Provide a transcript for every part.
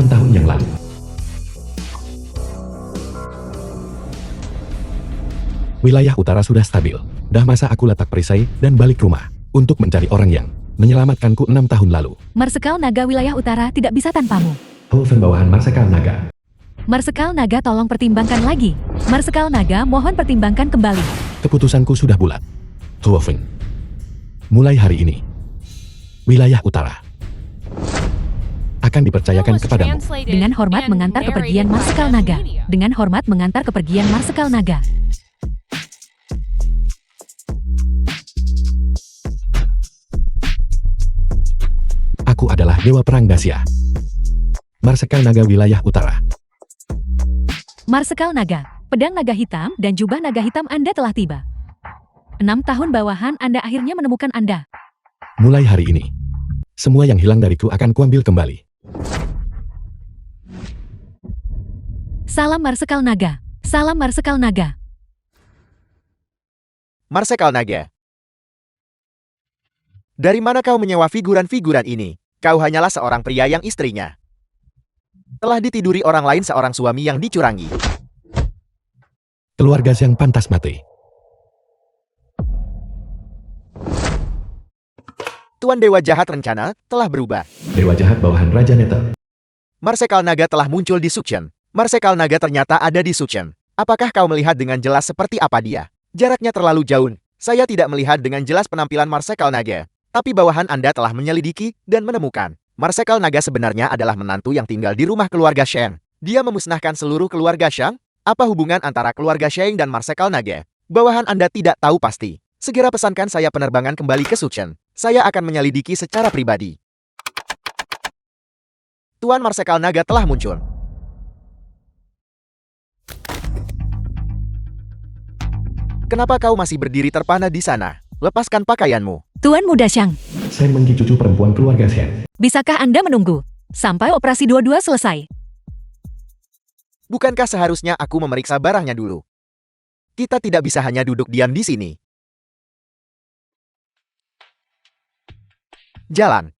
6 tahun yang lalu. Wilayah utara sudah stabil. Dah masa aku letak perisai dan balik rumah untuk mencari orang yang menyelamatkanku 6 tahun lalu. Marsekal Naga wilayah utara tidak bisa tanpamu. Hoven bawahan Marsekal Naga. Marsekal Naga tolong pertimbangkan lagi. Marsekal Naga mohon pertimbangkan kembali. Keputusanku sudah bulat. Hoven. Mulai hari ini, wilayah utara akan dipercayakan kepadamu. Dengan hormat mengantar kepergian Marsekal Naga. Dengan hormat mengantar kepergian Marsekal Naga. Aku adalah Dewa Perang Dacia. Marsekal Naga wilayah utara. Marsekal Naga, pedang naga hitam dan jubah naga hitam Anda telah tiba. 6 tahun bawahan Anda akhirnya menemukan Anda. Mulai hari ini, semua yang hilang dariku akan kuambil kembali. Salam Marsekal Naga. Salam Marsekal Naga. Marsekal Naga. Dari mana kau menyewa figuran-figuran ini? Kau hanyalah seorang pria yang istrinya telah ditiduri orang lain, seorang suami yang dicurangi. Keluarga yang pantas mati. Tuan Dewa Jahat rencana telah berubah. Dewa jahat bawahan Raja Nether. Marsekal Naga telah muncul di Sukshen. Marsekal Naga ternyata ada di Sukshen. Apakah kau melihat dengan jelas seperti apa dia? Jaraknya terlalu jauh. Saya tidak melihat dengan jelas penampilan Marsekal Naga. Tapi bawahan Anda telah menyelidiki dan menemukan. Marsekal Naga sebenarnya adalah menantu yang tinggal di rumah keluarga Sheng. Dia memusnahkan seluruh keluarga Shang. Apa hubungan antara keluarga Sheng dan Marsekal Naga? Bawahan Anda tidak tahu pasti. Segera pesankan saya penerbangan kembali ke Sukshen. Saya akan menyelidiki secara pribadi. Tuan Marsekal Naga telah muncul. Kenapa kau masih berdiri terpana di sana? Lepaskan pakaianmu. Tuan Muda Shang, Saya Mengki cucu perempuan keluarga Shen. bisakah Anda menunggu sampai operasi dua-dua selesai? Bukankah seharusnya aku memeriksa barangnya dulu? Kita tidak bisa hanya duduk diam di sini. Jalan.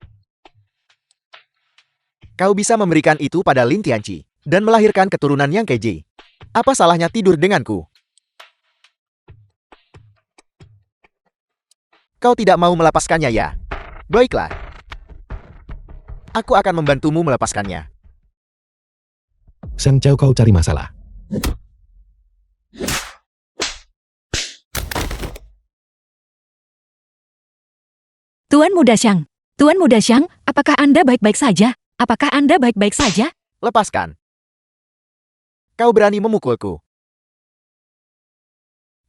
Kau bisa memberikan itu pada Lin Tianqi dan melahirkan keturunan yang keji. Apa salahnya tidur denganku? Kau tidak mau melepaskannya ya? Baiklah. Aku akan membantumu melepaskannya. Sang Chao kau cari masalah. Tuan Muda Shang, Tuan Muda Shang, apakah Anda baik-baik saja? Apakah Anda baik-baik saja? Lepaskan. Kau berani memukulku.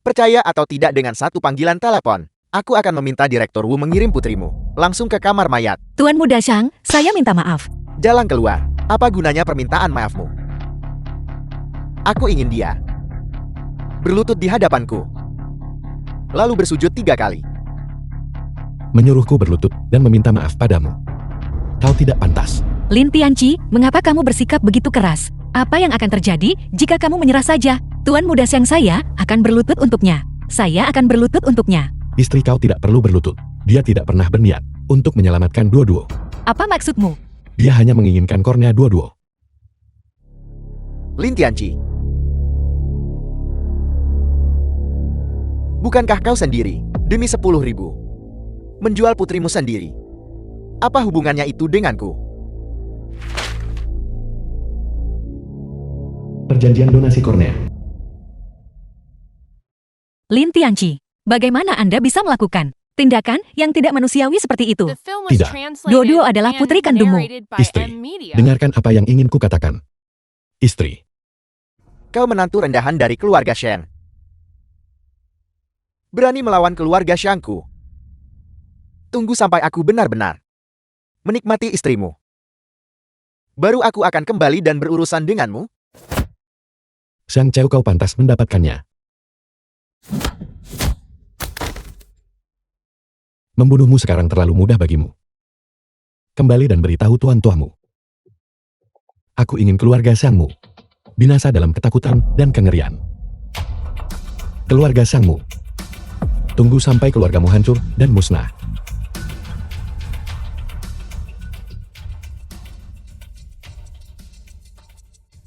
Percaya atau tidak dengan satu panggilan telepon, aku akan meminta Direktur Wu mengirim putrimu langsung ke kamar mayat. Tuan Muda Shang, saya minta maaf. Jalan keluar. Apa gunanya permintaan maafmu? Aku ingin dia berlutut di hadapanku, lalu bersujud 3 kali. Menyuruhku berlutut dan meminta maaf padamu. Kau tidak pantas. Lin Tianqi, mengapa kamu bersikap begitu keras? Apa yang akan terjadi jika kamu menyerah saja? Tuan Muda Shang saya akan berlutut untuknya. Saya akan berlutut untuknya. Istri kau tidak perlu berlutut. Dia tidak pernah berniat untuk menyelamatkan Duo-Duo. Apa maksudmu? Dia hanya menginginkan kornea Duo-Duo. Lin Tianqi, bukankah kau sendiri demi 10.000 menjual putrimu sendiri? Apa hubungannya itu denganku? Perjanjian donasi kornea. Lin Tianqi, bagaimana Anda bisa melakukan tindakan yang tidak manusiawi seperti itu? Tidak. Duo-Duo adalah putri kandungmu. Istri, dengarkan apa yang ingin kukatakan. Istri, Kau menantu rendahan dari keluarga Sheng. Berani melawan keluarga Shangku. Tunggu sampai aku benar-benar menikmati istrimu. Baru aku akan kembali dan berurusan denganmu. Sang Chao kau pantas mendapatkannya. Membunuhmu sekarang terlalu mudah bagimu. Kembali dan beritahu tuan tuamu. Aku ingin keluarga Sangmu binasa dalam ketakutan dan kengerian. Keluarga Sangmu, tunggu sampai keluargamu hancur dan musnah.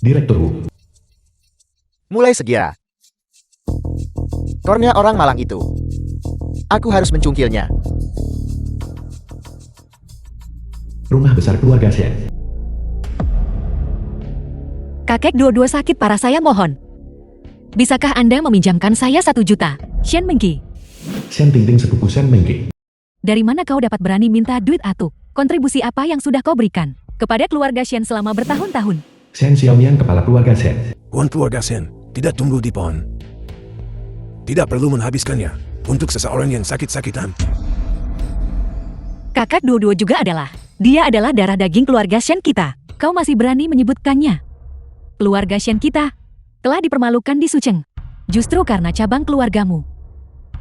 Direktur Wu. Mulai segera. Kornea orang malang itu. Aku harus mencungkilnya. Rumah besar keluarga Shen. Kakek dua-dua sakit parah, saya mohon. Bisakah Anda meminjamkan saya 1 juta? Shen Mengki. Shen Tingting sepupu Shen Mengki. Dari mana kau dapat berani minta duit atuk? Kontribusi apa yang sudah kau berikan kepada keluarga Shen selama bertahun-tahun? Shen Xiaomian kepala keluarga Shen. Uang keluarga Shen tidak tumbuh di pohon. Tidak perlu menghabiskannya untuk seseorang yang sakit-sakitan. Kakak dua-dua juga adalah. Dia adalah darah daging keluarga Shen kita. Kau masih berani menyebutkannya? Keluarga Shen kita telah dipermalukan di Sucheng. Justru karena cabang keluargamu.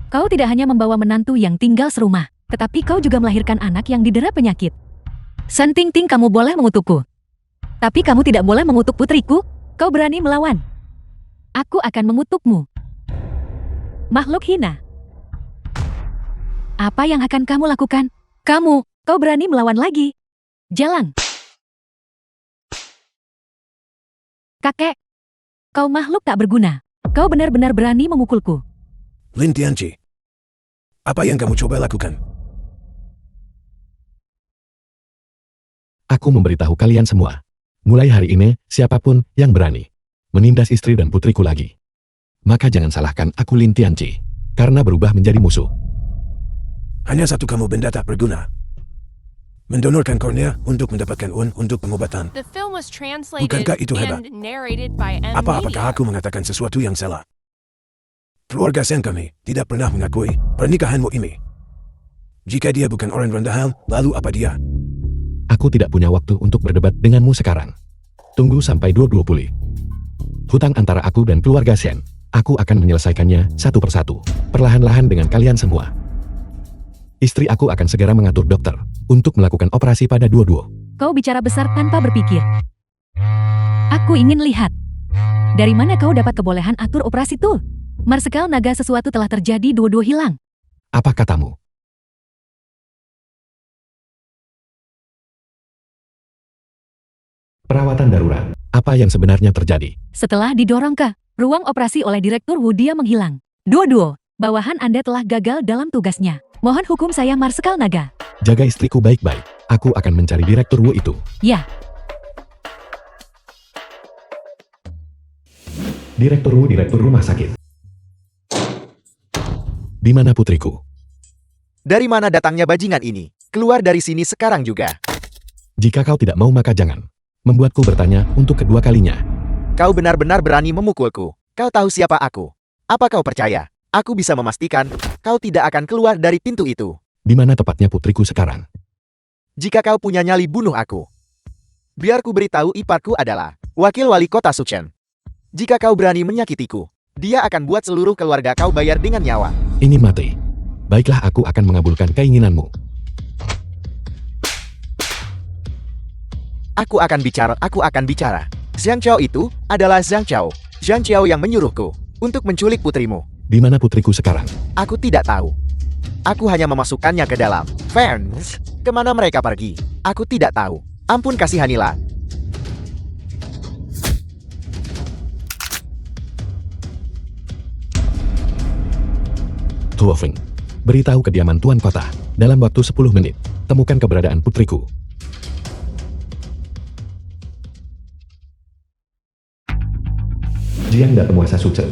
Kau tidak hanya membawa menantu yang tinggal serumah, tetapi kau juga melahirkan anak yang didera penyakit. Shen Tingting, kamu boleh mengutukku. Tapi kamu tidak boleh mengutuk putriku. Kau berani melawan. Aku akan mengutukmu. Makhluk hina. Apa yang akan kamu lakukan? Kau berani melawan lagi. Jalan. Kakek. Kau makhluk tak berguna. Kau benar-benar berani memukulku. Lin Tianqi, apa yang kamu coba lakukan? Aku memberitahu kalian semua. Mulai hari ini, siapapun yang berani menindas istri dan putriku lagi, maka jangan salahkan aku Lin Tianqi, karena berubah menjadi musuh. Hanya satu kamu benda tak berguna. Mendonorkan kornea untuk mendapatkan uang untuk pengobatan. The film was translated Bukankah itu hebat? and narrated by M. Apakah Media. aku mengatakan sesuatu yang salah? Keluarga Shen kami tidak pernah mengakui pernikahanmu ini. Jika dia bukan orang rendahan, lalu apa dia? Aku tidak punya waktu untuk berdebat denganmu sekarang. Tunggu sampai dua-dua pulih. Hutang antara aku dan keluarga Shen, aku akan menyelesaikannya satu persatu, perlahan-lahan dengan kalian semua. Istri aku akan segera mengatur dokter untuk melakukan operasi pada dua-dua. Kau bicara besar tanpa berpikir. Aku ingin lihat. Dari mana kau dapat kebolehan atur operasi tuh? Marsekal naga, sesuatu telah terjadi, dua-dua hilang. Apa katamu? Perawatan darurat. Apa yang sebenarnya terjadi? Setelah didorong ke ruang operasi oleh Direktur Wu, dia menghilang. Dua-dua, bawahan Anda telah gagal dalam tugasnya. Mohon hukum saya, Marsekal Naga. Jaga istriku baik-baik. Aku akan mencari Direktur Wu itu. Ya, Direktur Wu, Direktur Rumah Sakit. Di mana putriku? Dari mana datangnya bajingan ini? Keluar dari sini sekarang juga. Jika kau tidak mau maka jangan membuatku bertanya untuk kedua kalinya. Kau benar-benar berani memukulku. Kau tahu siapa aku? Apa kau percaya? Aku bisa memastikan, kau tidak akan keluar dari pintu itu. Di mana tepatnya putriku sekarang? Jika kau punya nyali, bunuh aku. Biar ku beritahu, iparku adalah wakil wali kota Suchen. Jika kau berani menyakitiku, dia akan buat seluruh keluarga kau bayar dengan nyawa. Ini mati. Baiklah, aku akan mengabulkan keinginanmu. Aku akan bicara. Zhang Chao itu adalah Zhang Chao. Zhang Chao yang menyuruhku untuk menculik putrimu. Di mana putriku sekarang? Aku tidak tahu. Aku hanya memasukkannya ke dalam fans. Kemana mereka pergi? Aku tidak tahu. Ampun, kasihanilah. Tuo Feng, beritahu kediaman Tuan Kota. Dalam waktu 10 menit, temukan keberadaan putriku. Jiang dan penguasa Suce.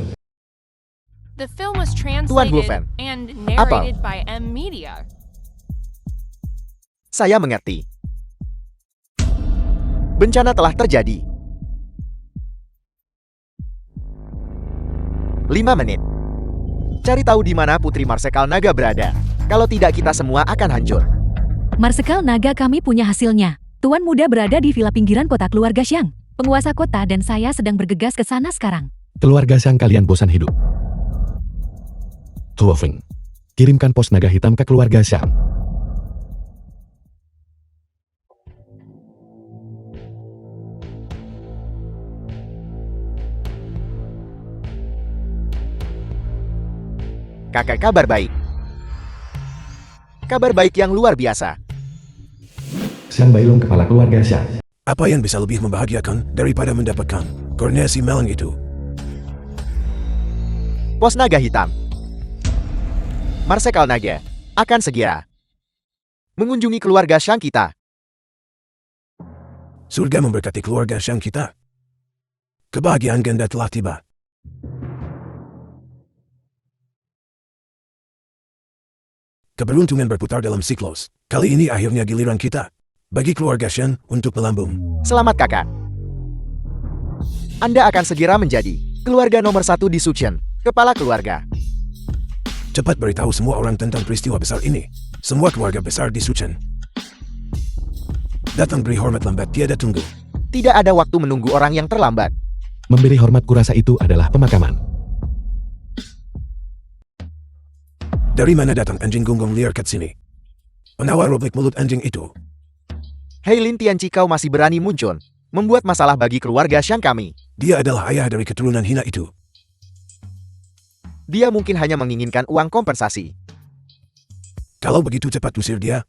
The film was Tuan translated Wolfen. and narrated by M. Media. Saya mengerti. Bencana telah terjadi. 5 menit. Cari tahu di mana Putri Marsekal Naga berada. Kalau tidak, kita semua akan hancur. Marsekal Naga, kami punya hasilnya. Tuan muda berada di villa pinggiran kota keluarga Xiang. Penguasa kota dan saya sedang bergegas ke sana sekarang. Keluarga Xiang, kalian bosan hidup. Tuo Feng, kirimkan pos naga hitam ke keluarga Xiang. Kakak, kabar baik. Kabar baik yang luar biasa. Xiang Bailong, kepala keluarga Xiang. Apa yang bisa lebih membahagiakan daripada mendapatkan koordinasi malang itu? Pos naga hitam. Marsekal Naga akan segera mengunjungi keluarga Shang kita. Surga memberkati keluarga Shang kita. Kebahagiaan ganda telah tiba. Keberuntungan berputar dalam siklus. Kali ini akhirnya giliran kita. Bagi keluarga Shen untuk melambung. Selamat kakak. Anda akan segera menjadi keluarga nomor 1 di Suchen, kepala keluarga. Cepat beritahu semua orang tentang peristiwa besar ini. Semua keluarga besar di Suchen. Datang beri hormat lambat tiada tunggu. Tidak ada waktu menunggu orang yang terlambat. Memberi hormat kurasa itu adalah pemakaman. Dari mana datang anjing gonggong liar kat sini? Penawar robek mulut anjing itu. Hei Lin Tianqi, kau masih berani muncul, membuat masalah bagi keluarga Shang kami. Dia adalah ayah dari keturunan hina itu. Dia mungkin hanya menginginkan uang kompensasi. Kalau begitu cepat usir dia.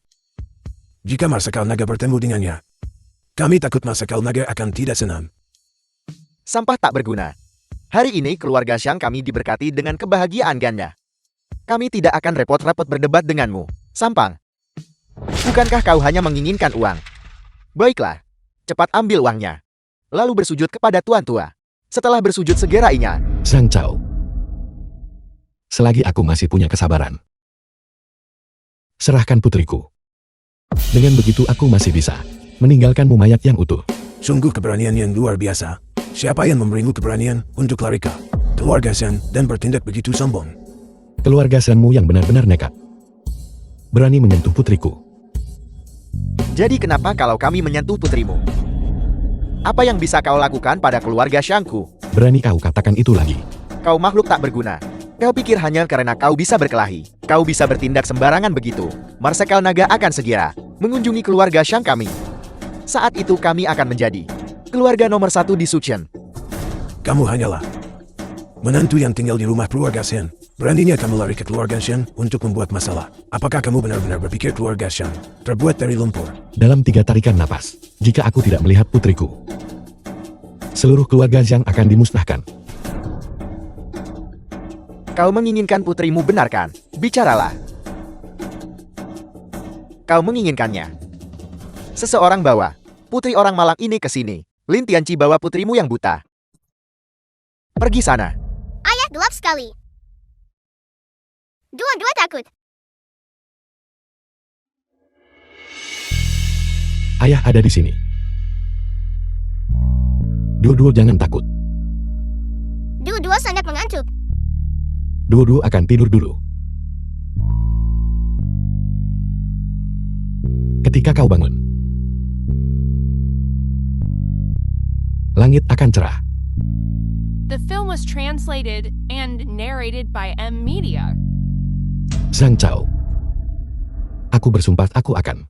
Jika Marsekal Naga bertemu dengannya, kami takut Marsekal Naga akan tidak senang. Sampah tak berguna. Hari ini keluarga Shang kami diberkati dengan kebahagiaan ganda. Kami tidak akan repot-repot berdebat denganmu, Sampang. Bukankah kau hanya menginginkan uang? Baiklah, cepat ambil uangnya. Lalu bersujud kepada Tuan Tua. Setelah bersujud segera ingat. Zhang Chao. Selagi aku masih punya kesabaran, serahkan putriku. Dengan begitu aku masih bisa meninggalkanmu mayat yang utuh. Sungguh keberanian yang luar biasa. Siapa yang memberimu keberanian untuk lari ke keluarga Shen dan bertindak begitu sombong? Keluarga Shenmu yang benar-benar nekat. Berani menyentuh putriku. Jadi kenapa kalau kami menyentuh putrimu? Apa yang bisa kau lakukan pada keluarga Shangku? Berani kau katakan itu lagi. Kau makhluk tak berguna. Kau pikir hanya karena kau bisa berkelahi, kau bisa bertindak sembarangan begitu. Marsekal Naga akan segera mengunjungi keluarga Shang kami. Saat itu kami akan menjadi keluarga nomor 1 di Suchen. Kamu hanyalah menantu yang tinggal di rumah keluarga Shen. Beraninya kamu lari ke keluarga Shen untuk membuat masalah. Apakah kamu benar-benar berpikir keluarga Shen terbuat dari lumpur? Dalam 3 tarikan napas, jika aku tidak melihat putriku, seluruh keluarga Zhang akan dimusnahkan. Kau menginginkan putrimu, benarkan? Bicaralah. Kau menginginkannya. Seseorang bawa putri orang malang ini ke sini. Lin Tianqi, bawa putrimu yang buta. Pergi sana. Ayah gelap sekali. Dua-dua takut. Ayah ada di sini. Dua-dua jangan takut. Dua-dua sangat mengantuk. Dua-dua akan tidur dulu. Ketika kau bangun, langit akan cerah. The film was translated and narrated by M Media. Zhang Chao. Aku bersumpah aku akan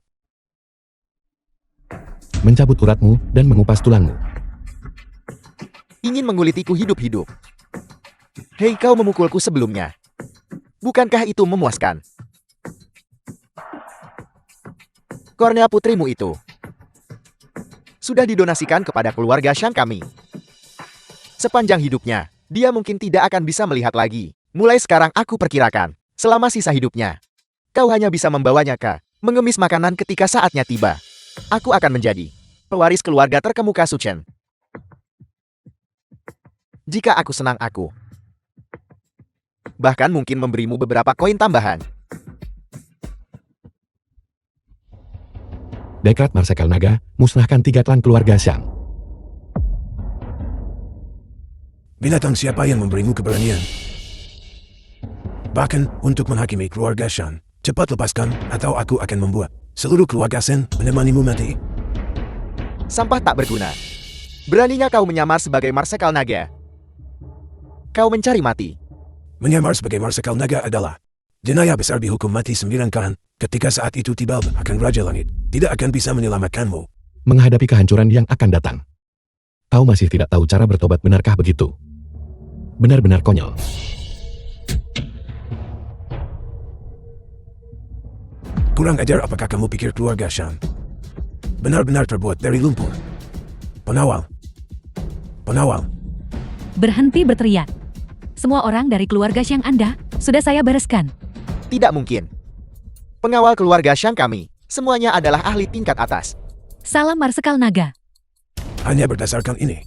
mencabut uratmu dan mengupas tulangmu. Ingin mengulitiku hidup-hidup. Hei, kau memukulku sebelumnya. Bukankah itu memuaskan? Kornea putrimu itu sudah didonasikan kepada keluarga Shang kami. Sepanjang hidupnya, dia mungkin tidak akan bisa melihat lagi. Mulai sekarang aku perkirakan, selama sisa hidupnya, kau hanya bisa membawanya ke mengemis makanan ketika saatnya tiba. Aku akan menjadi pewaris keluarga terkemuka Suchen. Jika aku senang, aku bahkan mungkin memberimu beberapa koin tambahan. Dekret Marsekal Naga, musnahkan 3 klan keluarga Shang. Binatang siapa yang memberimu keberanian? Bahkan untuk menghakimi keluarga Shen. Cepat lepaskan atau aku akan membuat seluruh keluarga Shen menemanimu mati. Sampah tak berguna. Beraninya kau menyamar sebagai Marsekal Naga. Kau mencari mati. Menyamar sebagai Marsekal Naga adalah jenayah besar, dihukum mati 9 kali. Ketika saat itu tiba, akan Raja Langit tidak akan bisa menyelamatkanmu. Menghadapi kehancuran yang akan datang, kau masih tidak tahu cara bertobat, benarkah begitu? Benar-benar konyol. Kurang ajar, apakah kamu pikir keluarga Shen benar-benar terbuat dari lumpur? Penawal. Penawal. Berhenti berteriak. Semua orang dari keluarga Xiang Anda sudah saya bereskan. Tidak mungkin. Pengawal keluarga Xiang kami, semuanya adalah ahli tingkat atas. Salam Marsekal Naga. Hanya berdasarkan ini.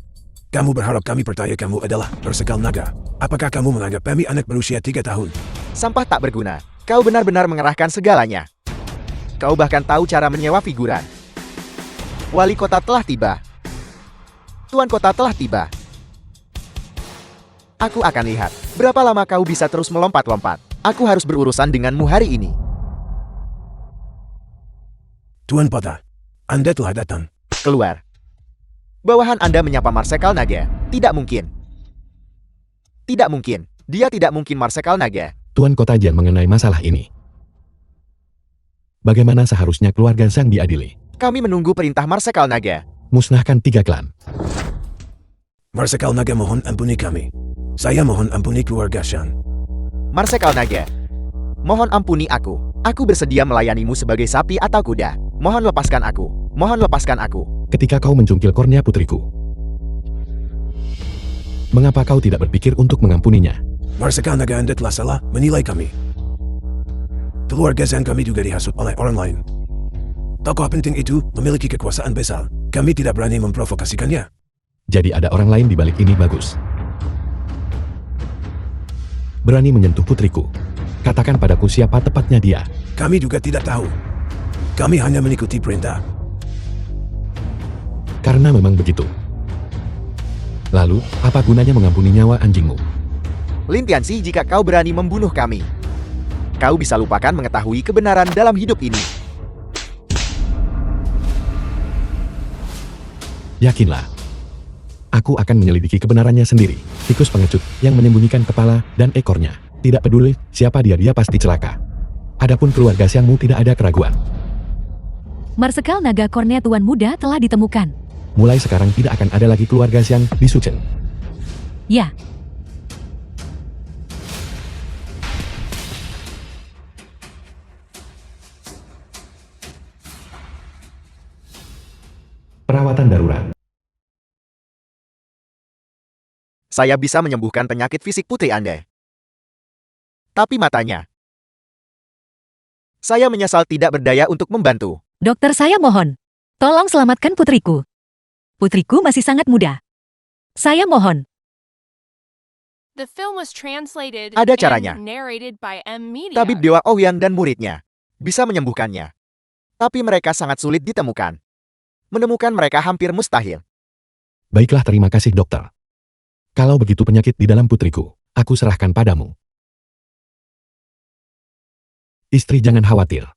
Kamu berharap kami percaya kamu adalah Marsekal Naga. Apakah kamu menganggap kami anak berusia 3 tahun? Sampah tak berguna. Kau benar-benar mengerahkan segalanya. Kau bahkan tahu cara menyewa figuran. Wali kota telah tiba. Tuan kota telah tiba. Aku akan lihat berapa lama kau bisa terus melompat-lompat. Aku harus berurusan denganmu hari ini. Tuan Pata, Anda telah datang. Keluar. Bawahan Anda menyapa Marsekal Naga. Tidak mungkin. Tidak mungkin. Dia tidak mungkin Marsekal Naga. Tuan Kota Jian mengenai masalah ini. Bagaimana seharusnya keluarga Xiang diadili? Kami menunggu perintah Marsekal Naga. Musnahkan 3 klan. Marsekal Naga mohon ampuni kami. Saya mohon ampuni keluarga Xiang. Marsekal Naga. Mohon ampuni aku. Aku bersedia melayanimu sebagai sapi atau kuda. Mohon lepaskan aku. Mohon lepaskan aku. Ketika kau mencungkil kornea putriku, mengapa kau tidak berpikir untuk mengampuninya? Marsekal Naga, Anda telah salah menilai kami. Keluarga Xiang kami juga dihasut oleh orang lain. Tokoh penting itu memiliki kekuasaan besar. Kami tidak berani memprovokasikannya. Jadi ada orang lain di balik ini. Bagus. Berani menyentuh putriku. Katakan padaku siapa tepatnya dia. Kami juga tidak tahu. Kami hanya mengikuti perintah. Karena memang begitu. Lalu, apa gunanya mengampuni nyawa anjingmu? Lin Tianxi, jika kau berani membunuh kami, kau bisa lupakan mengetahui kebenaran dalam hidup ini. Yakinlah. Aku akan menyelidiki kebenarannya sendiri. Tikus pengecut yang menyembunyikan kepala dan ekornya. Tidak peduli siapa dia pasti celaka. Adapun keluarga Xiangmu tidak ada keraguan. Marsekal Naga kornea Tuan Muda telah ditemukan. Mulai sekarang tidak akan ada lagi keluarga Xiang di Sucheng. Ya. Perawatan darurat. Saya bisa menyembuhkan penyakit fisik putri Anda. Tapi matanya. Saya menyesal tidak berdaya untuk membantu. Dokter, saya mohon. Tolong selamatkan putriku. Putriku masih sangat muda. Saya mohon. The film was translated Ada caranya. and narrated by M Media. Tabib Dewa Ouyang dan muridnya bisa menyembuhkannya. Tapi mereka sangat sulit ditemukan. Menemukan mereka hampir mustahil. Baiklah, terima kasih dokter. Kalau begitu penyakit di dalam putriku, aku serahkan padamu. Istri, jangan khawatir.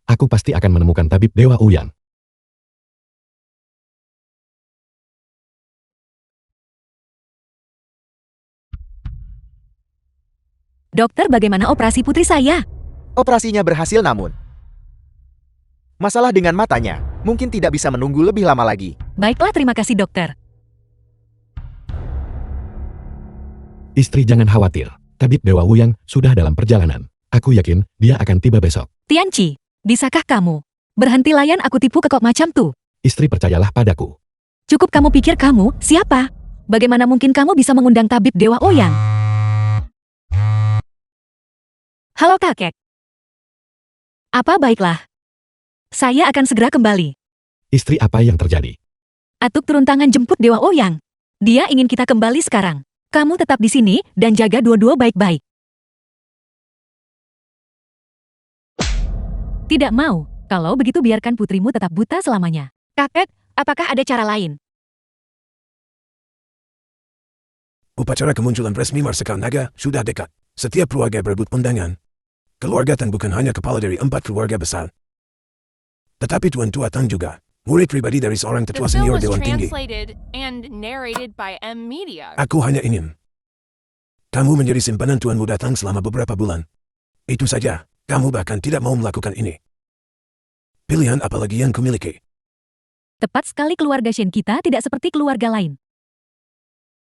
Aku pasti akan menemukan tabib Dewa Ouyang. Dokter, bagaimana operasi putri saya? Operasinya berhasil namun masalah dengan matanya. Mungkin tidak bisa menunggu lebih lama lagi. Baiklah, terima kasih dokter. Istri, jangan khawatir. Tabib Dewa Ouyang sudah dalam perjalanan. Aku yakin dia akan tiba besok. Tianci, bisakah kamu berhenti layan aku tipu kekok macam tuh? Istri, percayalah padaku. Cukup kamu pikir kamu siapa? Bagaimana mungkin kamu bisa mengundang tabib Dewa Ouyang? Halo kakek. Apa baiklah? Saya akan segera kembali. Istri, apa yang terjadi? Atuk turun tangan jemput Dewa Ouyang. Dia ingin kita kembali sekarang. Kamu tetap di sini dan jaga dua-dua baik-baik. Tidak mau. Kalau begitu biarkan putrimu tetap buta selamanya. Kakek, apakah ada cara lain? Upacara kemunculan resmi Marsekal Naga sudah dekat. Setiap keluarga berebut undangan. Keluarga Tan bukan hanya kepala dari 4 keluarga besar. Tetapi Tuan Tua Tan juga murid pribadi dari seorang The tetua film senior was Dewan Tinggi. translated and narrated by M Media. Aku hanya ingin kamu menjadi simpanan Tuan Muda Tang selama beberapa bulan. Itu saja. Kamu bahkan tidak mau melakukan ini. Pilihan apa lagi yang kumiliki? Tepat sekali, keluarga Shen kita tidak seperti keluarga lain.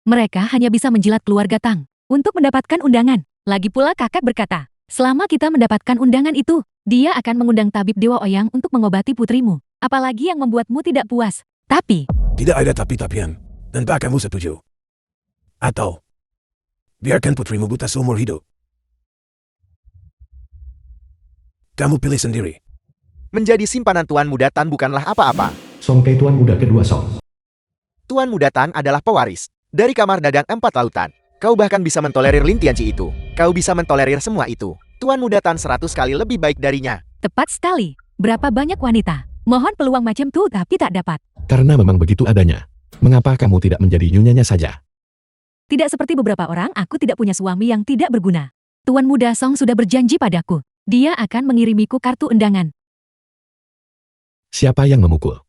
Mereka hanya bisa menjilat keluarga Tang untuk mendapatkan undangan. Lagi pula kakak berkata, selama kita mendapatkan undangan itu, dia akan mengundang tabib Dewa Ouyang untuk mengobati putrimu. Apalagi yang membuatmu tidak puas. Tapi, Tidak ada tapi-tapian. Tanpa kamu setuju. Atau biarkan putrimu buta seumur hidup. Kamu pilih sendiri. Menjadi simpanan Tuan Muda Tan bukanlah apa-apa. Song Kei Tuan Muda kedua Song. Tuan Muda Tan adalah pewaris dari kamar dagang 4 lautan. Kau bahkan bisa mentolerir Lin Tianqi itu. Kau bisa mentolerir semua itu. Tuan Muda Tan 100 kali lebih baik darinya. Tepat sekali. Berapa banyak wanita? Mohon peluang macam tuh tapi tak dapat. Karena memang begitu adanya. Mengapa kamu tidak menjadi nyunyanya saja? Tidak seperti beberapa orang, aku tidak punya suami yang tidak berguna. Tuan Muda Song sudah berjanji padaku. Dia akan mengirimiku kartu undangan. Siapa yang memukul?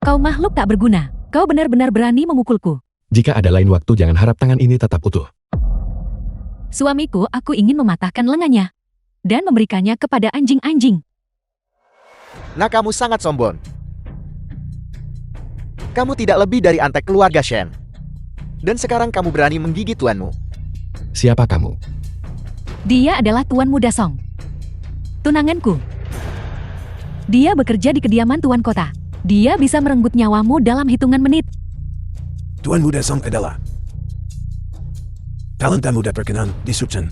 Kau makhluk tak berguna. Kau benar-benar berani memukulku. Jika ada lain waktu jangan harap tangan ini tetap utuh. Suamiku, aku ingin mematahkan lengannya. Dan memberikannya kepada anjing-anjing. Nah, kamu sangat sombong. Kamu tidak lebih dari antek keluarga Shen. Dan sekarang kamu berani menggigit tuanmu. Siapa kamu? Dia adalah Tuan Muda Song. Tunanganku. Dia bekerja di kediaman Tuan Kota. Dia bisa merenggut nyawamu dalam hitungan menit. Tuan Muda Song adalah talenta muda terkenal di Suchen.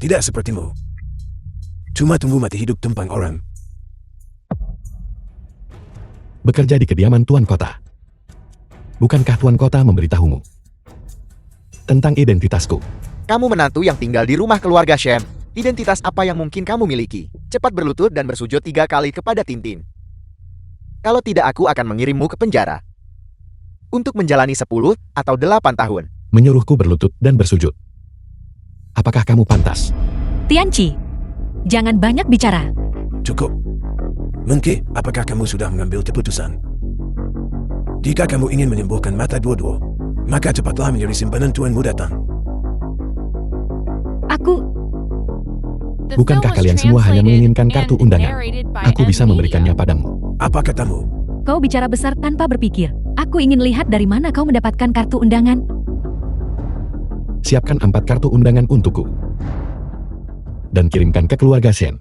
Tidak sepertimu. Cuma tunggu mati hidup tumpang orang. Bekerja di kediaman Tuan Kota. Bukankah Tuan Kota memberitahumu tentang identitasku? Kamu menantu yang tinggal di rumah keluarga Shen. Identitas apa yang mungkin kamu miliki? Cepat berlutut dan bersujud 3 kali kepada Tintin. Kalau tidak, aku akan mengirimmu ke penjara. Untuk menjalani 10 atau 8 tahun. Menyuruhku berlutut dan bersujud. Apakah kamu pantas? Tianqi, jangan banyak bicara. Cukup. Mengki, apakah kamu sudah mengambil keputusan? Jika kamu ingin menyembuhkan mata dua-dua, maka cepatlah menjadi simpanan Tuan Muda Tan. Aku... The Bukankah film was kalian semua hanya translated menginginkan kartu and undangan? narrated by Aku bisa M. memberikannya Media. padamu. Apa katamu? Kau bicara besar tanpa berpikir. Aku ingin lihat dari mana kau mendapatkan kartu undangan. Siapkan 4 kartu undangan untukku. Dan kirimkan ke keluarga Shen.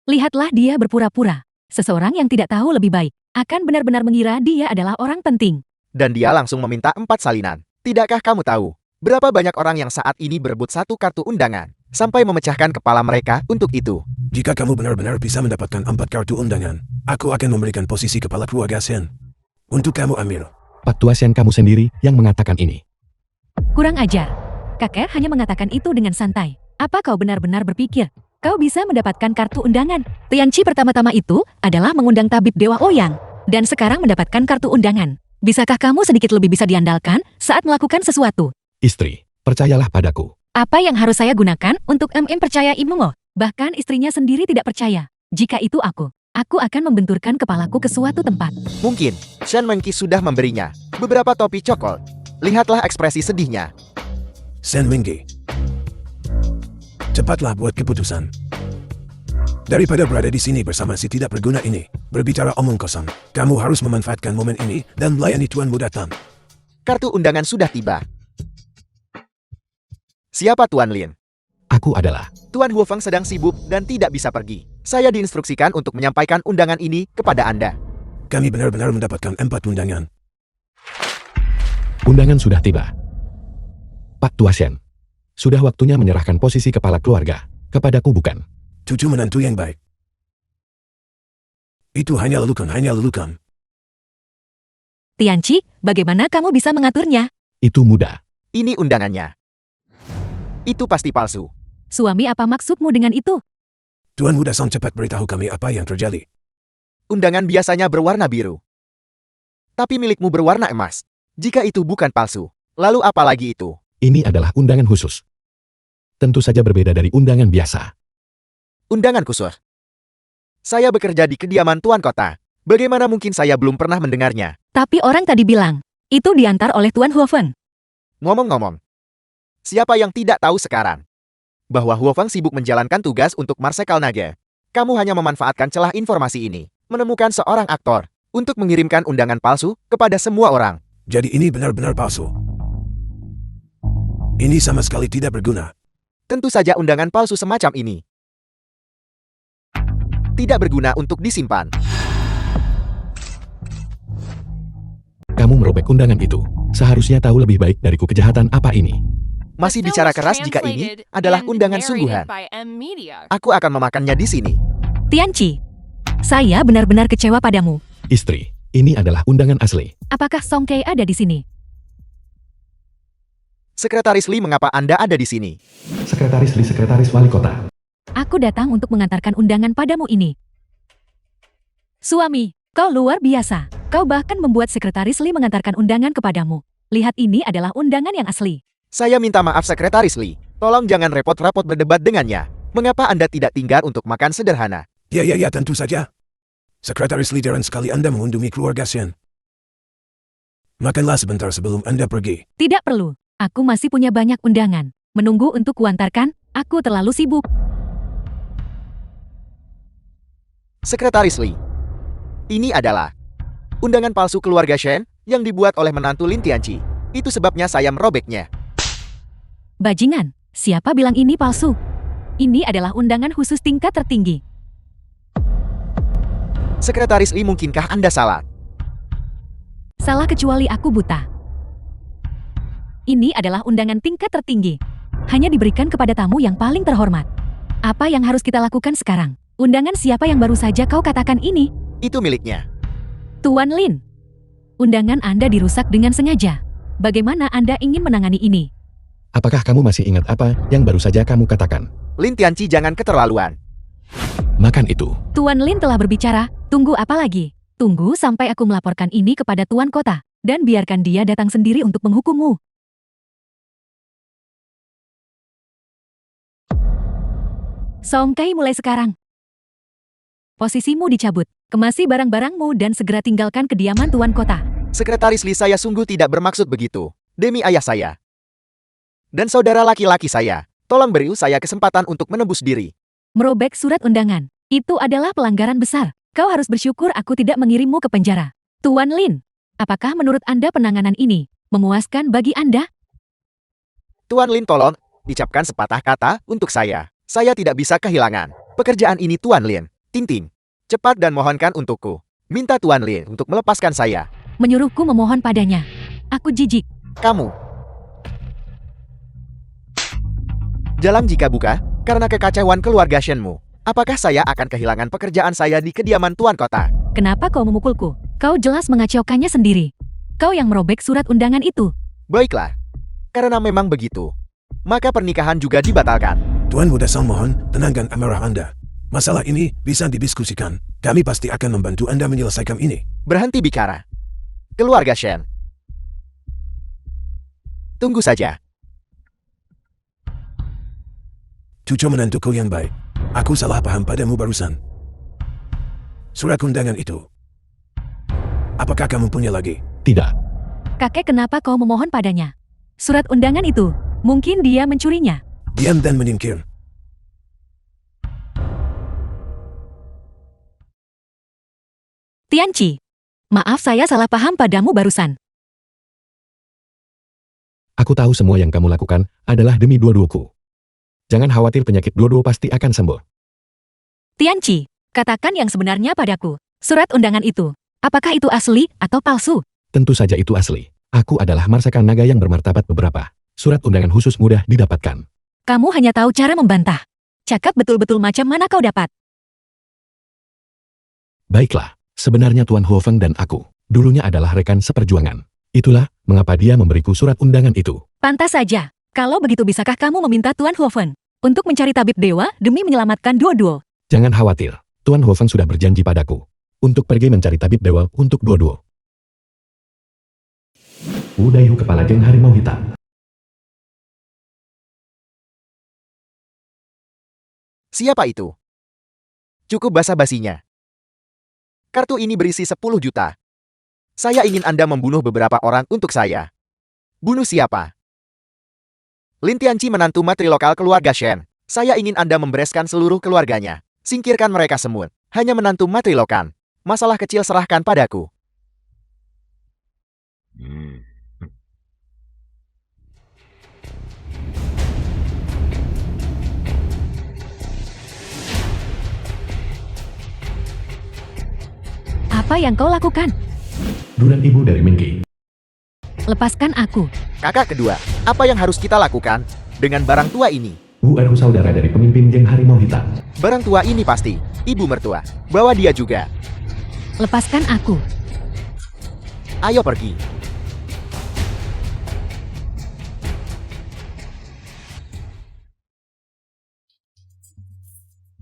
Lihatlah dia berpura-pura. Seseorang yang tidak tahu lebih baik akan benar-benar mengira dia adalah orang penting. Dan dia langsung meminta 4 salinan. Tidakkah kamu tahu berapa banyak orang yang saat ini berebut 1 kartu undangan? Sampai memecahkan kepala mereka untuk itu. Jika kamu benar-benar bisa mendapatkan 4 kartu undangan, aku akan memberikan posisi kepala keluarga Shen. Untuk kamu ambil. Pak Tua Shen kamu sendiri yang mengatakan ini. Kurang ajar. Kakek hanya mengatakan itu dengan santai. Apa kau benar-benar berpikir kau bisa mendapatkan kartu undangan? Tianqi pertama-tama itu adalah mengundang tabib Dewa Ouyang. Dan sekarang mendapatkan kartu undangan. Bisakah kamu sedikit lebih bisa diandalkan saat melakukan sesuatu? Istri, percayalah padaku. Apa yang harus saya gunakan untuk percaya Imungo? Bahkan istrinya sendiri tidak percaya. Jika itu aku akan membenturkan kepalaku ke suatu tempat. Mungkin Shen Mengki sudah memberinya beberapa topi cokol. Lihatlah ekspresi sedihnya. Shen Mengki. Cepatlah buat keputusan. Daripada berada di sini bersama si tidak berguna ini, berbicara omong kosong, kamu harus memanfaatkan momen ini dan melayani Tuan Muda Tan. Kartu undangan sudah tiba. Siapa Tuan Lin? Aku adalah. Tuan Huofeng sedang sibuk dan tidak bisa pergi. Saya diinstruksikan untuk menyampaikan undangan ini kepada Anda. Kami benar-benar mendapatkan 4 undangan. Undangan sudah tiba. Pak Tua Shen. Sudah waktunya menyerahkan posisi kepala keluarga. Kepadaku bukan. Cucu menantu yang baik. Itu hanya lelukan. Tianqi, bagaimana kamu bisa mengaturnya? Itu mudah. Ini undangannya. Itu pasti palsu. Suami, apa maksudmu dengan itu? Tuan Muda Song, cepat beritahu kami apa yang terjadi. Undangan biasanya berwarna biru. Tapi milikmu berwarna emas. Jika itu bukan palsu, lalu apa lagi itu? Ini adalah undangan khusus. Tentu saja berbeda dari undangan biasa. Undangan khusus. Saya bekerja di kediaman Tuan Kota. Bagaimana mungkin saya belum pernah mendengarnya? Tapi orang tadi bilang, itu diantar oleh Tuan Huofeng. Ngomong-ngomong, siapa yang tidak tahu sekarang bahwa Huofeng sibuk menjalankan tugas untuk Marsekal Naga? Kamu hanya memanfaatkan celah informasi ini, menemukan seorang aktor untuk mengirimkan undangan palsu kepada semua orang. Jadi ini benar-benar palsu. Ini sama sekali tidak berguna. Tentu saja undangan palsu semacam ini tidak berguna untuk disimpan. Kamu merobek undangan itu. Seharusnya tahu lebih baik dariku kejahatan apa ini. Masih The film bicara was keras jika ini translated adalah and undangan narrated sungguhan. by M Media. Aku akan memakannya di sini. Tianqi, saya benar-benar kecewa padamu. Istri, ini adalah undangan asli. Apakah Song Kei ada di sini? Sekretaris Lee, mengapa Anda ada di sini? Sekretaris Lee, sekretaris wali kota. Aku datang untuk mengantarkan undangan padamu ini. Suami, kau luar biasa. Kau bahkan membuat sekretaris Lee mengantarkan undangan kepadamu. Lihat, ini adalah undangan yang asli. Saya minta maaf Sekretaris Lee. Tolong jangan repot-repot berdebat dengannya. Mengapa Anda tidak tinggal untuk makan sederhana? Ya, tentu saja. Sekretaris Lee, jarang sekali Anda mengunjungi keluarga Shen. Makanlah sebentar sebelum Anda pergi. Tidak perlu. Aku masih punya banyak undangan. Menunggu untuk kuantarkan, aku terlalu sibuk. Sekretaris Lee. Ini adalah undangan palsu keluarga Shen yang dibuat oleh menantu Lin Tianqi. Itu sebabnya saya merobeknya. Bajingan, siapa bilang ini palsu? Ini adalah undangan khusus tingkat tertinggi. Sekretaris Lee, mungkinkah Anda salah? Salah kecuali aku buta. Ini adalah undangan tingkat tertinggi. Hanya diberikan kepada tamu yang paling terhormat. Apa yang harus kita lakukan sekarang? Undangan siapa yang baru saja kau katakan ini? Itu miliknya. Tuan Lin, undangan Anda dirusak dengan sengaja. Bagaimana Anda ingin menangani ini? Apakah kamu masih ingat apa yang baru saja kamu katakan? Lin Tianqi, jangan keterlaluan. Makan itu. Tuan Lin telah berbicara, tunggu apa lagi? Tunggu sampai aku melaporkan ini kepada Tuan Kota, dan biarkan dia datang sendiri untuk menghukummu. Song Kei, mulai sekarang. Posisimu dicabut, kemasi barang-barangmu dan segera tinggalkan kediaman Tuan Kota. Sekretaris Lee, saya sungguh tidak bermaksud begitu. Demi ayah saya dan saudara laki-laki saya, tolong beri saya kesempatan untuk menebus diri. Merobek surat undangan, itu adalah pelanggaran besar. Kau harus bersyukur aku tidak mengirimmu ke penjara. Tuan Lin, apakah menurut Anda penanganan ini memuaskan bagi Anda? Tuan Lin, tolong dicapkan sepatah kata untuk saya. Saya tidak bisa kehilangan pekerjaan ini, Tuan Lin. Tinting, cepat dan mohonkan untukku. Minta Tuan Lin untuk melepaskan saya. Menyuruhku memohon padanya. Aku jijik. Kamu. Jalan jika buka, karena kekacauan keluarga Shenmu. Apakah saya akan kehilangan pekerjaan saya di kediaman Tuan Kota? Kenapa kau memukulku? Kau jelas mengacaukannya sendiri. Kau yang merobek surat undangan itu. Baiklah. Karena memang begitu, maka pernikahan juga dibatalkan. Tuan Muda Sang, mohon tenangkan amarah Anda. Masalah ini bisa didiskusikan. Kami pasti akan membantu Anda menyelesaikan ini. Berhenti bicara. Keluarga Shen, tunggu saja. Cucu menantuku yang baik. Aku salah paham padamu barusan. Surat undangan itu, apakah kamu punya lagi? Tidak. Kakek, kenapa kau memohon padanya? Surat undangan itu, mungkin dia mencurinya. Diam dan menyingkir. Tianqi, maaf saya salah paham padamu barusan. Aku tahu semua yang kamu lakukan adalah demi dua-duaku. Jangan khawatir, penyakit dua-dua pasti akan sembuh. Tianqi, katakan yang sebenarnya padaku. Surat undangan itu, apakah itu asli atau palsu? Tentu saja itu asli. Aku adalah Marsekal Naga yang bermartabat beberapa. Surat undangan khusus mudah didapatkan. Kamu hanya tahu cara membantah. Cakap betul-betul macam mana kau dapat. Baiklah, sebenarnya Tuan Huofeng dan aku dulunya adalah rekan seperjuangan. Itulah mengapa dia memberiku surat undangan itu. Pantas saja. Kalau begitu, bisakah kamu meminta Tuan Huofeng untuk mencari tabib dewa demi menyelamatkan Duo-Duo? Jangan khawatir, Tuan Huofeng sudah berjanji padaku untuk pergi mencari tabib dewa untuk Duo-Duo. Udaihu, kepala geng harimau hitam. Siapa itu? Cukup basa-basinya. Kartu ini berisi 10 juta. Saya ingin Anda membunuh beberapa orang untuk saya. Bunuh siapa? Lin Tianqi, menantu matri lokal keluarga Shen. Saya ingin Anda membereskan seluruh keluarganya. Singkirkan mereka semua. Hanya menantu matri lokal. Masalah kecil serahkan padaku. Apa yang kau lakukan? Duran ibu dari Mengki. Lepaskan aku. Kakak kedua, apa yang harus kita lakukan dengan barang tua ini? Wu Erhu saudara dari pemimpin geng harimau hitam. Barang tua ini pasti ibu mertua. Bawa dia juga. Lepaskan aku. Ayo pergi.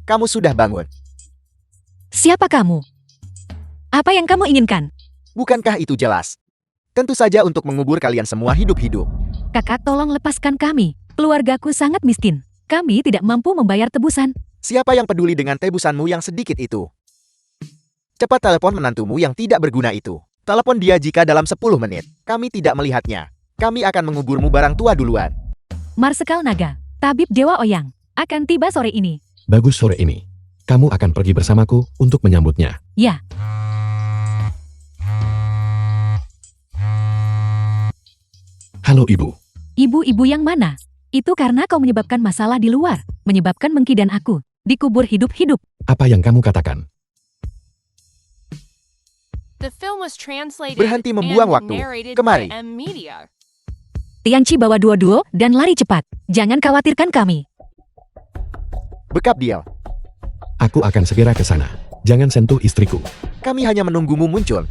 Kamu sudah bangun. Siapa kamu? Apa yang kamu inginkan? Bukankah itu jelas? Tentu saja untuk mengubur kalian semua hidup-hidup. Kakak, tolong lepaskan kami. Keluargaku sangat miskin. Kami tidak mampu membayar tebusan. Siapa yang peduli dengan tebusanmu yang sedikit itu? Cepat telepon menantumu yang tidak berguna itu. Telepon dia jika dalam 10 menit kami tidak melihatnya. Kami akan menguburmu barang tua duluan. Marsekal Naga, Tabib Dewa Oyang, akan tiba sore ini. Bagus sore ini. Kamu akan pergi bersamaku untuk menyambutnya. Ya, Halo ibu. ibu-ibu yang mana? Itu karena kau menyebabkan masalah di luar. Menyebabkan Mengki dan aku dikubur hidup-hidup. Apa yang kamu katakan? The film was translated Berhenti membuang and waktu. narrated Kemari. by M Media. Tianci bawa duo-duo dan lari cepat. Jangan khawatirkan kami. Bekap dia. Aku akan segera ke sana. Jangan sentuh istriku. Kami hanya menunggumu muncul.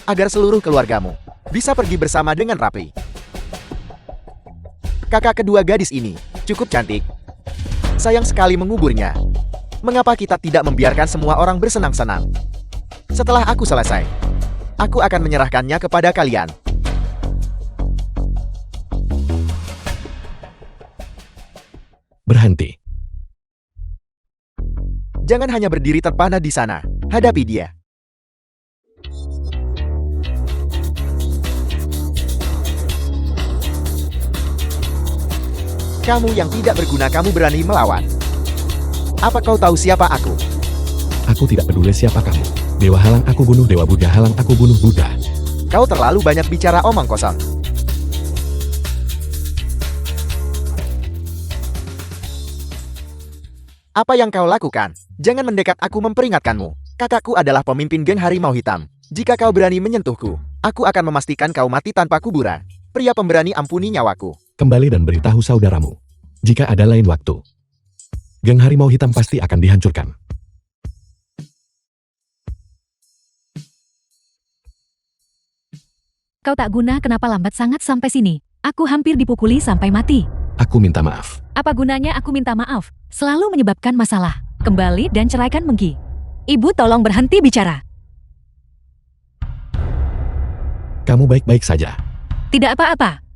Agar seluruh keluargamu bisa pergi bersama dengan rapi. Kakak kedua gadis ini cukup cantik. Sayang sekali menguburnya. Mengapa kita tidak membiarkan semua orang bersenang-senang? Setelah aku selesai, aku akan menyerahkannya kepada kalian. Berhenti. Jangan hanya berdiri terpana di sana. Hadapi dia. Kamu yang tidak berguna, kamu berani melawan. Apa kau tahu siapa aku? Aku tidak peduli siapa kamu. Dewa halang aku bunuh, Dewa Buddha halang aku bunuh Buddha. Kau terlalu banyak bicara omong kosong. Apa yang kau lakukan? Jangan mendekat, aku memperingatkanmu. Kakakku adalah pemimpin geng harimau hitam. Jika kau berani menyentuhku, aku akan memastikan kau mati tanpa kuburan. Pria pemberani, ampuni nyawaku. Kembali dan beritahu saudaramu. Jika ada lain waktu, geng harimau hitam pasti akan dihancurkan. Kau tak guna, kenapa lambat sangat sampai sini? Aku hampir dipukuli sampai mati. Aku minta maaf. Apa gunanya aku minta maaf? Selalu menyebabkan masalah. Kembali dan ceraikan Mengki. Ibu tolong berhenti bicara. Kamu baik-baik saja. Tidak apa-apa.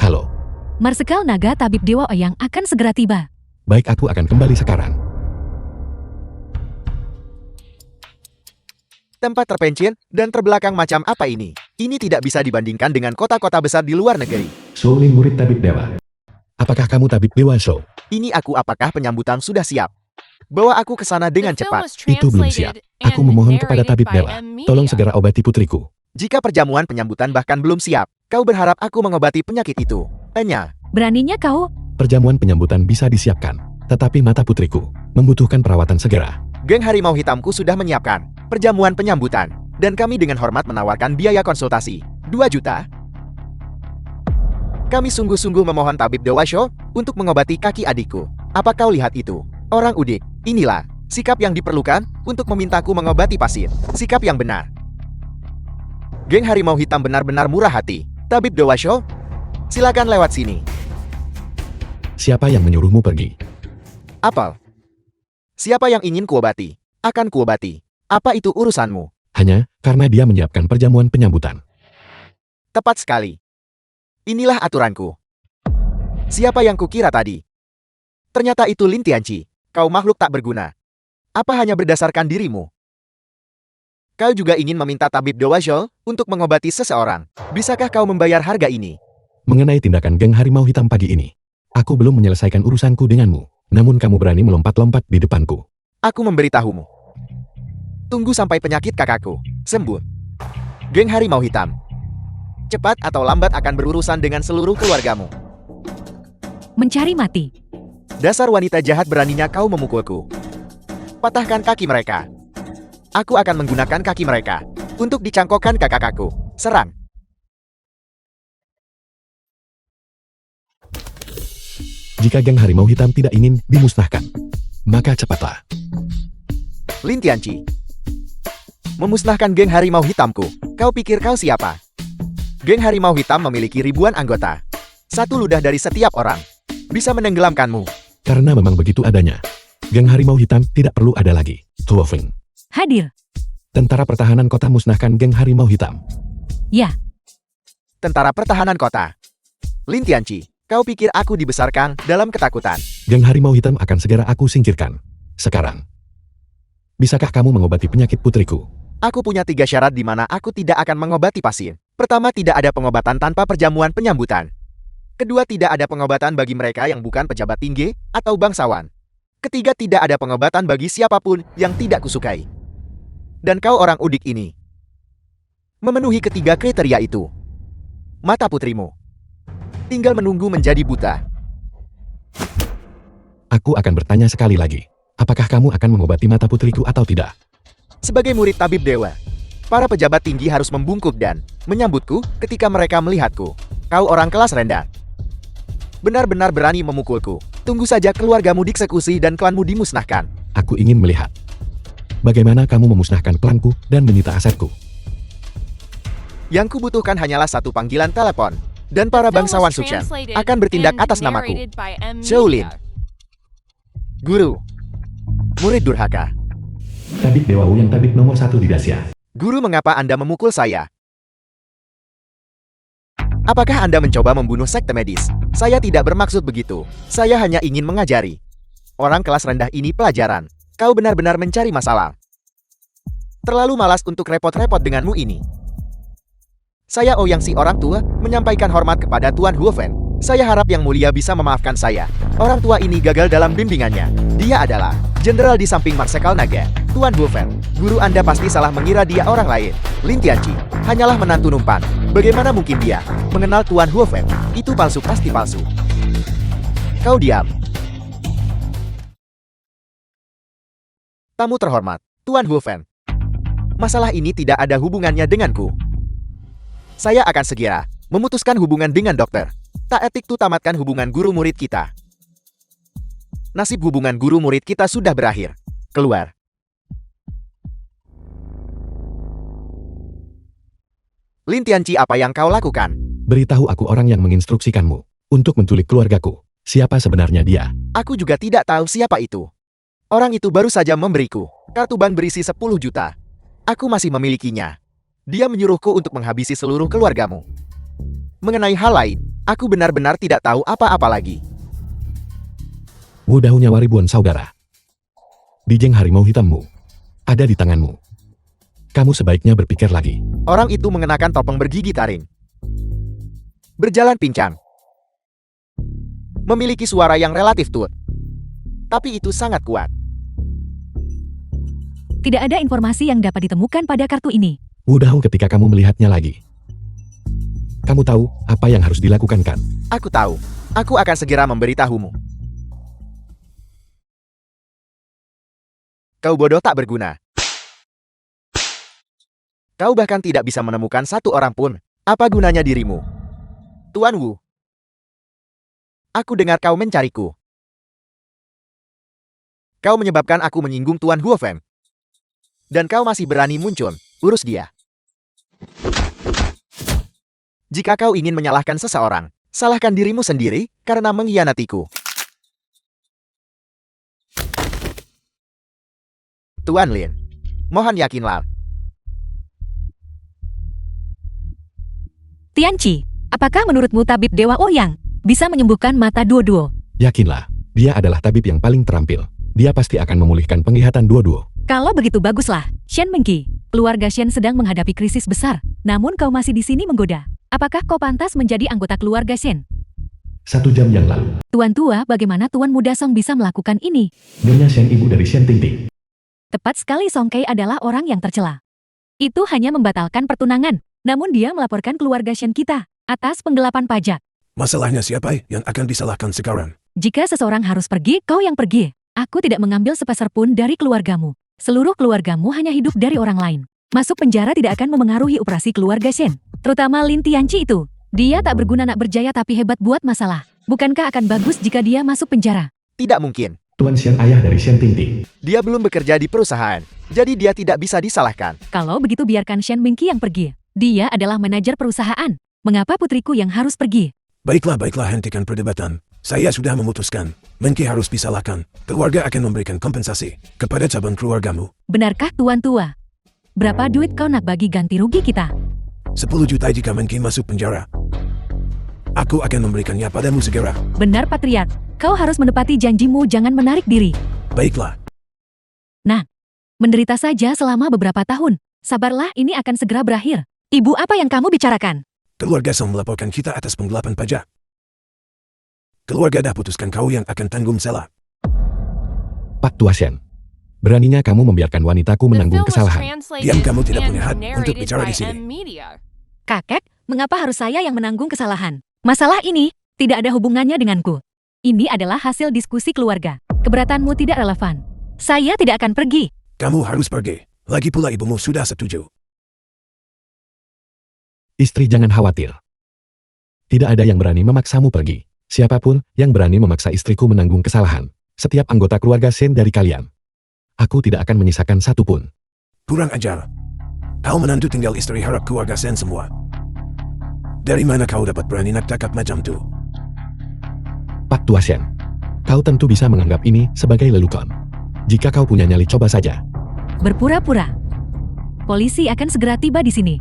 Halo. Marsekal Naga Tabib Dewa Oyang akan segera tiba. Baik, aku akan kembali sekarang. Tempat terpencil dan terbelakang macam apa ini? Ini tidak bisa dibandingkan dengan kota-kota besar di luar negeri. Shaolin murid Tabib Dewa. Apakah kamu Tabib Dewa Shou? Ini aku, apakah penyambutan sudah siap? Bawa aku ke sana dengan The film cepat. was Itu belum siap. translated Aku and memohon kepada narrated Tabib by Dewa. M Media. Tolong segera obati putriku. Jika perjamuan penyambutan bahkan belum siap, kau berharap aku mengobati penyakit itu? Tanya. Beraninya kau? Perjamuan penyambutan bisa disiapkan. Tetapi mata putriku membutuhkan perawatan segera. Geng harimau hitamku sudah menyiapkan perjamuan penyambutan. Dan kami dengan hormat menawarkan biaya konsultasi 2 juta. Kami sungguh-sungguh memohon Tabib Dewa Shou untuk mengobati kaki adikku. Apa kau lihat itu? Orang udik, inilah sikap yang diperlukan untuk memintaku mengobati pasien. Sikap yang benar. Geng harimau hitam benar-benar murah hati. Tabib Dewa Shou, silakan lewat sini. Siapa yang menyuruhmu pergi? Apel. Siapa yang ingin kuobati? Akan kuobati. Apa itu urusanmu? Hanya karena dia menyiapkan perjamuan penyambutan. Tepat sekali. Inilah aturanku. Siapa yang kukira tadi? Ternyata itu Lin Tianci. Kau makhluk tak berguna. Apa hanya berdasarkan dirimu? Kau juga ingin meminta Tabib Dewa Shou untuk mengobati seseorang. Bisakah kau membayar harga ini? Mengenai tindakan geng harimau hitam pagi ini, aku belum menyelesaikan urusanku denganmu. Namun kamu berani melompat-lompat di depanku. Aku memberitahumu. Tunggu sampai penyakit kakakku sembuh. Geng harimau hitam, cepat atau lambat akan berurusan dengan seluruh keluargamu. Mencari mati. Dasar wanita jahat, beraninya kau memukulku. Patahkan kaki mereka. Aku akan menggunakan kaki mereka untuk dicangkokkan ke kakakku. Serang. Jika geng harimau hitam tidak ingin dimusnahkan, maka cepatlah. Lin Tianqi. Memusnahkan geng harimau hitamku. Kau pikir kau siapa? Geng harimau hitam memiliki ribuan anggota. Satu ludah dari setiap orang bisa menenggelamkanmu. Karena memang begitu adanya. Geng harimau hitam tidak perlu ada lagi. Tuo Feng. Hadir. Tentara pertahanan kota musnahkan geng harimau hitam. Ya, Tentara pertahanan kota. Lin Tianqi, kau pikir aku dibesarkan dalam ketakutan? Geng harimau hitam akan segera aku singkirkan. Sekarang. Bisakah kamu mengobati penyakit putriku? Aku punya 3 syarat di mana aku tidak akan mengobati pasien. Pertama, tidak ada pengobatan tanpa perjamuan penyambutan. Kedua, tidak ada pengobatan bagi mereka yang bukan pejabat tinggi atau bangsawan. Ketiga, tidak ada pengobatan bagi siapapun yang tidak kusukai. Dan kau orang udik ini memenuhi ketiga kriteria itu. Mata putrimu tinggal menunggu menjadi buta. Aku akan bertanya sekali lagi. Apakah kamu akan mengobati mata putriku atau tidak? Sebagai murid tabib dewa, para pejabat tinggi harus membungkuk dan menyambutku ketika mereka melihatku. Kau orang kelas rendah. Benar-benar berani memukulku. Tunggu saja keluargamu dieksekusi dan klanmu dimusnahkan. Aku ingin melihat. Bagaimana kamu memusnahkan klanku dan menyita asetku? Yang kubutuhkan hanyalah satu panggilan telepon. Dan para The film bangsawan was Sukshen translated akan bertindak and atas namaku. narrated by M. Shaolin. Media. Guru. Murid durhaka. Tabib Dewa Wu yang tabib nomor 1 di Dacia. Guru, mengapa Anda memukul saya? Apakah Anda mencoba membunuh sekte medis? Saya tidak bermaksud begitu. Saya hanya ingin mengajari orang kelas rendah ini pelajaran. Kau benar-benar mencari masalah. Terlalu malas untuk repot-repot denganmu ini. Saya Ouyang, si orang tua, menyampaikan hormat kepada Tuan Huofen. Saya harap Yang Mulia bisa memaafkan saya. Orang tua ini gagal dalam bimbingannya. Dia adalah jenderal di samping Marsekal Naga. Tuan Huofen, guru Anda pasti salah mengira dia orang lain. Lin Tianqi hanyalah menantu numpan. Bagaimana mungkin dia mengenal Tuan Huofen? Itu palsu, pasti palsu. Kau diam. Tamu terhormat, Tuan Huofen. Masalah ini tidak ada hubungannya denganku. Saya akan segera memutuskan hubungan dengan dokter. Tak etik tuh tamatkan hubungan guru murid kita. Nasib hubungan guru murid kita sudah berakhir. Keluar. Lin Tianqi, apa yang kau lakukan? Beritahu aku orang yang menginstruksikanmu untuk menculik keluargaku. Siapa sebenarnya dia? Aku juga tidak tahu siapa itu. Orang itu baru saja memberiku kartu bank berisi 10 juta. Aku masih memilikinya. Dia menyuruhku untuk menghabisi seluruh keluargamu. Mengenai hal lain, aku benar-benar tidak tahu apa-apa lagi. Wu Dao nyawa ribuan saudara. Dijeng harimau hitammu ada di tanganmu. Kamu sebaiknya berpikir lagi. Orang itu mengenakan topeng bergigi taring. Berjalan pincang. Memiliki suara yang relatif tut. Tapi itu sangat kuat. tidak ada informasi yang dapat ditemukan pada kartu ini. Wu Dao, ketika kamu melihatnya lagi, kamu tahu apa yang harus dilakukan kan? Aku tahu. Aku akan segera memberitahumu. Kau bodoh tak berguna. Kau bahkan tidak bisa menemukan satu orang pun. Apa gunanya dirimu? Tuan Wu. Aku dengar kau mencariku. Kau menyebabkan aku menyinggung Tuan Huofen. Dan kau masih berani muncul. Urus dia. Jika kau ingin menyalahkan seseorang, salahkan dirimu sendiri karena mengkhianatiku. Tuan Lin, mohon yakinlah. Tianqi, apakah menurutmu tabib Dewa Ouyang bisa menyembuhkan mata Duo-Duo? Yakinlah, dia adalah tabib yang paling terampil. Dia pasti akan memulihkan penglihatan Duo-Duo. Kalau begitu baguslah. Shen Mengqi, keluarga Shen sedang menghadapi krisis besar. Namun kau masih di sini menggoda. Apakah kau pantas menjadi anggota keluarga Shen? 1 jam yang lalu, Tuan tua, bagaimana Tuan Muda Song bisa melakukan ini? Nyonya Shen, ibu dari Shen Tingting. Tepat sekali, Song Kei adalah orang yang tercela. Itu hanya membatalkan pertunangan. Namun dia melaporkan keluarga Shen kita atas penggelapan pajak. Masalahnya siapa yang akan disalahkan sekarang? Jika seseorang harus pergi, kau yang pergi. Aku tidak mengambil sepeser pun dari keluargamu. Seluruh keluargamu hanya hidup dari orang lain. Masuk penjara tidak akan memengaruhi operasi keluarga Shen. Terutama Lin Tianqi itu. Dia tak berguna nak berjaya tapi hebat buat masalah. Bukankah akan bagus jika dia masuk penjara? Tidak mungkin. Tuan Shen ayah dari Shen Tingting. Dia belum bekerja di perusahaan, jadi dia tidak bisa disalahkan. Kalau begitu biarkan Shen Mingqi yang pergi. Dia adalah manajer perusahaan. Mengapa putriku yang harus pergi? Baiklah, hentikan perdebatan. Saya sudah memutuskan. Mengki harus disalahkan. Keluarga akan memberikan kompensasi kepada cabang keluargamu. Benarkah Tuan Tua? Berapa duit kau nak bagi ganti rugi kita? 10 juta jika Mengki masuk penjara. Aku akan memberikannya padamu segera. Benar Patriark. Kau harus menepati janjimu, jangan menarik diri. Baiklah. Nah, menderita saja selama beberapa tahun. Sabarlah, ini akan segera berakhir. Ibu, apa yang kamu bicarakan? Keluarga Song melaporkan kita atas penggelapan pajak. Keluarga dah putuskan kau yang akan tanggung salah. Pak Tua Shen. Beraninya kamu membiarkan wanitaku The menanggung film was kesalahan. translated Diam, kamu tidak punya and hak untuk narrated bicara by di sini. M Media. Kakek, mengapa harus saya yang menanggung kesalahan? Masalah ini tidak ada hubungannya denganku. Ini adalah hasil diskusi keluarga. Keberatanmu tidak relevan. Saya tidak akan pergi. Kamu harus pergi. Lagi pula ibumu sudah setuju. Istri jangan khawatir. Tidak ada yang berani memaksamu pergi. Siapapun yang berani memaksa istriku menanggung kesalahan. Setiap anggota keluarga Shen dari kalian. Aku tidak akan menyisakan satu pun. Kurang ajar. Kau menantu tinggal istri harap keluarga Shen semua. Dari mana kau dapat berani nak cakap macam tu? Pak Tua Shen. Kau tentu bisa menganggap ini sebagai lelucon. Jika kau punya nyali, coba saja. Berpura-pura. Polisi akan segera tiba di sini.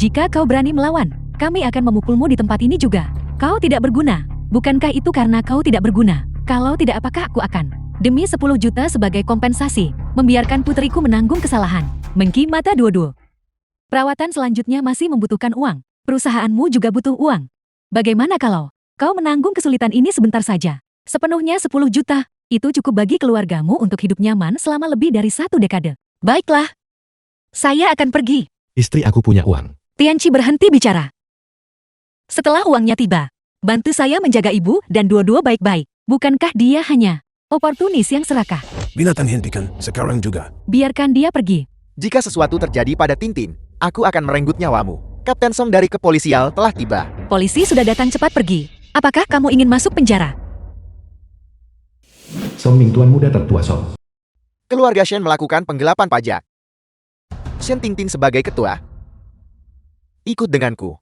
Jika kau berani melawan, kami akan memukulmu di tempat ini juga. Kau tidak berguna. Bukankah itu karena kau tidak berguna? Kalau tidak, apakah aku akan, demi 10 juta sebagai kompensasi, membiarkan putriku menanggung kesalahan? Mengki mata dua-dua. Perawatan selanjutnya masih membutuhkan uang. Perusahaanmu juga butuh uang. Bagaimana kalau kau menanggung kesulitan ini sebentar saja? Sepenuhnya 10 juta. Itu cukup bagi keluargamu untuk hidup nyaman selama lebih dari 1 dekade. Baiklah. Saya akan pergi. Istri aku punya uang. Tianqi berhenti bicara. Setelah uangnya tiba, bantu saya menjaga ibu dan dua-dua baik-baik. Bukankah dia hanya oportunis yang serakah? Binatang, hentikan sekarang juga. Biarkan dia pergi. Jika sesuatu terjadi pada Tintin, aku akan merenggut nyawamu. Kapten Song dari kepolisian telah tiba. Polisi sudah datang, cepat pergi. Apakah kamu ingin masuk penjara? Song Ming, tuan muda tertua Song. Keluarga Shen melakukan penggelapan pajak. Shen Tingting sebagai ketua. Ikut denganku.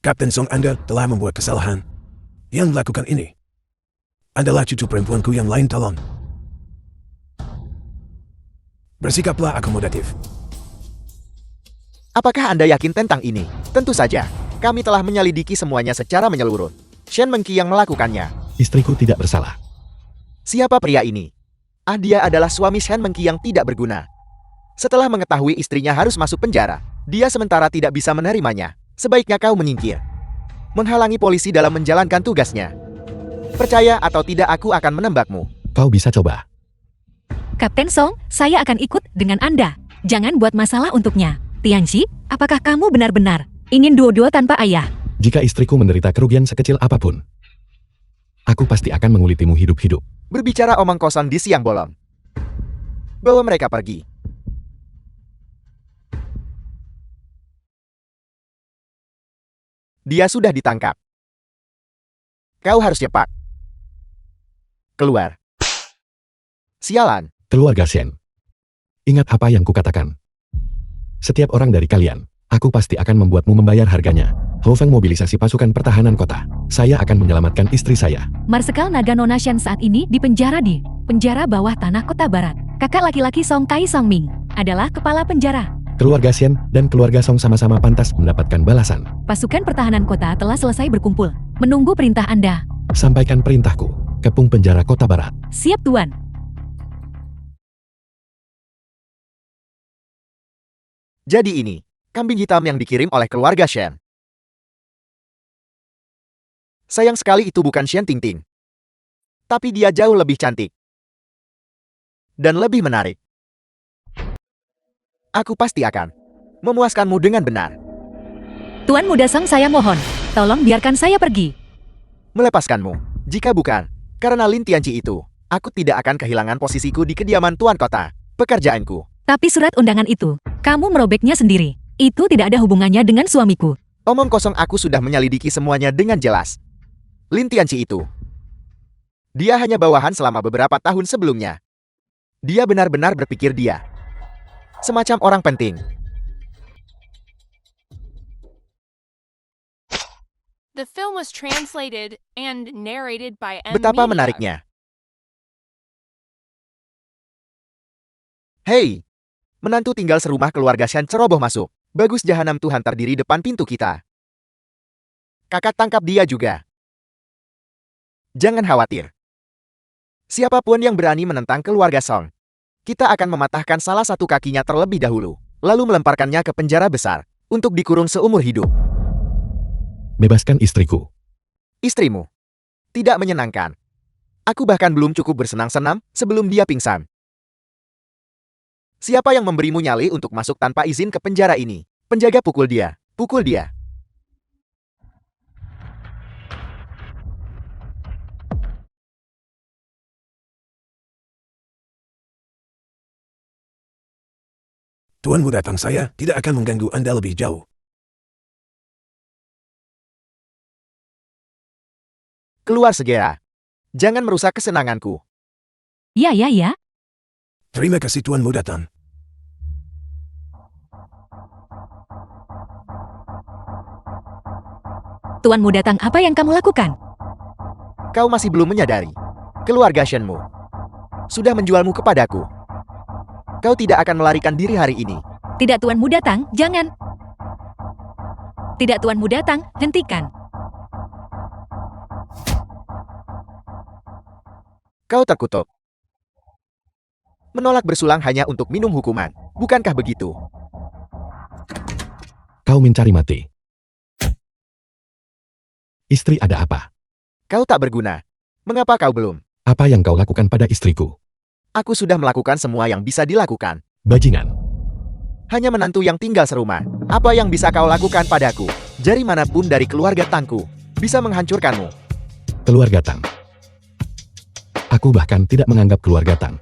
Kapten Song, Anda telah membuat kesalahan. Yang melakukan ini adalah cucu perempuanku yang lain, tolong. Bersikaplah akomodatif. Apakah Anda yakin tentang ini? Tentu saja. Kami telah menyelidiki semuanya secara menyeluruh. Shen Mengki yang melakukannya. Istriku tidak bersalah. Siapa pria ini? Dia adalah suami Shen Mengki yang tidak berguna. Setelah mengetahui istrinya harus masuk penjara, dia sementara tidak bisa menerimanya. Sebaiknya kau menyingkir. Menghalangi polisi dalam menjalankan tugasnya. Percaya atau tidak, aku akan menembakmu. Kau bisa coba. Kapten Song, saya akan ikut dengan Anda. Jangan buat masalah untuknya. Tianqi, apakah kamu benar-benar ingin dua-dua tanpa ayah? Jika istriku menderita kerugian sekecil apapun, aku pasti akan mengulitimu hidup-hidup. Berbicara omong kosong di siang bolong. Bawa mereka pergi. Dia sudah ditangkap. Kau harus cepat keluar. Sialan. Keluarga Shen. Ingat apa yang kukatakan. Setiap orang dari kalian, aku pasti akan membuatmu membayar harganya. Ho Feng mobilisasi pasukan pertahanan kota. Saya akan menyelamatkan istri saya. Marsekal Nagano Nation saat ini di penjara bawah tanah kota barat. Kakak laki-laki Song Tai Song Ming adalah kepala penjara. Keluarga Shen dan keluarga Song sama-sama pantas mendapatkan balasan. Pasukan pertahanan kota telah selesai berkumpul. Menunggu perintah Anda. Sampaikan perintahku. Kepung penjara kota barat. Siap, Tuan. Jadi ini, kambing hitam yang dikirim oleh keluarga Shen. Sayang sekali itu bukan Shen Tingting. Tapi dia jauh lebih cantik. Dan lebih menarik. Aku pasti akan memuaskanmu dengan benar. Tuan Muda Song, saya mohon. Tolong biarkan saya pergi. Melepaskanmu. Jika bukan, Karena Lin Tianqi itu, aku tidak akan kehilangan posisiku di kediaman tuan kota, pekerjaanku. Tapi surat undangan itu, kamu merobeknya sendiri. Itu tidak ada hubungannya dengan suamiku. Omong kosong, aku sudah menyelidiki semuanya dengan jelas. Lin Tianqi itu, dia hanya bawahan selama beberapa tahun sebelumnya. Dia benar-benar berpikir dia semacam orang penting. The film was translated and narrated by M. Betapa Media. menariknya. Hei, menantu tinggal serumah keluarga Shen ceroboh masuk. Bagus jahanam Tuhan terdiri depan pintu kita. Kakak tangkap dia juga. Jangan khawatir. Siapapun yang berani menentang keluarga Song, kita akan mematahkan salah satu kakinya terlebih dahulu, lalu melemparkannya ke penjara besar, untuk dikurung seumur hidup. Bebaskan istriku. Istrimu. Tidak menyenangkan. Aku bahkan belum cukup bersenang-senang sebelum dia pingsan. Siapa yang memberimu nyali untuk masuk tanpa izin ke penjara ini? Penjaga, pukul dia. Pukul dia. Tuanmu datang, saya tidak akan mengganggu Anda lebih jauh. Keluar segera. Jangan merusak kesenanganku. Ya. Terima kasih tuanmu datang. Tuanmu datang, apa yang kamu lakukan? Kau masih belum menyadari. Keluarga Shenmu sudah menjualmu kepadaku. Kau tidak akan melarikan diri hari ini. Tidak, tuanmu datang, jangan. Tidak, tuanmu datang, hentikan. Kau terkutuk. Menolak bersulang hanya untuk minum hukuman. Bukankah begitu? Kau mencari mati. Istri ada apa? Kau tak berguna. Mengapa kau belum? Apa yang kau lakukan pada istriku? Aku sudah melakukan semua yang bisa dilakukan. Bajingan. Hanya menantu yang tinggal serumah. Apa yang bisa kau lakukan padaku? Jari manapun dari keluarga Tangku bisa menghancurkanmu. Keluarga Tang. Aku bahkan tidak menganggap keluarga Tang.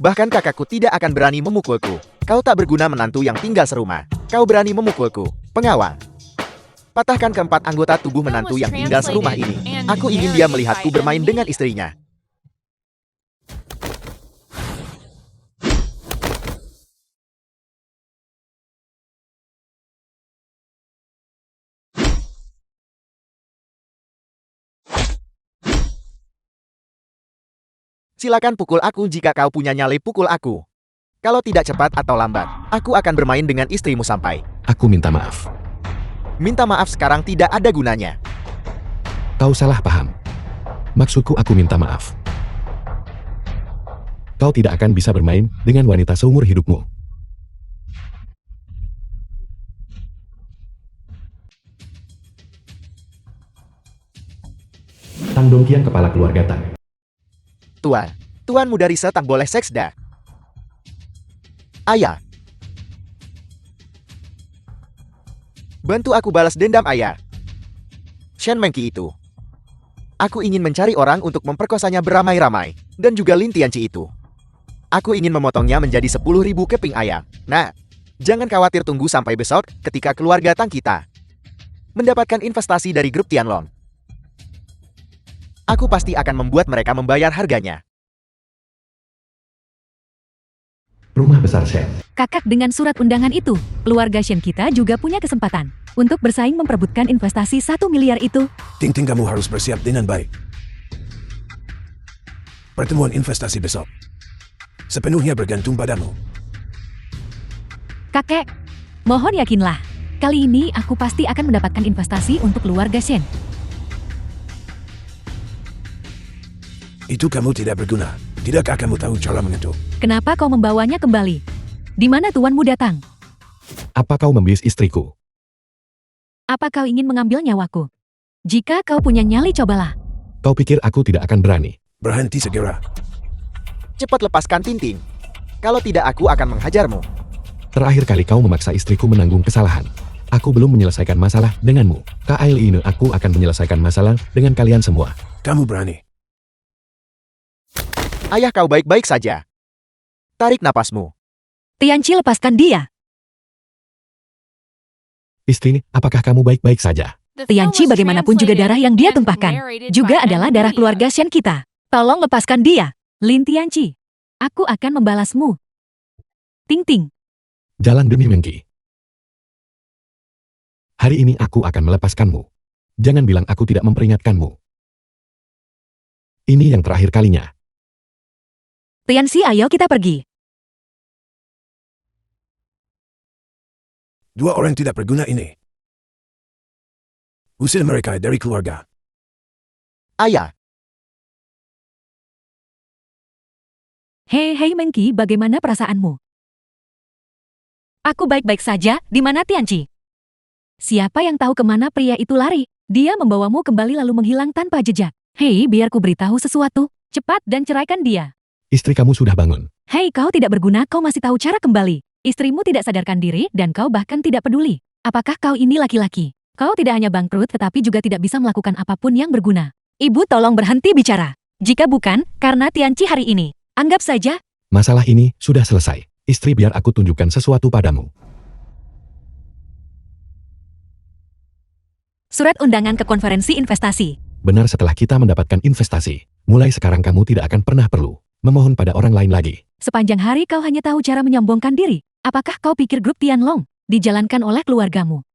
Bahkan kakakku tidak akan berani memukulku. Kau tak berguna menantu yang tinggal serumah. Kau berani memukulku. Pengawal. Patahkan keempat anggota tubuh menantu yang tinggal serumah ini. Aku ingin dia melihatku bermain dengan istrinya. Silakan pukul aku jika kau punya nyali, pukul aku. Kalau tidak cepat atau lambat, aku akan bermain dengan istrimu sampai. Aku minta maaf. Minta maaf sekarang tidak ada gunanya. Kau salah paham. Maksudku aku minta maaf. Kau tidak akan bisa bermain dengan wanita seumur hidupmu. Tang Dongqian, kepala keluarga Tang. Tuan muda Risa tak boleh seks dah. Ayah. Bantu aku balas dendam, ayah. Shen Mengqi itu. Aku ingin mencari orang untuk memperkosanya beramai-ramai. Dan juga Lin Tianqi itu. Aku ingin memotongnya menjadi 10.000 keping, ayah. Nah, jangan khawatir, tunggu sampai besok ketika keluarga Tang kita mendapatkan investasi dari grup Tianlong. Aku pasti akan membuat mereka membayar harganya. Rumah besar Shen. Kakak, dengan surat undangan itu, keluarga Shen kita juga punya kesempatan untuk bersaing memperebutkan investasi 1 miliar itu. Ting, kamu harus bersiap dengan baik. Pertemuan investasi besok sepenuhnya bergantung padamu. Kakek, mohon yakinlah. Kali ini aku pasti akan mendapatkan investasi untuk keluarga Shen. Itu kamu tidak berguna. Tidakkah kamu tahu cara mengetuk? Kenapa kau membawanya kembali? Di mana tuanmu datang? Apa kau membius istriku? Apa kau ingin mengambil nyawaku? Jika kau punya nyali, cobalah. Kau pikir aku tidak akan berani? Berhenti segera. Cepat lepaskan Tinting. Kalau tidak, aku akan menghajarmu. Terakhir kali kau memaksa istriku menanggung kesalahan. Aku belum menyelesaikan masalah denganmu. Kali ini aku akan menyelesaikan masalah dengan kalian semua. Kamu berani. Ayah kau baik-baik saja. Tarik napasmu. Tianqi, lepaskan dia. Istri, apakah kamu baik-baik saja? The film Tianqi was bagaimanapun juga darah yang dia translated and tumpahkan. narrated Juga by adalah M darah Media. keluarga Shen kita. Tolong lepaskan dia. Lin Tianqi. Aku akan membalasmu. Ting ting. Jalan demi Mengki. Hari ini aku akan melepaskanmu. Jangan bilang aku tidak memperingatkanmu. Ini yang terakhir kalinya. Tianqi, ayo kita pergi. Dua orang tidak berguna ini. Usir mereka dari keluarga. Ayah, Hei Mengki, bagaimana perasaanmu? Aku baik-baik saja, di mana Tianqi? Siapa yang tahu kemana pria itu lari? Dia membawamu kembali lalu menghilang tanpa jejak. Hei, biar ku beritahu sesuatu. Cepat dan ceraikan dia. Istri kamu sudah bangun. Hei, kau tidak berguna, kau masih tahu cara kembali. Istrimu tidak sadarkan diri dan kau bahkan tidak peduli. Apakah kau ini laki-laki? Kau tidak hanya bangkrut tetapi juga tidak bisa melakukan apapun yang berguna. Ibu, tolong berhenti bicara. Jika bukan, karena Tianqi hari ini. Anggap saja, Masalah ini sudah selesai. Istri, biar aku tunjukkan sesuatu padamu. surat undangan ke konferensi investasi. Benar, setelah kita mendapatkan investasi, mulai sekarang kamu tidak akan pernah perlu memohon pada orang lain lagi. Sepanjang hari kau hanya tahu cara menyombongkan diri. Apakah kau pikir grup Tianlong dijalankan oleh keluargamu?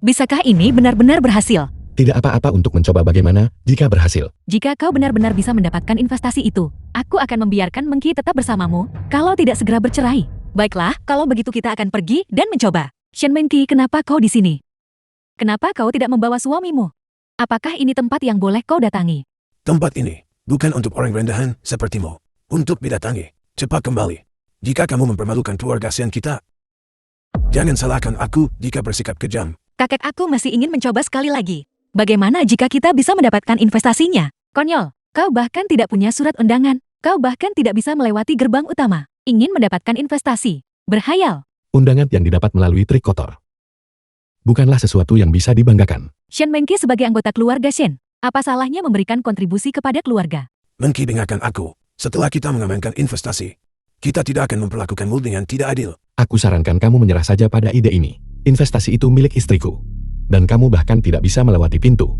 Bisakah ini benar-benar berhasil? Tidak apa-apa untuk mencoba bagaimana jika berhasil. Jika kau benar-benar bisa mendapatkan investasi itu, aku akan membiarkan Mengki tetap bersamamu, kalau tidak segera bercerai. Baiklah, kalau begitu kita akan pergi dan mencoba. Shen Mengki, kenapa kau di sini? Kenapa kau tidak membawa suamimu? Apakah ini tempat yang boleh kau datangi? Tempat ini bukan untuk orang rendahan sepertimu. Untuk didatangi, cepat kembali. Jika kamu mempermalukan keluarga Shen kita, jangan salahkan aku jika bersikap kejam. Kakek aku masih ingin mencoba sekali lagi. Bagaimana jika kita bisa mendapatkan investasinya? Konyol, kau bahkan tidak punya surat undangan. Kau bahkan tidak bisa melewati gerbang utama. Ingin mendapatkan investasi. Berhayal. Undangan yang didapat melalui trik kotor bukanlah sesuatu yang bisa dibanggakan. Shen Mengki sebagai anggota keluarga Shen, apa salahnya memberikan kontribusi kepada keluarga? Mengki dengarkan aku. Setelah kita mengamankan investasi, kita tidak akan memperlakukanmu dengan tidak adil. Aku sarankan kamu menyerah saja pada ide ini. Investasi itu milik istriku. Dan kamu bahkan tidak bisa melewati pintu.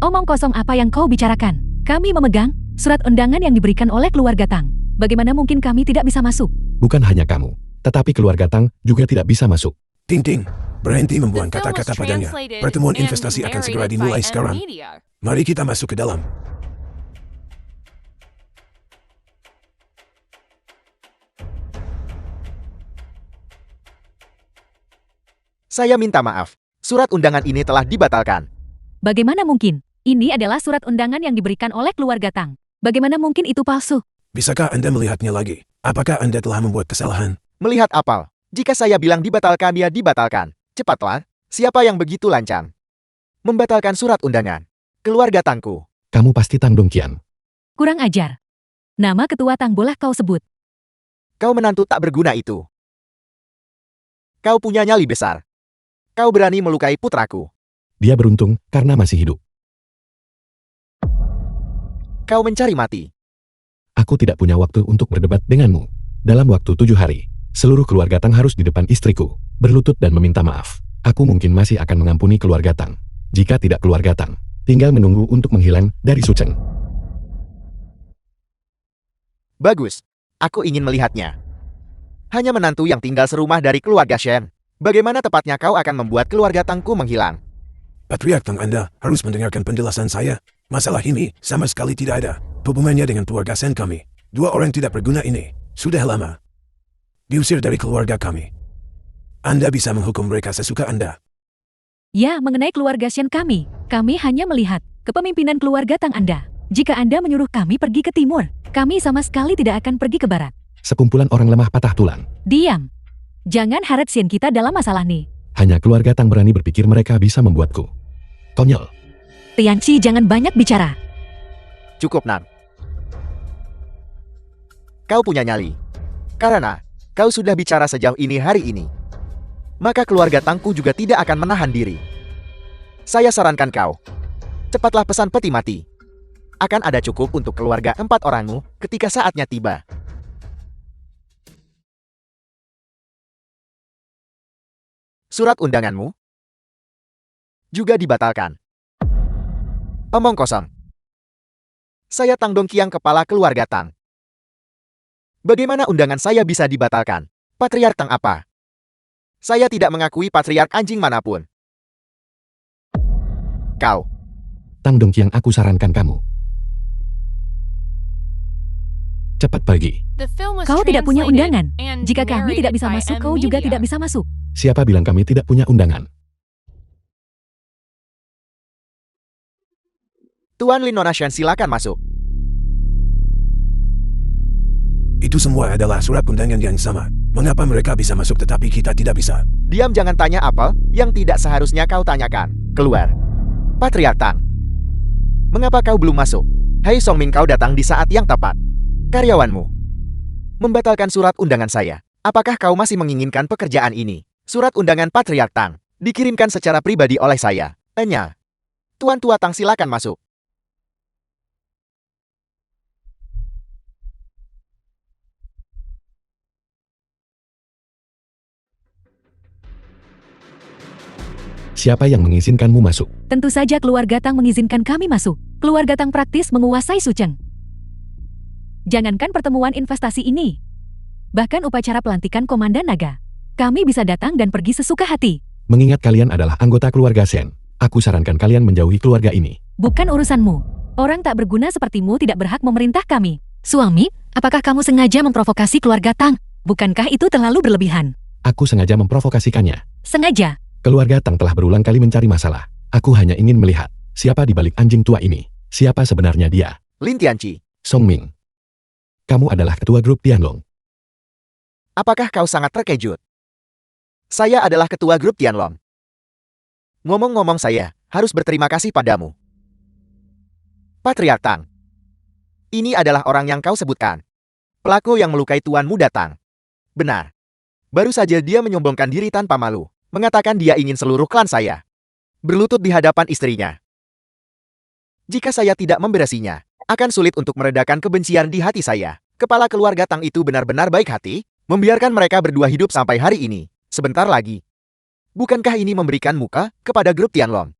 Omong kosong apa yang kau bicarakan? Kami memegang surat undangan yang diberikan oleh keluarga Tang. Bagaimana mungkin kami tidak bisa masuk? Bukan hanya kamu, tetapi keluarga Tang juga tidak bisa masuk. Ting Ting, berhenti membuang The film was kata-kata padanya. translated Pertemuan and investasi akan segera narrated dimulai by M sekarang. Media. Mari kita masuk ke dalam. saya minta maaf. Surat undangan ini telah dibatalkan. Bagaimana mungkin? Ini adalah surat undangan yang diberikan oleh keluarga Tang. Bagaimana mungkin itu palsu? Bisakah Anda melihatnya lagi? Apakah Anda telah membuat kesalahan? Melihat apal. Jika saya bilang dibatalkan, ya dibatalkan. Cepatlah. Siapa yang begitu lancang? Membatalkan surat undangan. Keluarga Tangku. Kamu pasti Tang Dongqian. Kurang ajar. Nama ketua Tang boleh kau sebut. Kau menantu tak berguna itu. Kau punya nyali besar. Kau berani melukai putraku. Dia beruntung karena masih hidup. Kau mencari mati. Aku tidak punya waktu untuk berdebat denganmu. Dalam waktu 7 hari, seluruh keluarga Tang harus di depan istriku, berlutut dan meminta maaf. Aku mungkin masih akan mengampuni keluarga Tang. Jika tidak keluarga Tang, tinggal menunggu untuk menghilang dari Sucheng. Bagus. Aku ingin melihatnya. Hanya menantu yang tinggal serumah dari keluarga Shen. Bagaimana tepatnya kau akan membuat keluarga Tangku menghilang? Patriark Tang Anda harus mendengarkan penjelasan saya. Masalah ini sama sekali tidak ada hubungannya dengan keluarga Shen kami. Dua orang tidak berguna ini sudah lama diusir dari keluarga kami. Anda bisa menghukum mereka sesuka Anda. Ya, mengenai keluarga Shen kami hanya melihat kepemimpinan keluarga Tang Anda. Jika Anda menyuruh kami pergi ke timur, kami sama sekali tidak akan pergi ke barat. Sekumpulan orang lemah patah tulang. Diam. Jangan heret Shen kita dalam masalah nih. Hanya keluarga Tang berani berpikir mereka bisa membuatku konyol. Tianqi, jangan banyak bicara. Cukup, Nan. Kau punya nyali. Karena kau sudah bicara sejauh ini hari ini. maka keluarga Tangku juga tidak akan menahan diri. Saya sarankan kau, cepatlah pesan peti mati. Akan ada cukup untuk keluarga 4 orangmu ketika saatnya tiba. Surat undanganmu juga dibatalkan. Omong kosong. Saya Tang Dongqiang, kepala keluarga Tang. Bagaimana undangan saya bisa dibatalkan? Patriark Tang apa? Saya tidak mengakui patriark anjing manapun. Kau. Tang Dongqiang, aku sarankan kamu. Cepat pergi. The film was Kau tidak punya translated undangan. and Jika kami tidak narrated bisa by masuk, M kau juga Media. tidak bisa masuk. Siapa bilang kami tidak punya undangan? Tuan Lin Nonashan, silakan masuk. Itu semua adalah surat undangan yang sama. Mengapa mereka bisa masuk tetapi kita tidak bisa? Diam, jangan tanya apa yang tidak seharusnya kau tanyakan. Keluar. Patriark Tang. Mengapa kau belum masuk? Hai Songming, kau datang di saat yang tepat. Karyawanmu membatalkan surat undangan saya. Apakah kau masih menginginkan pekerjaan ini? Surat undangan Patriark Tang dikirimkan secara pribadi oleh saya. Tanya. Tuan Tua Tang, silakan masuk. Siapa yang mengizinkanmu masuk? Tentu saja keluarga Tang mengizinkan kami masuk. Keluarga Tang praktis menguasai Sucheng. Jangankan pertemuan investasi ini, bahkan upacara pelantikan Komandan Naga, kami bisa datang dan pergi sesuka hati. Mengingat kalian adalah anggota keluarga Shen, aku sarankan kalian menjauhi keluarga ini. Bukan urusanmu. Orang tak berguna sepertimu tidak berhak memerintah kami. Suami, apakah kamu sengaja memprovokasi keluarga Tang? Bukankah itu terlalu berlebihan? Aku sengaja memprovokasikannya. Sengaja. Keluarga Tang telah berulang kali mencari masalah. Aku hanya ingin melihat siapa di balik anjing tua ini. Siapa sebenarnya dia? Lin Tianqi, Songming. Kamu adalah ketua grup Tianlong. apakah kau sangat terkejut? Saya adalah ketua grup Tianlong. Ngomong-ngomong, saya harus berterima kasih padamu. Patriark Tang. Ini adalah orang yang kau sebutkan. Pelaku yang melukai tuanmu datang. Benar. Baru saja dia menyombongkan diri tanpa malu. Mengatakan dia ingin seluruh klan saya berlutut di hadapan istrinya. Jika saya tidak memberesinya, akan sulit untuk meredakan kebencian di hati saya. Kepala keluarga Tang itu benar-benar baik hati, membiarkan mereka berdua hidup sampai hari ini. Sebentar lagi. Bukankah ini memberikan muka kepada grup Tianlong?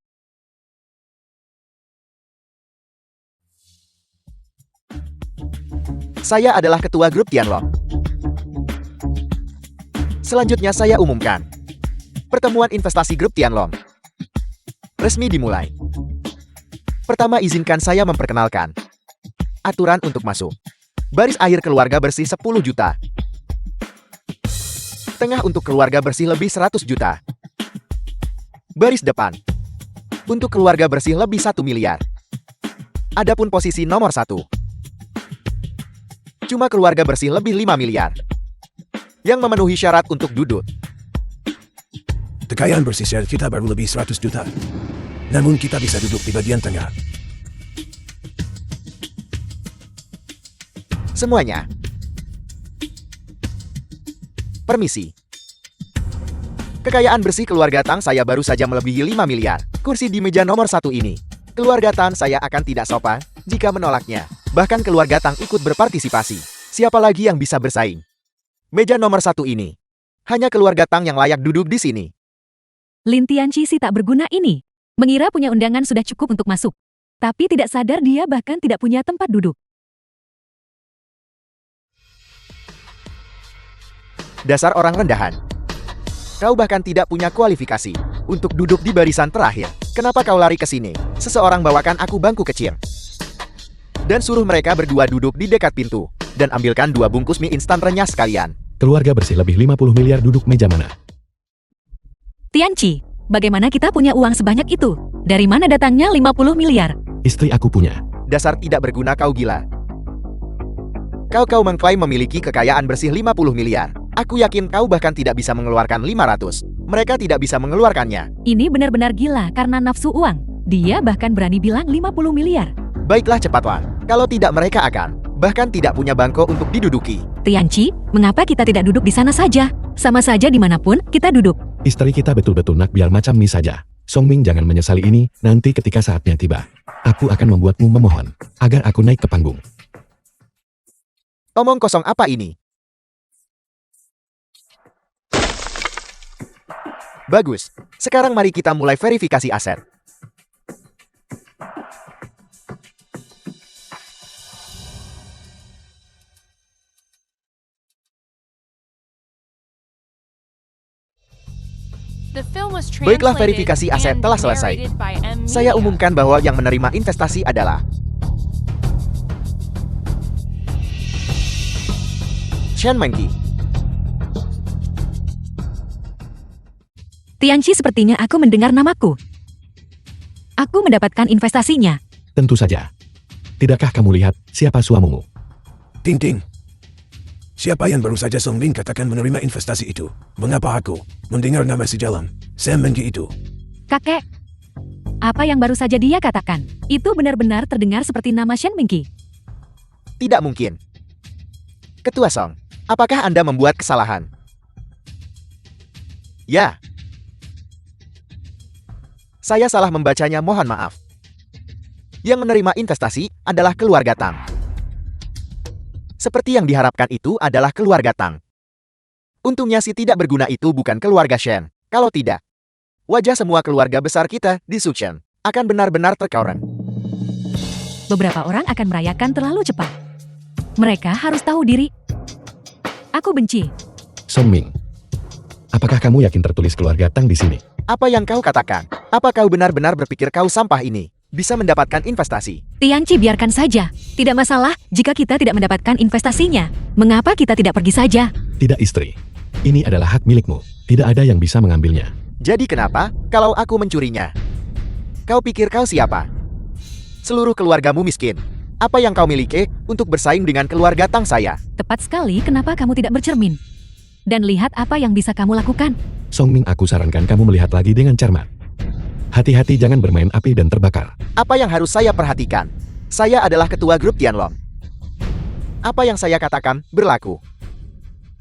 Saya adalah ketua grup Tianlong. Selanjutnya saya umumkan. Pertemuan investasi grup Tianlong resmi dimulai. Pertama, izinkan saya memperkenalkan aturan untuk masuk. Baris akhir keluarga bersih 10 juta. Tengah untuk keluarga bersih lebih 100 juta. Baris depan untuk keluarga bersih lebih 1 miliar. Adapun posisi nomor 1, cuma keluarga bersih lebih 5 miliar yang memenuhi syarat untuk duduk. Kekayaan bersih share kita baru lebih 100 juta. Namun kita bisa duduk di bagian tengah. Semuanya. Permisi. Kekayaan bersih keluarga Tang saya baru saja melebihi 5 miliar. Kursi di meja nomor 1 ini. Keluarga Tang saya akan tidak sopan jika menolaknya. Bahkan keluarga Tang ikut berpartisipasi. Siapa lagi yang bisa bersaing? Meja nomor 1 ini. Hanya keluarga Tang yang layak duduk di sini. Lin Tianqi si tak berguna ini mengira punya undangan sudah cukup untuk masuk. Tapi tidak sadar dia bahkan tidak punya tempat duduk. Dasar orang rendahan. Kau bahkan tidak punya kualifikasi untuk duduk di barisan terakhir. Kenapa kau lari ke sini? Seseorang bawakan aku bangku kecil. Dan suruh mereka berdua duduk di dekat pintu. Dan ambilkan 2 bungkus mie instan renyah sekalian. Keluarga bersih lebih 50 miliar duduk meja mana? Tianqi, bagaimana kita punya uang sebanyak itu? Dari mana datangnya 50 miliar? Istri aku punya. Dasar tidak berguna, kau gila. Kau mengklaim memiliki kekayaan bersih 50 miliar. Aku yakin kau bahkan tidak bisa mengeluarkan 500. Mereka tidak bisa mengeluarkannya. Ini benar-benar gila karena nafsu uang. Dia bahkan berani bilang 50 miliar. Baiklah, cepatlah. Kalau tidak mereka akan bahkan tidak punya bangko untuk diduduki. Tianqi, mengapa kita tidak duduk di sana saja? Sama saja dimanapun kita duduk. Istri kita betul-betul nak biar macam mie saja. Song Ming jangan menyesali ini, nanti ketika saatnya tiba. Aku akan membuatmu memohon, agar aku naik ke panggung. Omong kosong apa ini? Bagus, sekarang mari kita mulai verifikasi aset. The film was Baiklah, translated verifikasi aset and telah selesai. narrated by M. Saya Media. umumkan bahwa yang menerima investasi adalah Shen Mengqi. Tianqi, sepertinya aku mendengar namaku. Aku mendapatkan investasinya. Tentu saja. Tidakkah kamu lihat siapa suamimu? Ting Ting. Siapa yang baru saja Song Ming katakan menerima investasi itu? Mengapa aku mendengar nama si jalan Sam Mengqi itu? Kakek, apa yang baru saja dia katakan? Itu benar-benar terdengar seperti nama Shen Mengqi. Tidak mungkin. Ketua Song, apakah Anda membuat kesalahan? Ya. Saya salah membacanya, mohon maaf. Yang menerima investasi adalah keluarga Tang. Seperti yang diharapkan itu adalah keluarga Tang. Untungnya si tidak berguna itu bukan keluarga Shen. Kalau tidak, wajah semua keluarga besar kita di Suchen akan benar-benar terkoreng. Beberapa orang akan merayakan terlalu cepat. Mereka harus tahu diri. Aku benci. Song Ming. Apakah kamu yakin tertulis keluarga Tang di sini? Apa yang kau katakan? Apa kau benar-benar berpikir kau sampah ini bisa mendapatkan investasi? Tianqi, biarkan saja. Tidak masalah jika kita tidak mendapatkan investasinya. Mengapa kita tidak pergi saja? Tidak, istri. Ini adalah hak milikmu. Tidak ada yang bisa mengambilnya. Jadi kenapa kalau aku mencurinya? Kau pikir kau siapa? Seluruh keluargamu miskin. Apa yang kau miliki untuk bersaing dengan keluarga Tang saya? Tepat sekali, kenapa kamu tidak bercermin? Dan lihat apa yang bisa kamu lakukan. Song Ming, aku sarankan kamu melihat lagi dengan cermat. Hati-hati jangan bermain api dan terbakar. Apa yang harus saya perhatikan? Saya adalah ketua grup Tianlong. Apa yang saya katakan berlaku.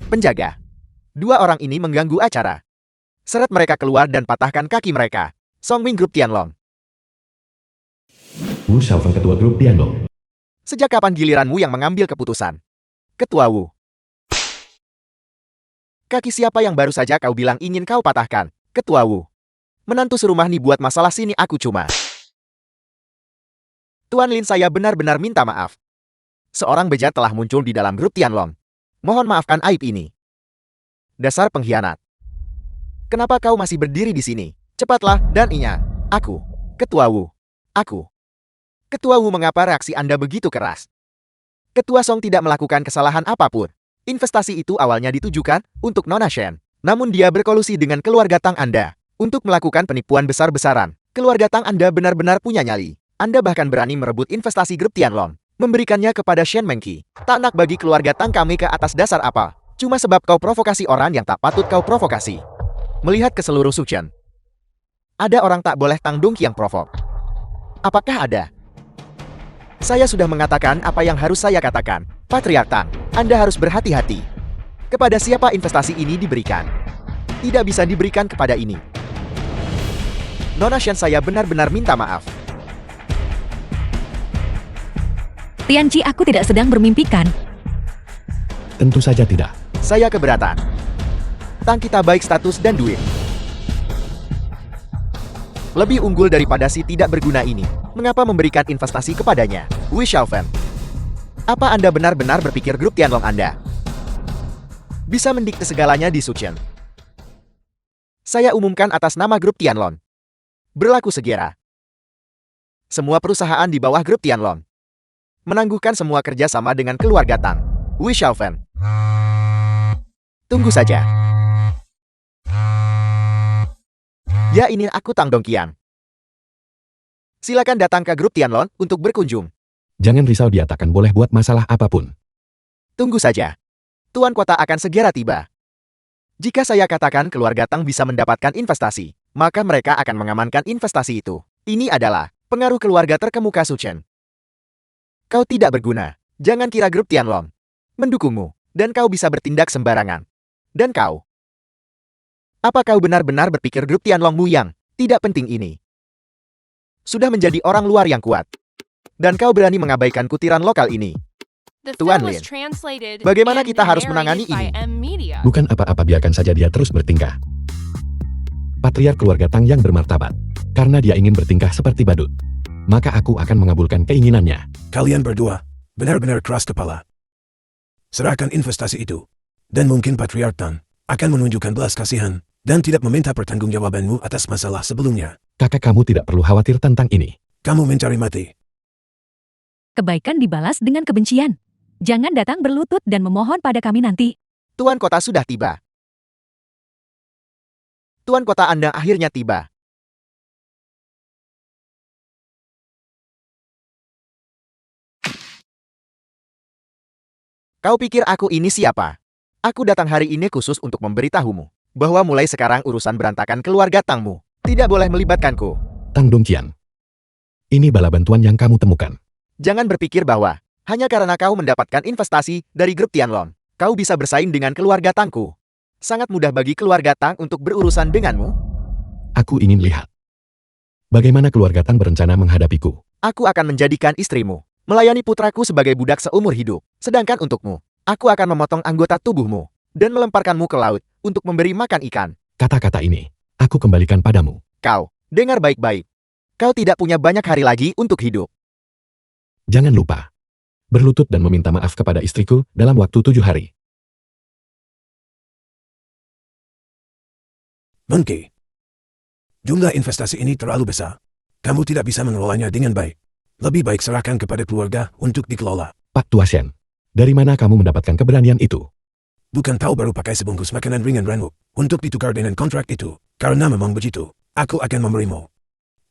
Penjaga. Dua orang ini mengganggu acara. Seret mereka keluar dan patahkan kaki mereka. Song Ming, grup Tianlong. Wu Xiaofeng, ketua grup Tianlong. Sejak kapan giliranmu yang mengambil keputusan? Ketua Wu. Kaki siapa yang baru saja kau bilang ingin kau patahkan? Ketua Wu. Menantu serumah nih buat masalah sini aku cuma. Tuan Lin, saya benar-benar minta maaf. Seorang bejat telah muncul di dalam grup Tianlong. Mohon maafkan aib ini. Dasar pengkhianat. Kenapa kau masih berdiri di sini? Cepatlah dan ingat, aku, Ketua Wu. Aku. Ketua Wu, mengapa reaksi Anda begitu keras? Ketua Song tidak melakukan kesalahan apapun. Investasi itu awalnya ditujukan untuk Nona Shen. Namun dia berkolusi dengan keluarga Tang Anda untuk melakukan penipuan besar-besaran. Keluarga Tang Anda benar-benar punya nyali. Anda bahkan berani merebut investasi grup Tianlong, memberikannya kepada Shen Mengqi. Tak nak bagi keluarga Tang kami ke atas dasar apa? Cuma sebab kau provokasi orang yang tak patut kau provokasi. Melihat ke seluruh Suchen, ada orang tak boleh Tang Dongqi yang provok. Apakah ada? Saya sudah mengatakan apa yang harus saya katakan. Patriark Tang, Anda harus berhati-hati. Kepada siapa investasi ini diberikan? Tidak bisa diberikan kepada ini. Nona Shen, saya benar-benar minta maaf. Tianqi, aku tidak sedang bermimpikan. Tentu saja tidak. Saya keberatan. Tang kita baik status dan duit. Lebih unggul daripada si tidak berguna ini. Mengapa memberikan investasi kepadanya? Wu Xiaofeng. Apa Anda benar-benar berpikir grup Tianlong Anda bisa mendikte segalanya di Suchen? Saya umumkan atas nama grup Tianlong. Berlaku segera. Semua perusahaan di bawah grup Tianlong menangguhkan semua kerjasama dengan keluarga Tang. Wu Xiaofeng. Tunggu saja. Ya, ini aku Tang Dongqian. Silakan datang ke grup Tianlong untuk berkunjung. Jangan risau, dia takkan boleh buat masalah apapun. Tunggu saja. Tuan kota akan segera tiba. Jika saya katakan keluarga Tang bisa mendapatkan investasi, maka mereka akan mengamankan investasi itu. Ini adalah pengaruh keluarga terkemuka Suchen. Kau tidak berguna. Jangan kira grup Tianlong mendukungmu, dan kau bisa bertindak sembarangan. Dan kau Apa kau benar-benar berpikir grup Tianlongmu yang tidak penting ini sudah menjadi orang luar yang kuat? Dan kau berani mengabaikan kutiran lokal ini? The Tuan film was Lin, translated bagaimana and kita harus narrated menangani by ini? M-Media. Bukan apa-apa, biarkan saja dia terus bertingkah. Patriark keluarga Tang yang bermartabat. Karena dia ingin bertingkah seperti badut, maka aku akan mengabulkan keinginannya. Kalian berdua benar-benar keras kepala. Serahkan investasi itu. Dan mungkin Patriark Tang akan menunjukkan belas kasihan dan tidak meminta pertanggungjawabanmu atas masalah sebelumnya. Kakak, kamu tidak perlu khawatir tentang ini. Kamu mencari mati. Kebaikan dibalas dengan kebencian. Jangan datang berlutut dan memohon pada kami nanti. Tuan kota sudah tiba. Tuan kota Anda akhirnya tiba. Kau pikir aku ini siapa? Aku datang hari ini khusus untuk memberitahumu bahwa mulai sekarang urusan berantakan keluarga Tangmu tidak boleh melibatkanku. Tang Dongqian, ini bala bantuan yang kamu temukan. Jangan berpikir bahwa hanya karena kau mendapatkan investasi dari grup Tianlong, kau bisa bersaing dengan keluarga Tangku. Sangat mudah bagi keluarga Tang untuk berurusan denganmu. Aku ingin lihat bagaimana keluarga Tang berencana menghadapiku. Aku akan menjadikan istrimu melayani putraku sebagai budak seumur hidup. Sedangkan untukmu, aku akan memotong anggota tubuhmu dan melemparkanmu ke laut untuk memberi makan ikan. Kata-kata ini, aku kembalikan padamu. Kau, dengar baik-baik. Kau tidak punya banyak hari lagi untuk hidup. Jangan lupa berlutut dan meminta maaf kepada istriku dalam waktu 7 hari. Monkey. Jumlah investasi ini terlalu besar. Kamu tidak bisa mengelolanya dengan baik. Lebih baik serahkan kepada keluarga untuk dikelola. Pak Tua Shen, dari mana kamu mendapatkan keberanian itu? Bukan tahu baru pakai sebungkus makanan ringan remuk untuk ditukar dengan kontrak itu. Karena memang begitu, aku akan memberimu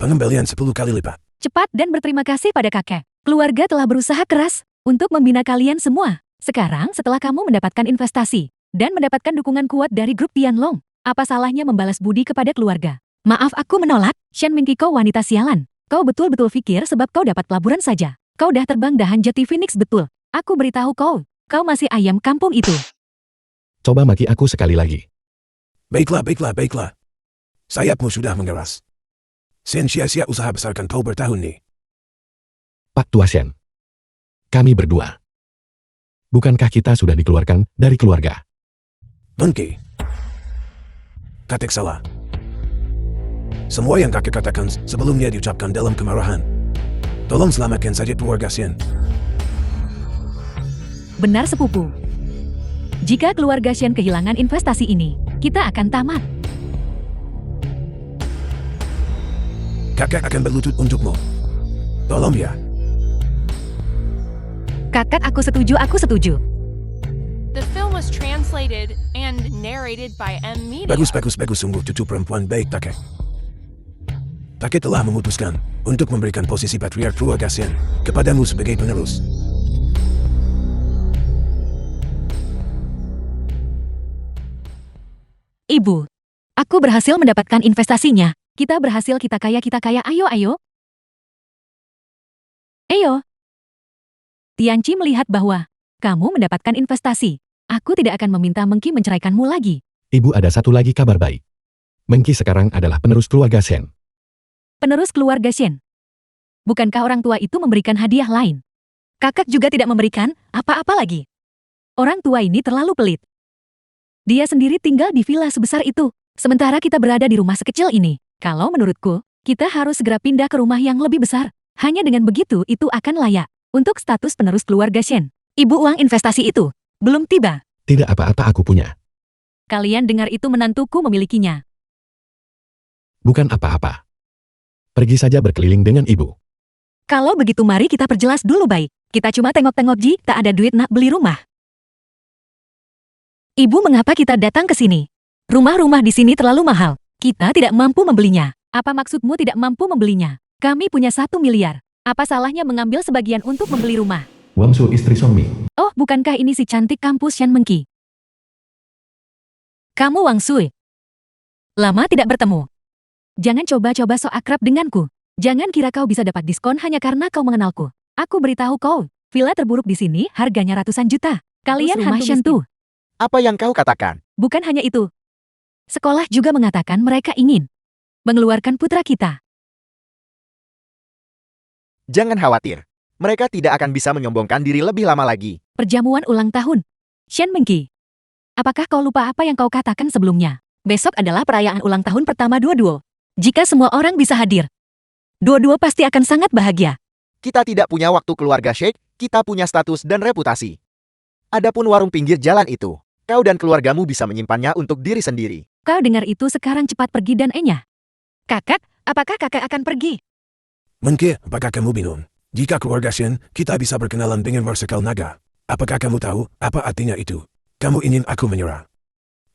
pengembalian 10 kali lipat. Cepat dan berterima kasih pada kakek. Keluarga telah berusaha keras untuk membina kalian semua. Sekarang setelah kamu mendapatkan investasi dan mendapatkan dukungan kuat dari grup Tianlong, apa salahnya membalas budi kepada keluarga? Maaf, aku menolak. Shen Mingqi, kau wanita sialan. Kau betul-betul pikir sebab kau dapat pelaburan saja. Kau dah terbang dahan jati Phoenix betul. Aku beritahu kau masih ayam kampung itu. Coba maki aku sekali lagi. Baiklah. Sayapmu sudah mengeras. Sen sia-sia usaha besarkan kau bertahun nih. Pak Tua Shen, kami berdua, bukankah kita sudah dikeluarkan dari keluarga? Monkey. Katek salah. Semua yang kakek katakan sebelumnya diucapkan dalam kemarahan. Tolong selamatkan saja keluarga Shen. Benar, sepupu. Jika keluarga Shen kehilangan investasi ini, kita akan tamat. Kakek akan berlutut untukmu. Tolong ya. Kakak, aku setuju. The film was translated and narrated by M-Media. Bagus, sungguh cucu perempuan baik kakek. Kakek telah memutuskan untuk memberikan posisi Patriark keluarga Shen kepadamu sebagai penerus. Ibu, aku berhasil mendapatkan investasinya. Kita berhasil, kita kaya. Ayo. Tianqi melihat bahwa kamu mendapatkan investasi. Aku tidak akan meminta Mengki menceraikanmu lagi. Ibu, ada satu lagi kabar baik. Mengki sekarang adalah penerus keluarga Shen. Penerus keluarga Shen. Bukankah orang tua itu memberikan hadiah lain? Kakak juga tidak memberikan apa-apa lagi. Orang tua ini terlalu pelit. Dia sendiri tinggal di villa sebesar itu, sementara kita berada di rumah sekecil ini. Kalau menurutku, kita harus segera pindah ke rumah yang lebih besar. Hanya dengan begitu itu akan layak untuk status penerus keluarga Shen. Ibu, uang investasi itu belum tiba. Tidak apa-apa, aku punya. Kalian dengar itu, menantuku memilikinya. Bukan apa-apa. Pergi saja berkeliling dengan ibu. Kalau begitu mari kita perjelas dulu baik. Kita cuma tengok-tengok Ji, tak ada duit nak beli rumah. Ibu, mengapa kita datang ke sini? Rumah-rumah di sini terlalu mahal. Kita tidak mampu membelinya. Apa maksudmu tidak mampu membelinya? Kami punya 1 miliar. Apa salahnya mengambil sebagian untuk membeli rumah? Wangsu, istri Songmi. Oh, bukankah ini si cantik kampus Shen Mengki? Kamu Wang Sui. Lama tidak bertemu. Jangan coba-coba sok akrab denganku. Jangan kira kau bisa dapat diskon hanya karena kau mengenalku. Aku beritahu kau, villa terburuk di sini harganya ratusan juta. Kalian Terus rumah hantu miskin. Apa yang kau katakan? Bukan hanya itu. Sekolah juga mengatakan mereka ingin mengeluarkan putra kita. Jangan khawatir. Mereka tidak akan bisa menyombongkan diri lebih lama lagi. Perjamuan ulang tahun. Shen Mengki. Apakah kau lupa apa yang kau katakan sebelumnya? Besok adalah perayaan ulang tahun pertama Duo-Duo. Jika semua orang bisa hadir, Duo-Duo pasti akan sangat bahagia. Kita tidak punya waktu keluarga Sheikh, kita punya status dan reputasi. Adapun warung pinggir jalan itu, kau dan keluargamu bisa menyimpannya untuk diri sendiri. Kau dengar itu sekarang cepat pergi dan Enya. Kakak, apakah kakak akan pergi? Mengki, apakah kamu bingung? Jika keluarga Shen, kita bisa berkenalan dengan Marsekal Naga. Apakah kamu tahu apa artinya itu? Kamu ingin aku menyerah.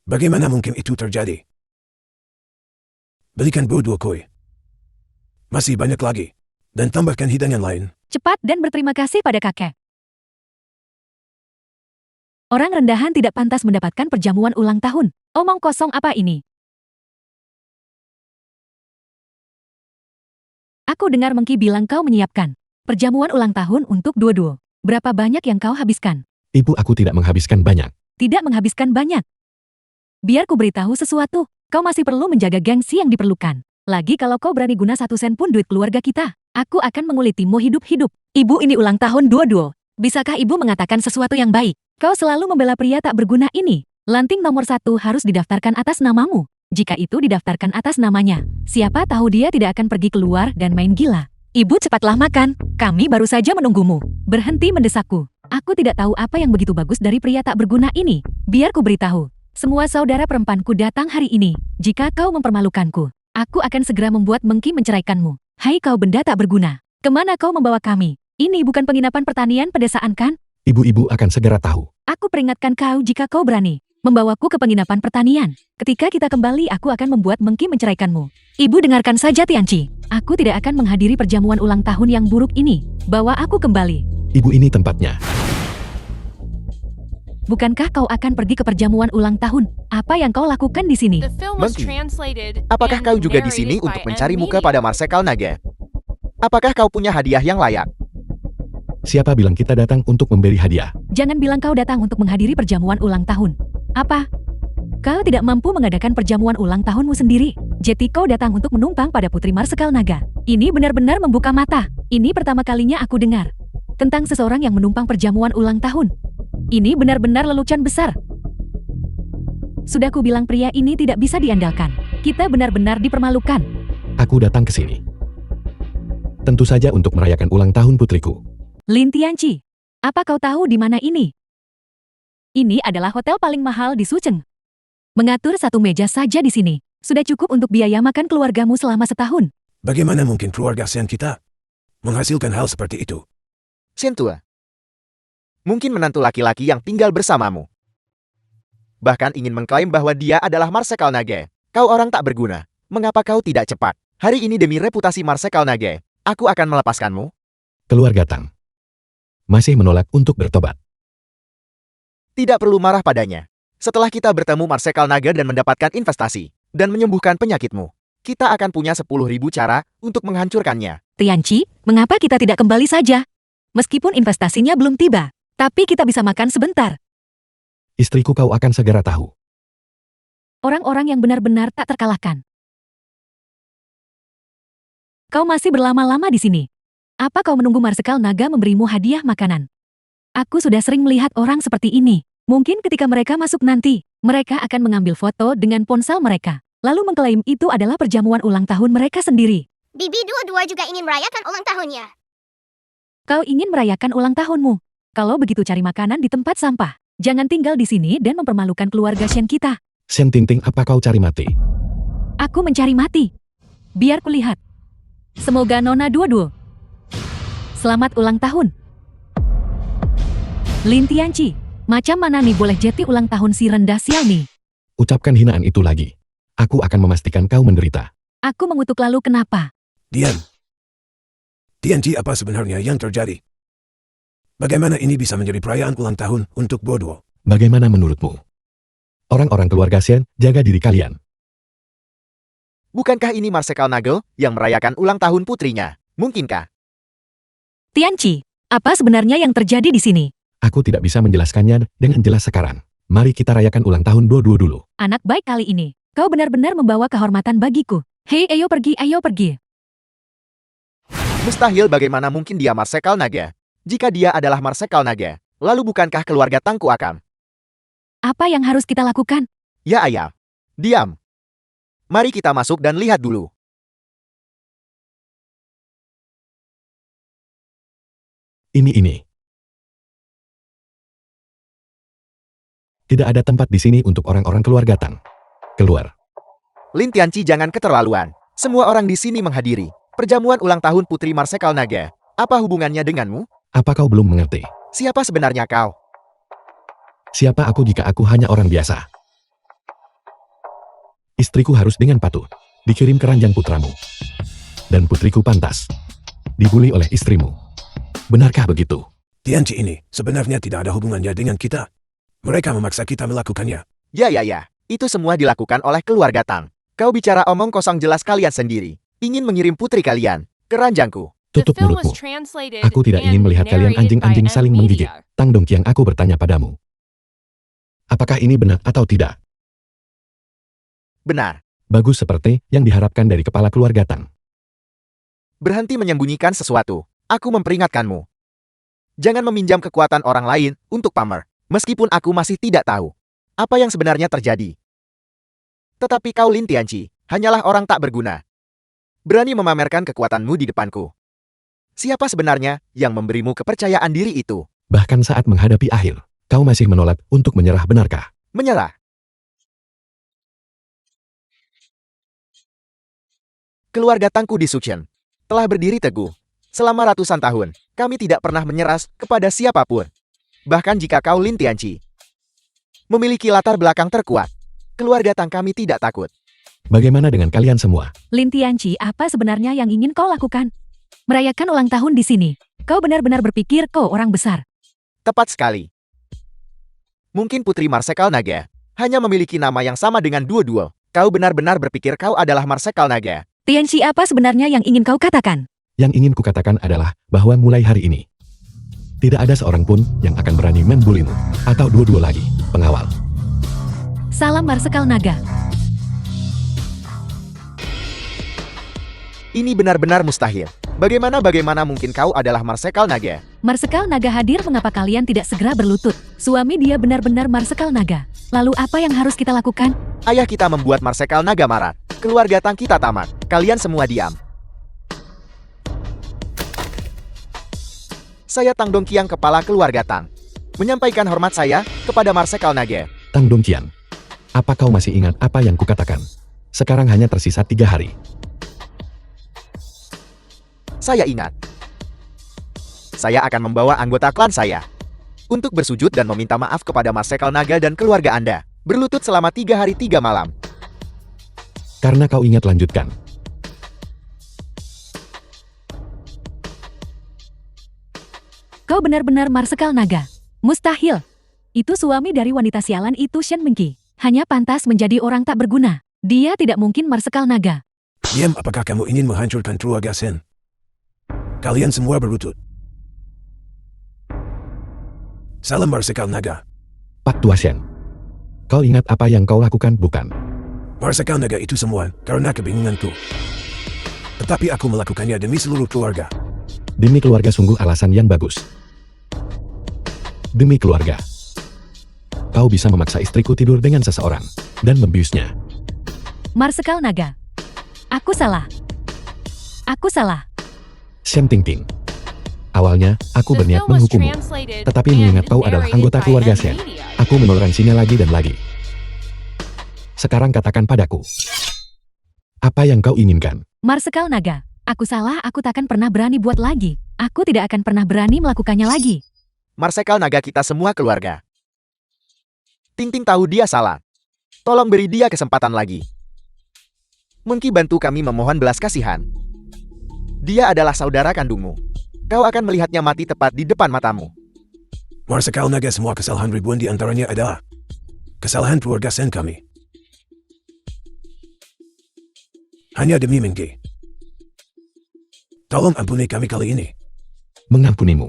Bagaimana mungkin itu terjadi? Belikan Duo-Duo koi. Masih banyak lagi. Dan tambahkan hidangan lain. Cepat dan berterima kasih pada kakek. Orang rendahan tidak pantas mendapatkan perjamuan ulang tahun. Omong kosong apa ini? Aku dengar Mengki bilang kau menyiapkan perjamuan ulang tahun untuk Duo-Duo. Berapa banyak yang kau habiskan? Ibu, aku tidak menghabiskan banyak. Tidak menghabiskan banyak. Biar ku beritahu sesuatu, kau masih perlu menjaga gengsi yang diperlukan. Lagi kalau kau berani guna 1 sen pun duit keluarga kita, aku akan mengulitimu hidup-hidup. Ibu, ini ulang tahun Duo-Duo. Bisakah ibu mengatakan sesuatu yang baik? Kau selalu membela pria tak berguna ini. Lanting nomor 1 harus didaftarkan atas namamu. Jika itu didaftarkan atas namanya, siapa tahu dia tidak akan pergi keluar dan main gila. Ibu, cepatlah makan. Kami baru saja menunggumu. Berhenti mendesakku. Aku tidak tahu apa yang begitu bagus dari pria tak berguna ini. Biar ku beritahu. Semua saudara perempuanku datang hari ini. Jika kau mempermalukanku, aku akan segera membuat Mengki menceraikanmu. Hai kau benda tak berguna. Kemana kau membawa kami? Ini bukan penginapan pertanian pedesaan kan? Ibu-ibu akan segera tahu. Aku peringatkan kau jika kau berani membawaku ke penginapan pertanian. Ketika kita kembali aku akan membuat Mengki menceraikanmu. Ibu dengarkan saja Tianci. Aku tidak akan menghadiri perjamuan ulang tahun yang buruk ini. Bawa aku kembali. Ibu, ini tempatnya. Bukankah kau akan pergi ke perjamuan ulang tahun? Apa yang kau lakukan di sini? The film was Mengki, translated apakah and kau juga di sini narrated untuk by mencari M muka Media. pada Marsekal Naga? Apakah kau punya hadiah yang layak? Siapa bilang kita datang untuk memberi hadiah? Jangan bilang kau datang untuk menghadiri perjamuan ulang tahun. Apa? Kau tidak mampu mengadakan perjamuan ulang tahunmu sendiri. Jadi kau datang untuk menumpang pada Putri Marsekal Naga. Ini benar-benar membuka mata. Ini pertama kalinya aku dengar tentang seseorang yang menumpang perjamuan ulang tahun. Ini benar-benar lelucon besar. Sudah ku bilang pria ini tidak bisa diandalkan. Kita benar-benar dipermalukan. Aku datang ke sini tentu saja untuk merayakan ulang tahun putriku. Lin Tianci, apa kau tahu di mana ini? Ini adalah hotel paling mahal di Sucheng. Mengatur 1 meja saja di sini sudah cukup untuk biaya makan keluargamu selama setahun. Bagaimana mungkin keluarga Shen kita menghasilkan hal seperti itu? Shen tua. Mungkin menantu laki-laki yang tinggal bersamamu. Bahkan ingin mengklaim bahwa dia adalah Marsekal Naga. Kau orang tak berguna. Mengapa kau tidak cepat? Hari ini demi reputasi Marsekal Naga, aku akan melepaskanmu. Keluarga Tang masih menolak untuk bertobat. Tidak perlu marah padanya. Setelah kita bertemu Marsekal Naga dan mendapatkan investasi, dan menyembuhkan penyakitmu, kita akan punya 10.000 cara untuk menghancurkannya. Tianci, mengapa kita tidak kembali saja? Meskipun investasinya belum tiba, tapi kita bisa makan sebentar. Istriku, kau akan segera tahu. Orang-orang yang benar-benar tak terkalahkan. Kau masih berlama-lama di sini. Apa kau menunggu Marsekal Naga memberimu hadiah makanan? Aku sudah sering melihat orang seperti ini. Mungkin ketika mereka masuk nanti, mereka akan mengambil foto dengan ponsel mereka, lalu mengklaim itu adalah perjamuan ulang tahun mereka sendiri. Bibi Duo-Duo juga ingin merayakan ulang tahunnya. Kau ingin merayakan ulang tahunmu. Kalau begitu cari makanan di tempat sampah. Jangan tinggal di sini dan mempermalukan keluarga Shen kita. Shen Tingting, apa kau cari mati? Aku mencari mati. Biar kulihat. Semoga Nona Duo-Duo selamat ulang tahun. Lin Tianci, macam mana nih boleh jadi ulang tahun si rendah sial nih? Ucapkan hinaan itu lagi. Aku akan memastikan kau menderita. Aku mengutuk lalu kenapa? Diam. Tianci, apa sebenarnya yang terjadi? Bagaimana ini bisa menjadi perayaan ulang tahun untuk Duo-Duo? Bagaimana menurutmu? Orang-orang keluarga Shen, jaga diri kalian. Bukankah ini Marsekal Naga yang merayakan ulang tahun putrinya? Mungkinkah? Tianci, apa sebenarnya yang terjadi di sini? Aku tidak bisa menjelaskannya dengan jelas sekarang. Mari kita rayakan ulang tahun Duo-Duo dulu. Anak baik kali ini. Kau benar-benar membawa kehormatan bagiku. Hei, ayo pergi, ayo pergi. Mustahil, bagaimana mungkin dia Marsekal Naga? Jika dia adalah Marsekal Naga, lalu bukankah keluarga Tangku akan? Apa yang harus kita lakukan? Ya ayah. Diam. Mari kita masuk dan lihat dulu. Ini. Tidak ada tempat di sini untuk orang-orang keluarga Tang. Keluar. Lin Tianqi, jangan keterlaluan. Semua orang di sini menghadiri perjamuan ulang tahun Putri Marsekal Naga. Apa hubungannya denganmu? Apa kau belum mengerti? Siapa sebenarnya kau? Siapa aku jika aku hanya orang biasa? Istriku harus dengan patuh dikirim ke ranjang putramu. Dan putriku pantas dibuli oleh istrimu. Benarkah begitu? Tianqi ini sebenarnya tidak ada hubungannya dengan kita. Mereka memaksa kita melakukannya. Ya. Itu semua dilakukan oleh keluarga Tang. Kau bicara omong kosong, jelas kalian sendiri ingin mengirim putri kalian ke ranjangku. The Tutup film was mulutmu. translated Aku tidak ingin and melihat kalian narrated by anjing-anjing saling M menggigit. Media. Tang Dongqiang, aku bertanya padamu. Apakah ini benar atau tidak? Benar. Bagus, seperti yang diharapkan dari kepala keluarga Tang. Berhenti menyembunyikan sesuatu. Aku memperingatkanmu. Jangan meminjam kekuatan orang lain untuk pamer. Meskipun aku masih tidak tahu apa yang sebenarnya terjadi. Tetapi kau, Lin Tianqi, hanyalah orang tak berguna. Berani memamerkan kekuatanmu di depanku. Siapa sebenarnya yang memberimu kepercayaan diri itu? Bahkan saat menghadapi akhir, kau masih menolak untuk menyerah, benarkah? Menyerah. Keluarga Tangku di Suqian telah berdiri teguh selama ratusan tahun. Kami tidak pernah menyerah kepada siapapun. Bahkan jika kau, Lin Tianqi, memiliki latar belakang terkuat, keluarga Tang kami tidak takut. Bagaimana dengan kalian semua? Lin Tianqi, apa sebenarnya yang ingin kau lakukan? Merayakan ulang tahun di sini. Kau benar-benar berpikir kau orang besar. Tepat sekali. Mungkin Putri Marsekal Naga hanya memiliki nama yang sama dengan Duo. Kau benar-benar berpikir kau adalah Marsekal Naga. Tianqi, apa sebenarnya yang ingin kau katakan? Yang ingin kukatakan adalah bahwa mulai hari ini, tidak ada seorang pun yang akan berani membulimu. Atau Duo lagi, pengawal. Salam Marsekal Naga. Ini benar-benar mustahil. Bagaimana mungkin kau adalah Marsekal Naga? Marsekal Naga hadir, mengapa kalian tidak segera berlutut? Suami dia benar-benar Marsekal Naga. Lalu apa yang harus kita lakukan? Ayah kita membuat Marsekal Naga marah. Keluarga Tang kita tamat. Kalian semua diam. Saya Tang Dongqiang, kepala keluarga Tang, menyampaikan hormat saya kepada Marsekal Naga. Tang Dongqiang, apa kau masih ingat apa yang kukatakan? Sekarang hanya tersisa 3 hari. Saya ingat. Saya akan membawa anggota klan saya untuk bersujud dan meminta maaf kepada Marsekal Naga dan keluarga Anda. Berlutut selama 3 hari 3 malam. Karena kau ingat, lanjutkan. Kau benar-benar Marsekal Naga. Mustahil. Itu suami dari wanita sialan itu, Shen Mengqi. Hanya pantas menjadi orang tak berguna. Dia tidak mungkin Marsekal Naga. Diam, apakah kamu ingin menghancurkan keluarga Shen? Kalian semua berlutut. Salam Marsekal Naga. Pak Tua Shen, kau ingat apa yang kau lakukan, bukan? Marsekal Naga itu semua karena kebingunganku. Tetapi aku melakukannya demi seluruh keluarga. Demi keluarga, sungguh alasan yang bagus. Demi keluarga, kau bisa memaksa istriku tidur dengan seseorang dan membiusnya. Marsekal Naga. Aku salah. Aku salah. Shen Tingting, awalnya aku The berniat film was menghukummu. translated Tetapi and mengingat kau adalah narrated anggota by keluarga M Shen, Media. aku menoleransinya lagi dan lagi. Sekarang katakan padaku, apa yang kau inginkan? Marsekal Naga. Aku salah, aku takkan pernah berani buat lagi. Aku tidak akan pernah berani melakukannya lagi. Marsekal Naga kita semua keluarga. Tingting tahu dia salah. Tolong beri dia kesempatan lagi. Mengqi, bantu kami memohon belas kasihan. Dia adalah saudara kandungmu. Kau akan melihatnya mati tepat di depan matamu. Marsekal Naga, semua kesalahan ribuan di antaranya adalah kesalahan keluarga Shen kami. Hanya demi Mengqi. Tolong ampuni kami kali ini. Mengampunimu,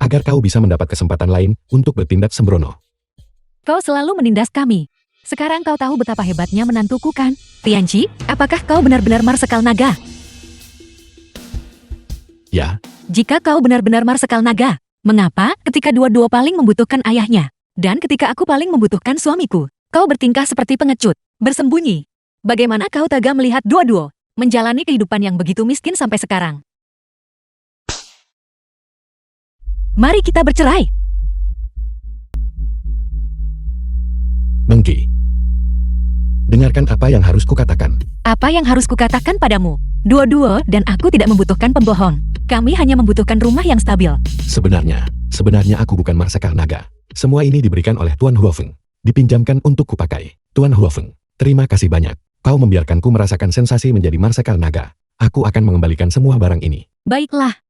agar kau bisa mendapat kesempatan lain untuk bertindak sembrono. Kau selalu menindas kami. Sekarang kau tahu betapa hebatnya menantuku kan? Tianchi, apakah kau benar-benar Marsekal Naga? Ya, Jika kau benar-benar Marsekal Naga, mengapa ketika dua-dua paling membutuhkan ayahnya, dan ketika aku paling membutuhkan suamiku, kau bertingkah seperti pengecut, bersembunyi? Bagaimana kau tega melihat dua-dua menjalani kehidupan yang begitu miskin sampai sekarang? Mari kita bercerai. Mengki. Dengarkan apa yang harus kukatakan. Apa yang harus kukatakan padamu? Dua-dua dan aku tidak membutuhkan pembohong. Kami hanya membutuhkan rumah yang stabil. Sebenarnya aku bukan Marsekal Naga. Semua ini diberikan oleh Tuan Huofeng. Dipinjamkan untuk kupakai. Tuan Huofeng, terima kasih banyak. Kau membiarkanku merasakan sensasi menjadi Marsekal Naga. Aku akan mengembalikan semua barang ini. Baiklah,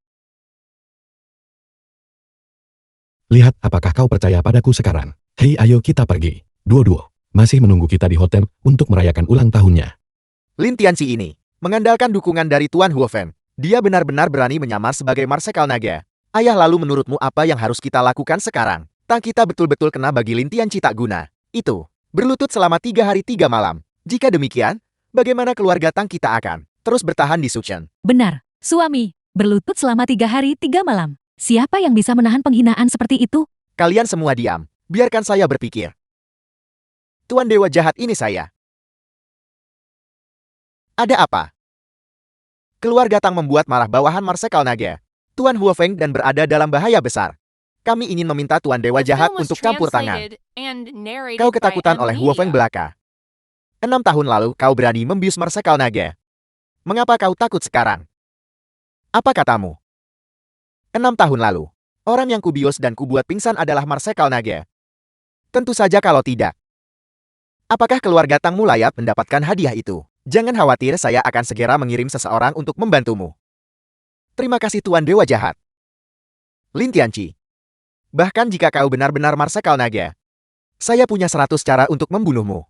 Lihat apakah kau percaya padaku sekarang. Hei, ayo kita pergi. Dua-dua masih menunggu kita di hotel untuk merayakan ulang tahunnya. Lin Tianxi ini mengandalkan dukungan dari Tuan Huofeng. Dia benar-benar berani menyamar sebagai Marsekal Naga. Ayah, lalu menurutmu apa yang harus kita lakukan sekarang? Tang kita betul-betul kena bagi Lin Tianxi tak guna. Itu, berlutut selama 3 hari 3 malam. Jika demikian, bagaimana keluarga Tang kita akan terus bertahan di Suchen? benar. Suami, berlutut selama 3 hari 3 malam. Siapa yang bisa menahan penghinaan seperti itu? Kalian semua diam. Biarkan saya berpikir. Tuan Dewa Jahat ini saya. Ada apa? Keluarga Tang membuat marah bawahan Marsekal Naga. Tuan Huofeng dan berada dalam bahaya besar. Kami ingin meminta Tuan Dewa The Jahat film was untuk campur tangan. translated and narrated Kau by ketakutan M oleh Huofeng Media. belaka. 6 tahun lalu kau berani membius Marsekal Naga. Mengapa kau takut sekarang? Apa katamu? 6 tahun lalu, orang yang kubius dan kubuat pingsan adalah Marsekal Naga. Tentu saja kalau tidak. Apakah keluarga Tangmu layak mendapatkan hadiah itu? Jangan khawatir, saya akan segera mengirim seseorang untuk membantumu. Terima kasih Tuan Dewa Jahat. Lin Tianxi. Bahkan jika kau benar-benar Marsekal Naga, saya punya 100 cara untuk membunuhmu.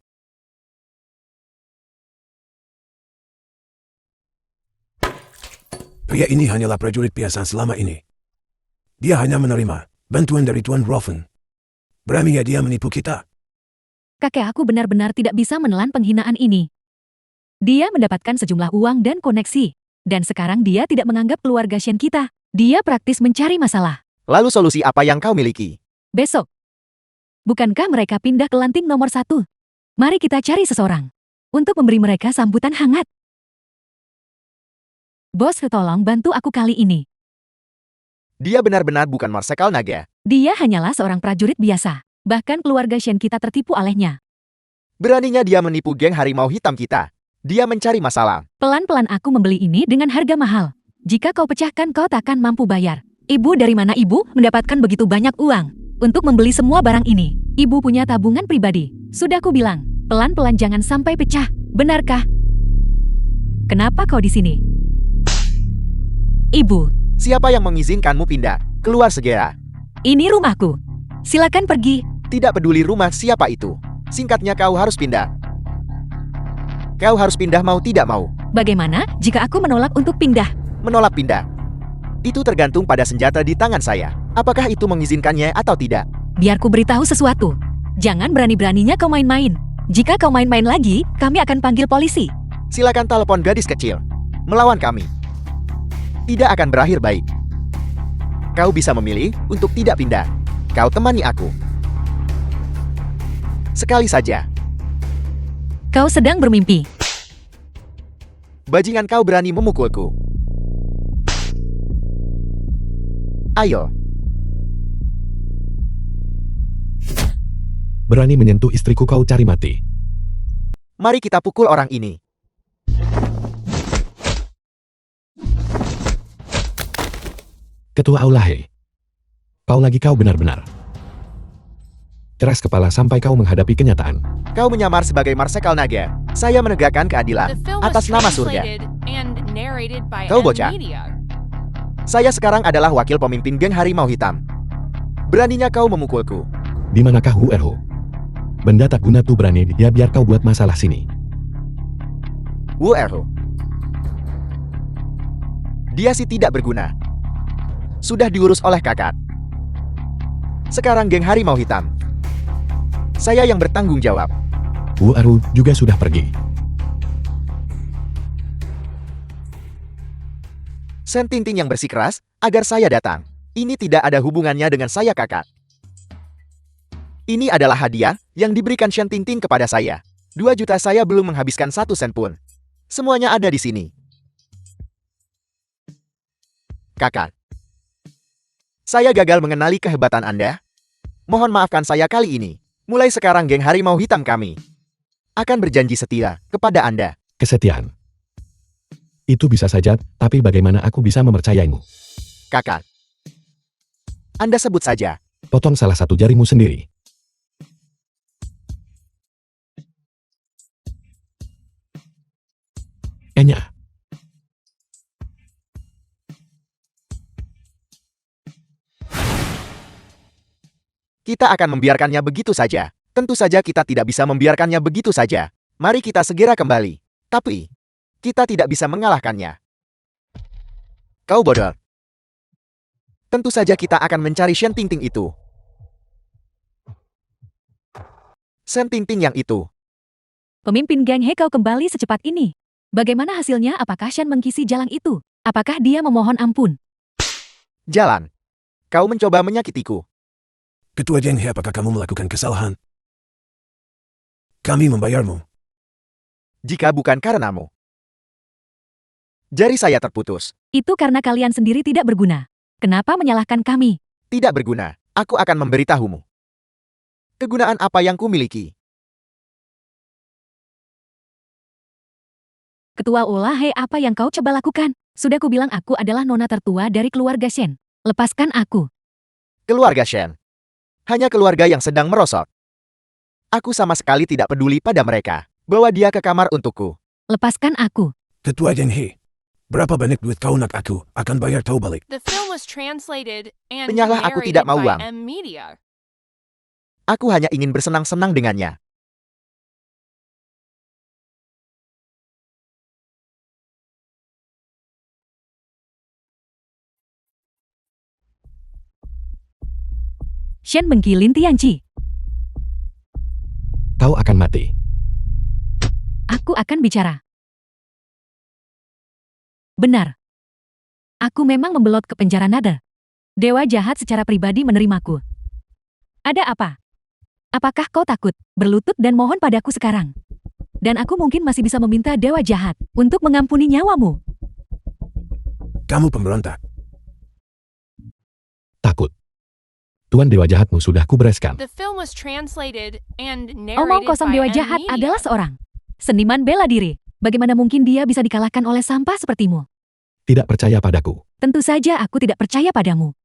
Pria ini hanyalah prajurit biasa selama ini. Dia hanya menerima bantuan dari Tuan Huofeng. Beraninya dia menipu kita. Kakek aku benar-benar tidak bisa menelan penghinaan ini. Dia mendapatkan sejumlah uang dan koneksi. Dan sekarang dia tidak menganggap keluarga Shen kita. Dia praktis mencari masalah. Lalu solusi apa yang kau miliki? Besok. Bukankah mereka pindah ke lanting nomor 1? Mari kita cari seseorang. Untuk memberi mereka sambutan hangat. Bos, tolong bantu aku kali ini. Dia benar-benar bukan Marsekal Naga. Dia hanyalah seorang prajurit biasa. Bahkan keluarga Shen kita tertipu olehnya. Beraninya dia menipu geng harimau hitam kita. Dia mencari masalah. Pelan-pelan aku membeli ini dengan harga mahal. Jika kau pecahkan, kau takkan mampu bayar. Ibu, dari mana ibu mendapatkan begitu banyak uang untuk membeli semua barang ini? Ibu punya tabungan pribadi. Sudah ku bilang, pelan-pelan jangan sampai pecah. Benarkah? Kenapa kau di sini? Ibu, Siapa yang mengizinkanmu pindah? Keluar segera. ini rumahku. Silakan pergi. Tidak peduli rumah siapa itu. Singkatnya kau harus pindah. Kau harus pindah mau tidak mau. Bagaimana jika aku menolak untuk pindah? Menolak pindah. Itu tergantung pada senjata di tangan saya. Apakah itu mengizinkannya atau tidak? Biar ku beritahu sesuatu. Jangan berani-beraninya kau main-main. Jika kau main-main lagi, kami akan panggil polisi. Silakan telepon gadis kecil. Melawan kami. Tidak akan berakhir baik. Kau bisa memilih untuk tidak pindah. Kau temani aku. Sekali saja. Kau sedang bermimpi. Bajingan, kau berani memukulku. Ayo. Berani menyentuh istriku, kau cari mati. Mari kita pukul orang ini. Ketua Aulahe. Kau lagi, kau benar-benar keras kepala sampai kau menghadapi kenyataan. Kau menyamar sebagai Marsekal Naga. Saya menegakkan The keadilan film was atas nama surga. translated and narrated by Kau M bocah. Media. Saya sekarang adalah wakil pemimpin geng harimau hitam. Beraninya kau memukulku. Di manakah Hu Erho? Benda tak guna tuh berani dia biar kau buat masalah sini. Wu Erho. Dia sih tidak berguna. Sudah diurus oleh kakak. Sekarang geng harimau hitam. Saya yang bertanggung jawab. Wu Aru juga sudah pergi. Shen Tingting yang bersikeras agar saya datang. Ini tidak ada hubungannya dengan saya, kakak. Ini adalah hadiah yang diberikan Shen Tingting kepada saya. 2 juta saya belum menghabiskan 1 sen pun. Semuanya ada di sini. Kakak. Saya gagal mengenali kehebatan Anda. Mohon maafkan saya kali ini. Mulai sekarang geng Harimau Hitam kami akan berjanji setia kepada Anda. Kesetiaan. Itu bisa saja, tapi bagaimana aku bisa mempercayaimu? Kakak. Anda sebut saja. Potong salah satu jarimu sendiri. Enya. Kita akan membiarkannya begitu saja. Tentu saja kita tidak bisa membiarkannya begitu saja. Mari kita segera kembali. Tapi, kita tidak bisa mengalahkannya. Kau bodoh. Tentu saja kita akan mencari Shen Tingting itu. Shen Tingting yang itu. Pemimpin geng He kau kembali secepat ini. Bagaimana hasilnya? Apakah Shen mengkisi jalan itu? Apakah dia memohon ampun? Jalan. Kau mencoba menyakitiku. Ketua Geng He, apakah kamu melakukan kesalahan? Kami membayarmu. Jika bukan karenamu. Jari saya terputus. Itu karena kalian sendiri tidak berguna. Kenapa menyalahkan kami? Tidak berguna. Aku akan memberitahumu. Kegunaan apa yang kumiliki? Ketua Ola He, apa yang kau coba lakukan? Sudah kubilang aku adalah nona tertua dari keluarga Shen. Lepaskan aku. Keluarga Shen. Hanya keluarga yang sedang merosot. Aku sama sekali tidak peduli pada mereka. Bawa dia ke kamar untukku. Lepaskan aku. Ketua Geng He, berapa banyak duit kau nak aku akan bayar kau balik? The film was translated and Penyalah aku narrated tidak mau by uang. M Media. Aku hanya ingin bersenang-senang dengannya. Shen menggiling Tianqi. Kau akan mati. Aku akan bicara. Benar. Aku memang membelot ke penjara nada. Dewa jahat secara pribadi menerimaku. Ada apa? Apakah kau takut berlutut dan mohon padaku sekarang? Dan aku mungkin masih bisa meminta dewa jahat untuk mengampuni nyawamu. Kamu pemberontak. Takut. Tuan dewa jahatmu sudah kubereskan. The film was translated and Omong narrated kosong by dewa M jahat Media. adalah seorang seniman bela diri. Bagaimana mungkin dia bisa dikalahkan oleh sampah sepertimu? Tidak percaya padaku. Tentu saja aku tidak percaya padamu.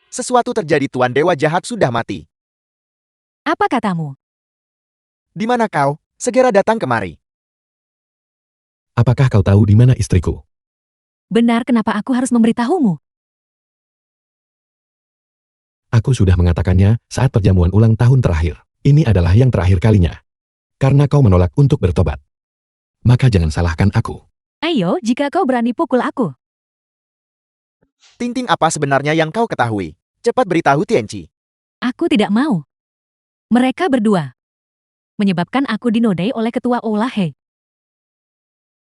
Sesuatu terjadi, Tuan Dewa Jahat sudah mati. Apa katamu? Di mana kau? Segera datang kemari. Apakah kau tahu di mana istriku? Benar, kenapa aku harus memberitahumu? Aku sudah mengatakannya saat perjamuan ulang tahun terakhir. Ini adalah yang terakhir kalinya. Karena kau menolak untuk bertobat. Maka jangan salahkan aku. Ayo, jika kau berani pukul aku. Tingting apa sebenarnya yang kau ketahui? Cepat beritahu Tianqi. Aku tidak mau. Mereka berdua menyebabkan aku dinodai oleh ketua Ola He.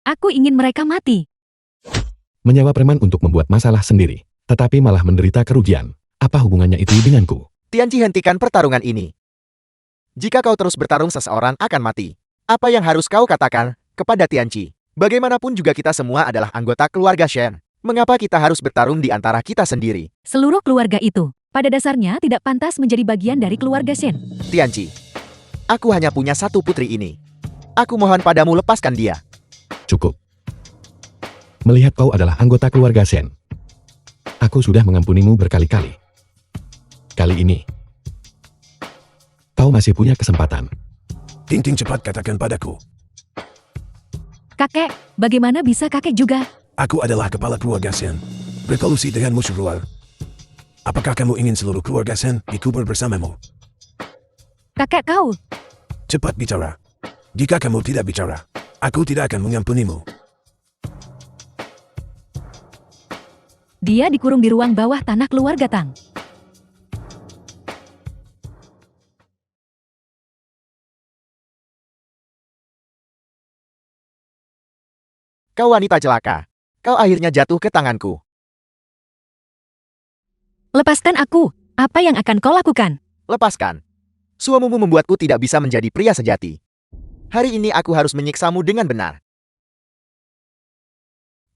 Aku ingin mereka mati. Menyewa preman untuk membuat masalah sendiri. Tetapi malah menderita kerugian. Apa hubungannya itu denganku? Tianqi, hentikan pertarungan ini. Jika kau terus bertarung, seseorang akan mati. Apa yang harus kau katakan kepada Tianqi? Bagaimanapun juga kita semua adalah anggota keluarga Shen. Mengapa kita harus bertarung di antara kita sendiri? Seluruh keluarga itu, pada dasarnya tidak pantas menjadi bagian dari keluarga Shen. Tianqi, aku hanya punya satu putri ini. Aku mohon padamu, lepaskan dia. Cukup. Melihat kau adalah anggota keluarga Shen, aku sudah mengampunimu berkali-kali. Kali ini, kau masih punya kesempatan. Tingting, cepat katakan padaku. Kakek, bagaimana bisa kakek juga? Aku adalah kepala keluarga Shen. Berkolusi dengan musuh luar. Apakah kamu ingin seluruh keluarga Shen dikubur bersamamu? Kakek kau, Cepat bicara. Jika kamu tidak bicara, aku tidak akan mengampunimu. dia dikurung di ruang bawah tanah keluarga Tang. Kau wanita celaka. Kau akhirnya jatuh ke tanganku. Lepaskan aku. Apa yang akan kau lakukan? Lepaskan. Suamumu membuatku tidak bisa menjadi pria sejati. Hari ini aku harus menyiksamu dengan benar.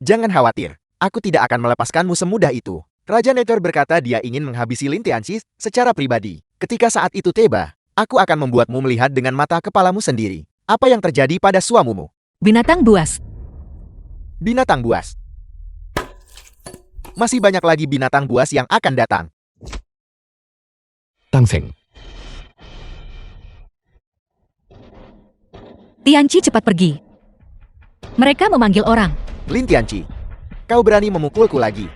Jangan khawatir, aku tidak akan melepaskanmu semudah itu. Raja Nether berkata dia ingin menghabisi Lin Tianqi secara pribadi. Ketika saat itu tiba, aku akan membuatmu melihat dengan mata kepalamu sendiri. Apa yang terjadi pada suamumu? Binatang buas. Binatang buas. Masih banyak lagi binatang buas yang akan datang. Tang Feng. Tianqi cepat pergi. Mereka memanggil orang. Lin Tianqi, kau berani memukulku lagi.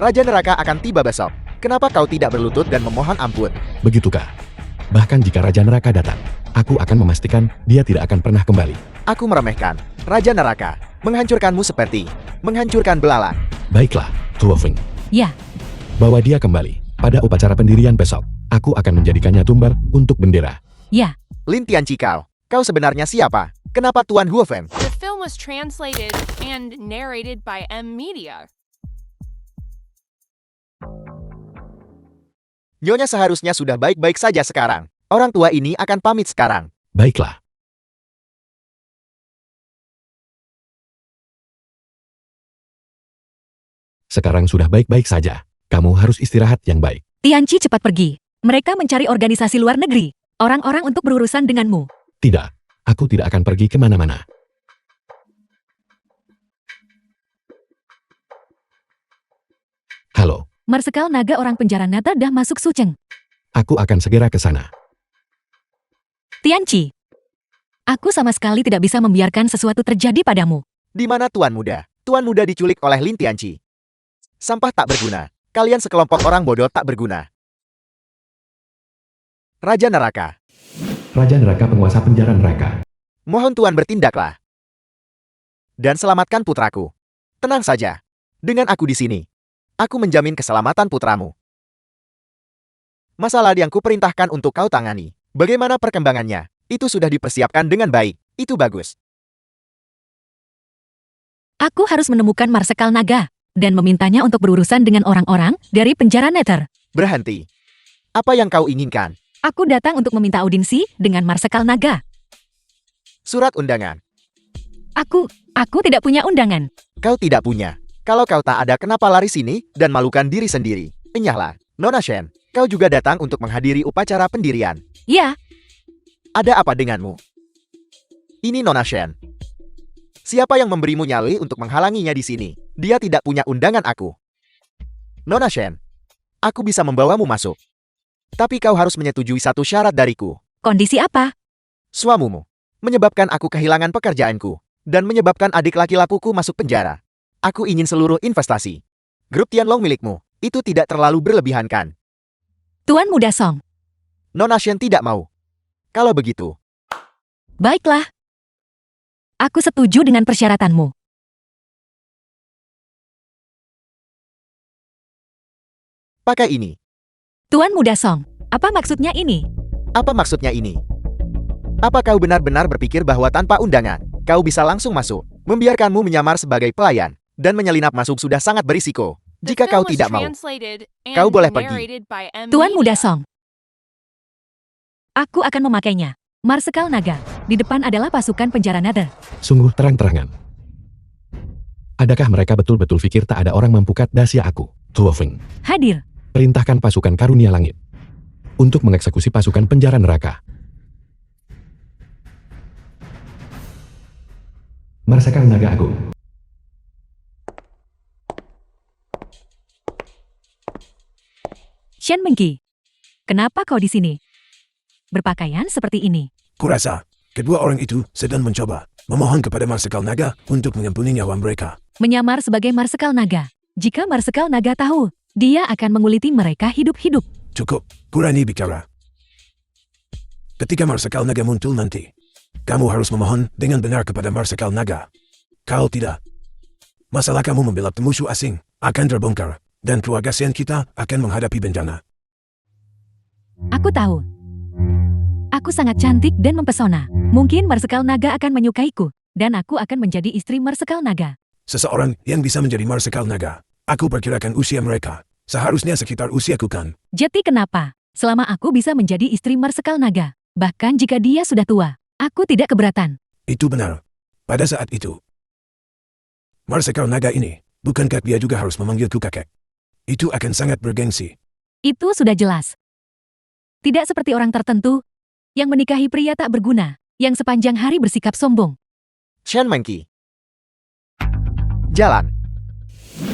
Raja Neraka akan tiba besok. Kenapa kau tidak berlutut dan memohon ampun? Begitukah? Bahkan jika Raja Neraka datang, aku akan memastikan dia tidak akan pernah kembali. Aku meremehkan. Raja Neraka, menghancurkanmu seperti menghancurkan belalang. Baiklah, Tuo Feng. Ya, Bawa dia kembali. Pada upacara pendirian besok, aku akan menjadikannya tumbar untuk bendera. ya. Lin Tianqi kau sebenarnya siapa? Kenapa Tuan Huofeng? The film was translated and narrated by M Media. Nyonya seharusnya sudah baik-baik saja sekarang. Orang tua ini akan pamit sekarang. Baiklah. Sekarang sudah baik-baik saja. Kamu harus istirahat yang baik. Tianqi cepat pergi. Mereka mencari organisasi luar negeri. Orang-orang untuk berurusan denganmu. Tidak, aku tidak akan pergi kemana-mana. Halo, Marsekal naga orang penjara Nata dah masuk Sucheng. aku akan segera ke sana. Tianqi, aku sama sekali tidak bisa membiarkan sesuatu terjadi padamu. Di mana Tuan Muda? Tuan Muda diculik oleh Lin Tianqi. Sampah tak berguna. Kalian sekelompok orang bodoh tak berguna. Raja Neraka, Raja Neraka penguasa penjara neraka. mohon Tuan bertindaklah. Dan selamatkan putraku. Tenang saja. Dengan aku di sini, aku menjamin keselamatan putramu. Masalah yang kuperintahkan untuk kau tangani. Bagaimana perkembangannya? Itu sudah dipersiapkan dengan baik. Itu bagus. Aku harus menemukan Marsekal naga dan memintanya untuk berurusan dengan orang-orang dari penjara Nether. Berhenti. Apa yang kau inginkan? Aku datang untuk meminta audiensi dengan Marsekal naga. Surat undangan. Aku tidak punya undangan. Kau tidak punya. Kalau kau tak ada, kenapa lari sini dan malukan diri sendiri? Enyahlah. Nona Shen, kau juga datang untuk menghadiri upacara pendirian. Ya, Ada apa denganmu? Ini Nona Shen. Siapa yang memberimu nyali untuk menghalanginya di sini? Dia tidak punya undangan aku. Nona Shen, aku bisa membawamu masuk. Tapi kau harus menyetujui satu syarat dariku. kondisi apa? Suamumu menyebabkan aku kehilangan pekerjaanku dan menyebabkan adik laki-lakuku masuk penjara. Aku ingin seluruh investasi. Grup Tianlong milikmu, itu tidak terlalu berlebihan kan? Tuan Muda Song. Nona Shen tidak mau. Kalau begitu, Baiklah. Aku setuju dengan persyaratanmu. pakai ini. Tuan Muda Song, apa maksudnya ini? Apa maksudnya ini? Apa kau benar-benar berpikir bahwa tanpa undangan, kau bisa langsung masuk, membiarkanmu menyamar sebagai pelayan, dan menyelinap masuk sudah sangat berisiko. The Jika kau film was tidak mau, translated and kau boleh pergi. narrated by M Tuan Muda Media. Song. Aku akan memakainya. Marsekal naga. Di depan adalah pasukan penjara Nether. Sungguh terang-terangan. Adakah mereka betul-betul pikir tak ada orang mempukat dahsia aku? Tuo Feng, Hadir. perintahkan pasukan karunia langit untuk mengeksekusi pasukan penjara neraka. Marsekal Naga Agung. Shen Mengki. Kenapa kau di sini? Berpakaian seperti ini. Kurasa, kedua orang itu sedang mencoba memohon kepada Marsekal Naga untuk mengampuni nyawa mereka. Menyamar sebagai Marsekal naga. Jika Marsekal naga tahu, dia akan menguliti mereka hidup-hidup. Cukup, kurani bicara. Ketika Marsekal Naga muncul nanti, kamu harus memohon dengan benar kepada Marsekal Naga. Kalau tidak, masalah kamu membela musuh asing akan terbongkar, dan keluarga Shen kita akan menghadapi bencana. Aku tahu. Aku sangat cantik dan mempesona. Mungkin Marsekal naga akan menyukaiku. Dan aku akan menjadi istri Marsekal Naga. Seseorang yang bisa menjadi Marsekal Naga. Aku perkirakan usia mereka. Seharusnya sekitar usiaku kan. Jadi kenapa? Selama aku bisa menjadi istri Marsekal Naga. Bahkan jika dia sudah tua, aku tidak keberatan. Itu benar. Pada saat itu, Marsekal Naga ini, bukankah dia juga harus memanggilku kakek? Itu akan sangat bergengsi. Itu sudah jelas. Tidak seperti orang tertentu yang menikahi pria tak berguna, yang sepanjang hari bersikap sombong. Shen Mengki. Jalan.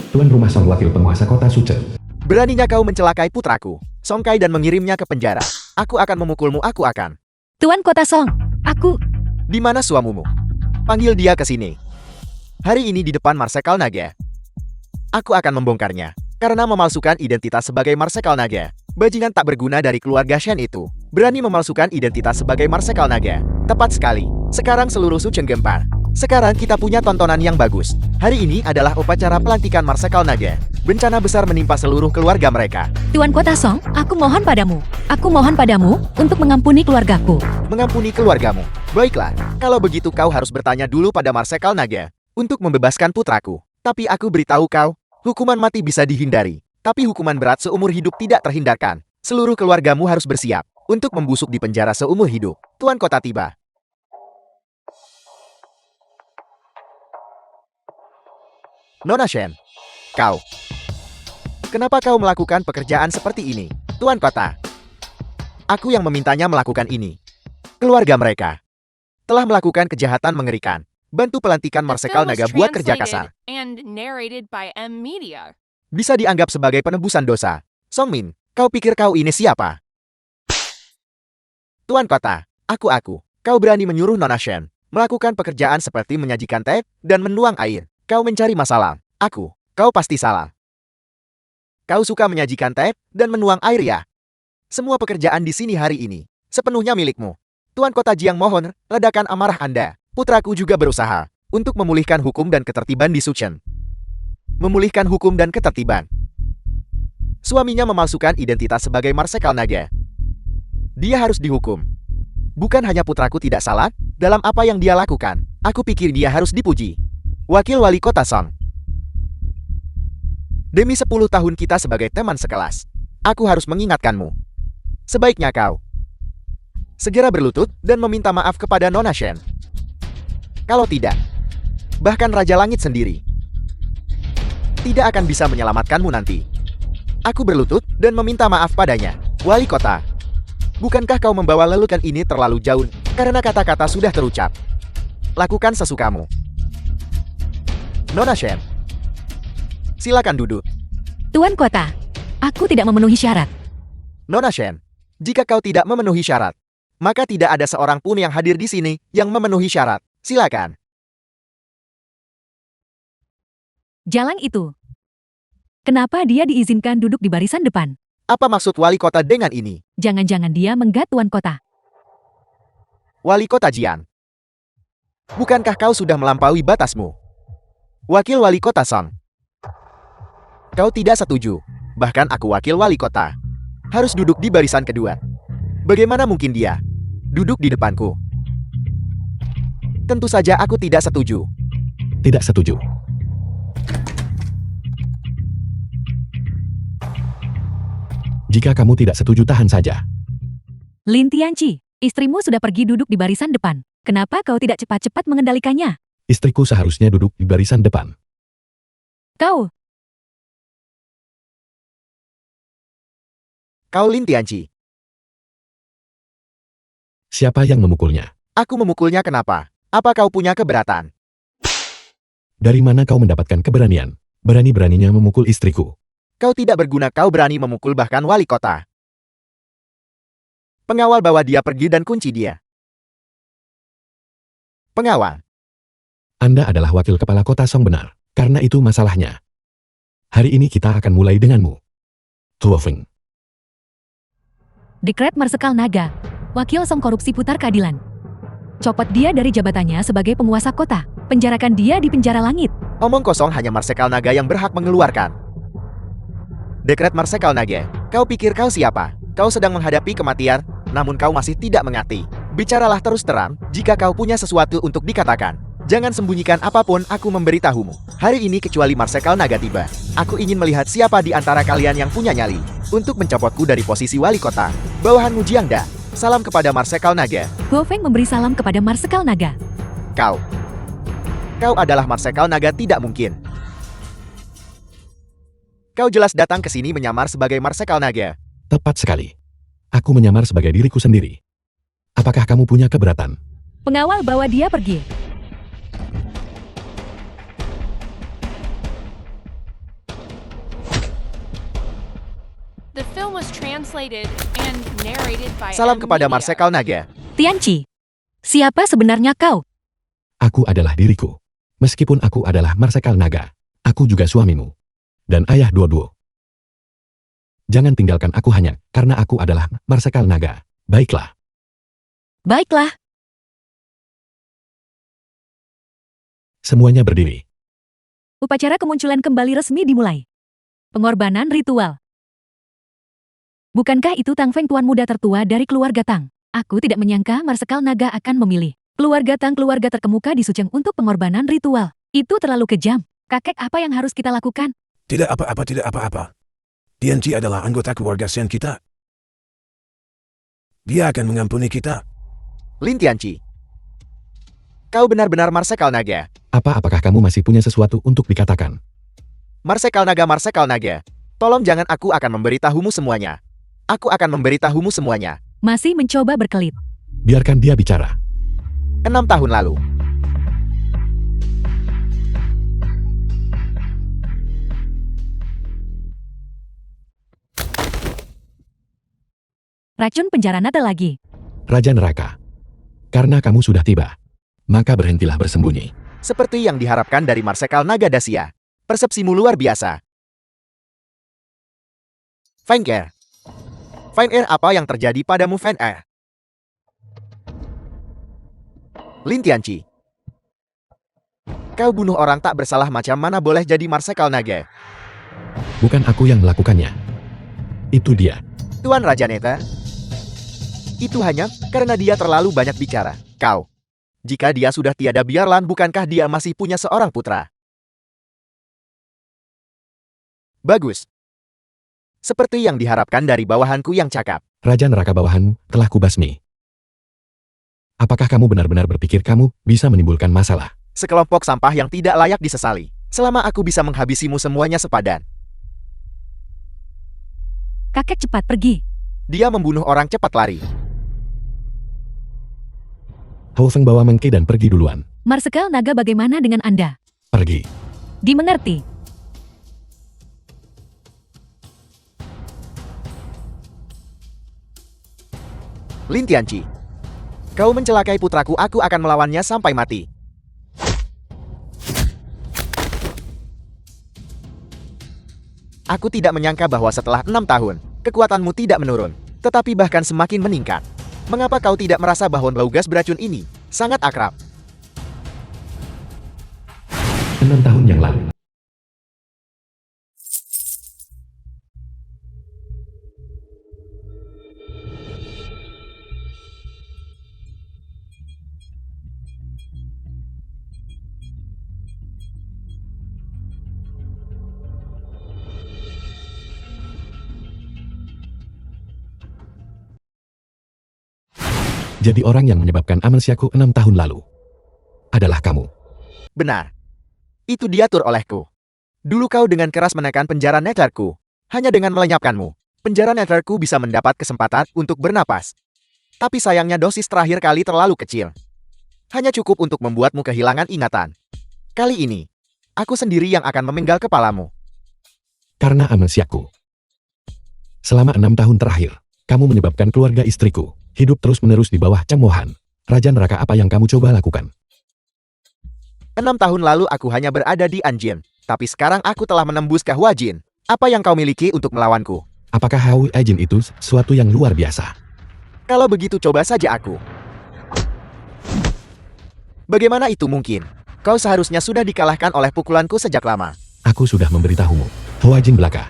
Tuan Rumah Song Wakil Penguasa Kota Sucen. Beraninya kau mencelakai putraku, Song Kai, dan mengirimnya ke penjara. Aku akan memukulmu, aku akan. Tuan Kota Song, aku... Di mana suamumu? Panggil dia ke sini. Hari ini di depan Marsekal Naga. Aku akan membongkarnya. Karena memalsukan identitas sebagai Marsekal Naga. Bajingan tak berguna dari keluarga Shen itu berani memalsukan identitas sebagai Marsekal Naga. Tepat sekali. Sekarang seluruh Sucen gempar. Sekarang kita punya tontonan yang bagus. Hari ini adalah upacara pelantikan Marsekal Naga. Bencana besar menimpa seluruh keluarga mereka. Tuan Kota Song, aku mohon padamu. Aku mohon padamu untuk mengampuni keluargaku. Mengampuni keluargamu. Baiklah, kalau begitu kau harus bertanya dulu pada Marsekal Naga untuk membebaskan putraku. Tapi aku beritahu kau, hukuman mati bisa dihindari. Tapi hukuman berat seumur hidup tidak terhindarkan. Seluruh keluargamu harus bersiap untuk membusuk di penjara seumur hidup. Tuan Kota tiba. Nona Shen, kau. Kenapa kau melakukan pekerjaan seperti ini? Tuan Kota. Aku yang memintanya melakukan ini. Keluarga mereka telah melakukan kejahatan mengerikan. Bantu pelantikan The Marsekal film was Naga buat kerja kasar. translated and narrated by M Media. Bisa dianggap sebagai penebusan dosa. Song Min, kau pikir kau ini siapa? Tuan Kota, aku. Kau berani menyuruh Nona Shen melakukan pekerjaan seperti menyajikan teh dan menuang air. Kau mencari masalah. Kau pasti salah. Kau suka menyajikan teh dan menuang air ya? Semua pekerjaan di sini hari ini sepenuhnya milikmu. Tuan Kota Jiang, mohon, ledakan amarah Anda. Putraku juga berusaha untuk memulihkan hukum dan ketertiban di Sucen. Memulihkan hukum dan ketertiban. Suaminya memalsukan identitas sebagai Marsekal Naga. Dia harus dihukum. Bukan hanya putraku tidak salah dalam apa yang dia lakukan. Aku pikir dia harus dipuji. Wakil Wali Kota Song. Demi 10 tahun kita sebagai teman sekelas, aku harus mengingatkanmu. Sebaiknya kau segera berlutut dan meminta maaf kepada Nona Shen. Kalau tidak, bahkan Raja Langit sendiri tidak akan bisa menyelamatkanmu nanti. Aku berlutut dan meminta maaf padanya. Wali Kota, bukankah kau membawa lelukan ini terlalu jauh karena kata-kata sudah terucap? Lakukan sesukamu. Nona Shen, silakan duduk. Tuan Kota, aku tidak memenuhi syarat. Nona Shen, jika kau tidak memenuhi syarat, maka tidak ada seorang pun yang hadir di sini yang memenuhi syarat. Silakan. Jalan itu. Kenapa dia diizinkan duduk di barisan depan? Apa maksud Wali Kota dengan ini? Jangan-jangan dia menggat Tuan Kota. Wali Kota Jian, bukankah kau sudah melampaui batasmu? Wakil Wali Kota Song, kau tidak setuju. Bahkan aku Wakil Wali Kota harus duduk di barisan kedua. Bagaimana mungkin dia duduk di depanku? Tentu saja aku tidak setuju. Tidak setuju. Jika kamu tidak setuju, tahan saja. Lin Tianqi, istrimu sudah pergi duduk di barisan depan. Kenapa kau tidak cepat-cepat mengendalikannya? Istriku seharusnya duduk di barisan depan. Kau, Kau Lin Tianqi. Siapa yang memukulnya? Aku memukulnya kenapa? Apa kau punya keberatan? Dari mana kau mendapatkan keberanian? Berani-beraninya memukul istriku. Kau tidak berguna, kau berani memukul bahkan Wali Kota. Pengawal bawa dia pergi dan kunci dia. Pengawal. Anda adalah wakil kepala kota Song, benar. Karena itu masalahnya. Hari ini kita akan mulai denganmu. Tuo Feng. Dekret Marsekal Naga, wakil Song korupsi putar keadilan. Copot dia dari jabatannya sebagai penguasa kota. Penjarakan dia di penjara langit. Omong kosong, hanya Marsekal Naga yang berhak mengeluarkan Dekret Marsekal Naga. Kau pikir kau siapa? Kau sedang menghadapi kematian, namun kau masih tidak mengerti. Bicaralah terus terang, jika kau punya sesuatu untuk dikatakan. Jangan sembunyikan apapun, aku memberitahumu. Hari ini kecuali Marsekal Naga tiba, aku ingin melihat siapa di antara kalian yang punya nyali untuk mencopotku dari posisi wali kota. Bawahanmu Jiangda. Salam kepada Marsekal Naga. Huo Feng memberi salam kepada Marsekal Naga. Kau adalah Marsekal Naga, tidak mungkin. Kau jelas datang ke sini menyamar sebagai Marsekal Naga. Tepat sekali. Aku menyamar sebagai diriku sendiri. Apakah kamu punya keberatan? Pengawal bawa dia pergi. The film was translated and narrated by Salam M kepada Media. Marsekal Naga. Tianqi, siapa sebenarnya kau? Aku adalah diriku. Meskipun aku adalah Marsekal Naga, aku juga suamimu. Dan ayah Duo. Jangan tinggalkan aku hanya karena aku adalah Marsekal Naga. Baiklah. Baiklah, Semuanya berdiri. upacara kemunculan kembali resmi dimulai. Pengorbanan ritual. Bukankah itu Tang Feng, tuan muda tertua dari keluarga Tang? Aku tidak menyangka Marsekal Naga akan memilih keluarga Tang, keluarga terkemuka di Sucheng untuk pengorbanan ritual. Itu terlalu kejam. Kakek, apa yang harus kita lakukan? Tidak apa-apa. Tianqi adalah anggota keluarga Shen kita. Dia akan mengampuni kita. Lin Tianqi. Kau benar-benar Marsekal Naga. Apakah kamu masih punya sesuatu untuk dikatakan? Marsekal Naga. Tolong jangan, aku akan memberitahumu semuanya. Aku akan memberitahumu semuanya. Masih mencoba berkelit. Biarkan dia bicara. 6 tahun lalu. Racun penjara Naga lagi. Raja Neraka. Karena kamu sudah tiba, maka berhentilah bersembunyi. Seperti yang diharapkan dari Marsekal Naga Dacia. Persepsimu luar biasa. Fine Air, apa yang terjadi padamu, Fine Air? Lin Tianqi. Kau bunuh orang tak bersalah, macam mana boleh jadi Marsekal Naga? Bukan aku yang melakukannya. Itu dia. Tuan Raja Neta. Itu hanya karena dia terlalu banyak bicara. Kau. Jika dia sudah tiada, biarlah, bukankah dia masih punya seorang putra? Bagus. Seperti yang diharapkan dari bawahanku yang cakap. Raja Neraka bawahan telah kubasmi. Apakah kamu benar-benar berpikir kamu bisa menimbulkan masalah? Sekelompok sampah yang tidak layak disesali. Selama aku bisa menghabisimu semuanya sepadan. Kakek, cepat pergi. Dia membunuh orang, cepat lari. Huo Feng bawa Mengke dan pergi duluan. Marsekal Naga, bagaimana dengan Anda? Pergi. Dimengerti. Lin Tianqi. Kau mencelakai putraku, aku akan melawannya sampai mati. Aku tidak menyangka bahwa setelah 6 tahun, kekuatanmu tidak menurun, tetapi bahkan semakin meningkat. Mengapa kau tidak merasa bahwa bau gas beracun ini sangat akrab? 6 tahun yang lalu. Jadi orang yang menyebabkan amnesiaku 6 tahun lalu adalah kamu. Benar. Itu diatur olehku. Dulu kau dengan keras menekan penjara netherku. Hanya dengan melenyapkanmu, penjara netherku bisa mendapat kesempatan untuk bernapas. Tapi sayangnya dosis terakhir kali terlalu kecil. Hanya cukup untuk membuatmu kehilangan ingatan. Kali ini, aku sendiri yang akan memenggal kepalamu. Karena amnesiaku. Selama 6 tahun terakhir, kamu menyebabkan keluarga istriku hidup terus-menerus di bawah Chang Mohan. Raja Neraka, apa yang kamu coba lakukan? 6 tahun lalu aku hanya berada di Anjin, tapi sekarang aku telah menembus ke Huajin. Apa yang kau miliki untuk melawanku? Apakah Hui Ajin itu sesuatu yang luar biasa? Kalau begitu coba saja aku. Bagaimana itu mungkin? Kau seharusnya sudah dikalahkan oleh pukulanku sejak lama. Aku sudah memberitahumu. Huajin belaka.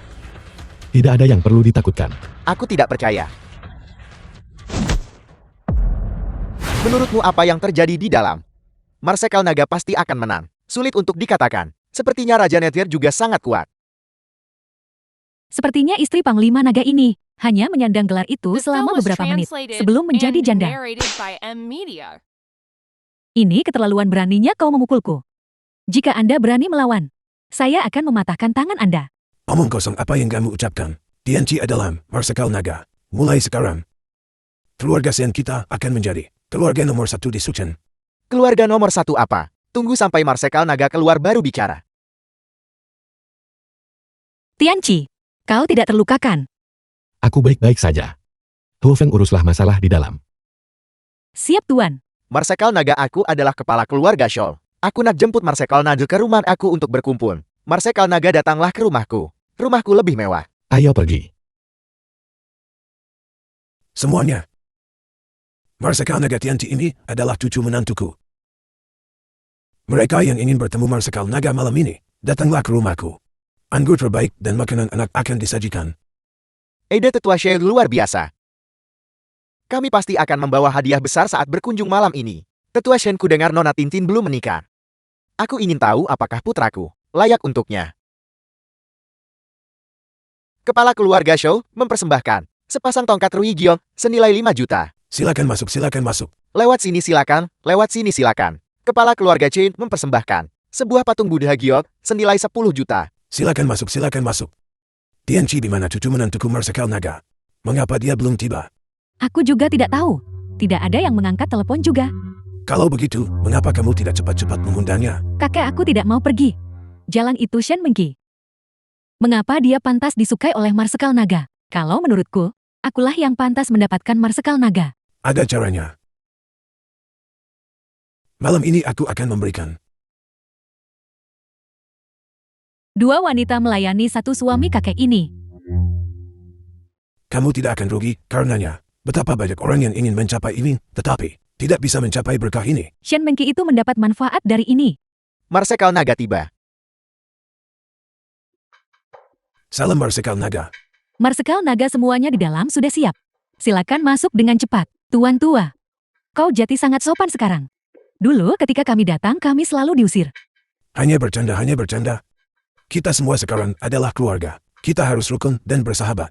Tidak ada yang perlu ditakutkan. Aku tidak percaya. Menurutmu apa yang terjadi di dalam? Marsekal Naga pasti akan menang. Sulit untuk dikatakan. Sepertinya Raja Netir juga sangat kuat. Sepertinya istri Panglima Naga ini hanya menyandang gelar itu The film selama was beberapa menit translated sebelum menjadi and janda. narrated by M Media. Ini keterlaluan beraninya kau memukulku. Jika Anda berani melawan, saya akan mematahkan tangan Anda. Omong kosong apa yang kamu ucapkan. Tianqi adalah Marsekal Naga. Mulai sekarang, keluarga Shen kita akan menjadi keluarga nomor 1 di Suchen. Keluarga nomor 1 apa? Tunggu sampai Marsekal Naga keluar baru bicara. Tianqi, kau tidak terlukakan. Aku baik-baik saja. Hu Feng uruslah masalah di dalam. Siap Tuan. Marsekal Naga aku adalah kepala keluarga Scholl. Aku nak jemput Marsekal Naga ke rumah aku untuk berkumpul. Marsekal Naga datanglah ke rumahku. Rumahku lebih mewah. Ayo pergi. Semuanya. Marsekal Naga Tianqi ini adalah cucu menantuku. Mereka yang ingin bertemu Marsekal Naga malam ini, datanglah ke rumahku. Anggur terbaik dan makanan enak akan disajikan. Ide tetua Sheikh luar biasa. Kami pasti akan membawa hadiah besar saat berkunjung malam ini. Tetua Shen ku dengar Nona Tintin belum menikah. Aku ingin tahu apakah putraku layak untuknya. Kepala keluarga Shou mempersembahkan sepasang tongkat Rui Giong senilai 5 juta. Silakan masuk, silakan masuk. Lewat sini silakan, lewat sini silakan. Kepala keluarga Chen mempersembahkan sebuah patung Buddha Giok senilai 10 juta. Silakan masuk, silakan masuk. Tianqi di mana cucu menantuku Marsekal Naga? Mengapa dia belum tiba? Aku juga tidak tahu. Tidak ada yang mengangkat telepon juga. Kalau begitu, mengapa kamu tidak cepat-cepat mengundangnya? Kakek aku tidak mau pergi. Jalan itu Shen Mengki. Mengapa dia pantas disukai oleh Marsekal Naga? Kalau menurutku, akulah yang pantas mendapatkan Marsekal Naga. Ada caranya. Malam ini aku akan memberikan. Dua wanita melayani satu suami kakek ini. Kamu tidak akan rugi karenanya. Betapa banyak orang yang ingin mencapai ini, tetapi tidak bisa mencapai berkah ini. Shen Mengki itu mendapat manfaat dari ini. Marsekal Naga tiba. Salam Marsekal Naga. Marsekal Naga semuanya di dalam sudah siap. Silakan masuk dengan cepat. Tuan tua, kau jati sangat sopan sekarang. Dulu ketika kami datang kami selalu diusir. Hanya bercanda, hanya bercanda. Kita semua sekarang adalah keluarga. Kita harus rukun dan bersahabat.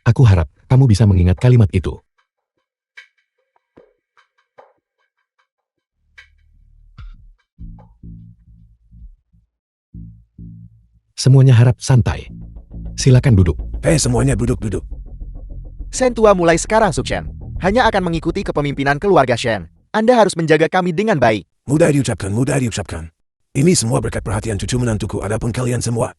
Aku harap kamu bisa mengingat kalimat itu. Semuanya harap santai. Silakan duduk. Hei semuanya duduk-duduk. Shen tua mulai sekarang Sukshen. Hanya akan mengikuti kepemimpinan keluarga Shen. Anda harus menjaga kami dengan baik. Mudah diucapkan, mudah diucapkan. Ini semua berkat perhatian cucu menantuku adapun kalian semua.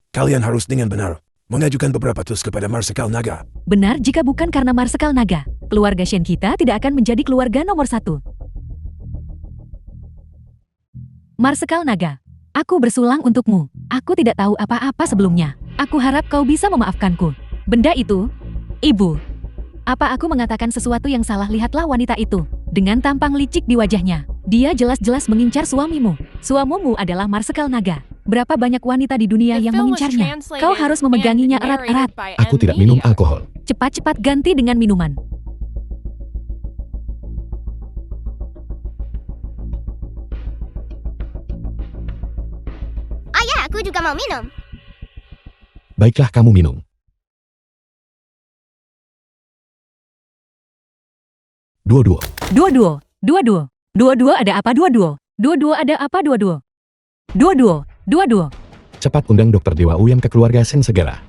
Kalian harus dengan benar mengajukan beberapa tus kepada Marsekal Naga. Benar jika bukan karena Marsekal Naga, keluarga Shen kita tidak akan menjadi keluarga nomor 1. Marsekal Naga, aku bersulang untukmu. Aku tidak tahu apa-apa sebelumnya. Aku harap kau bisa memaafkanku. Benda itu, Ibu. Apa aku mengatakan sesuatu yang salah? Lihatlah wanita itu. Dengan tampang licik di wajahnya. Dia jelas-jelas mengincar suamimu. Suamimu adalah Marsekal Naga. Berapa banyak wanita di dunia The yang film was mengincarnya. translated Kau harus memeganginya and erat-erat. narrated by Aku M tidak minum Media. alkohol. Cepat-cepat ganti dengan minuman. Ayah, aku juga mau minum. Baiklah kamu minum. Dua-dua. Dua-dua. Dua-dua. Dua-dua ada apa dua-dua? Dua-dua ada apa dua-dua? Dua-dua. Dua-dua. Cepat undang Dr. Dewa Uyam ke keluarga Shen segera.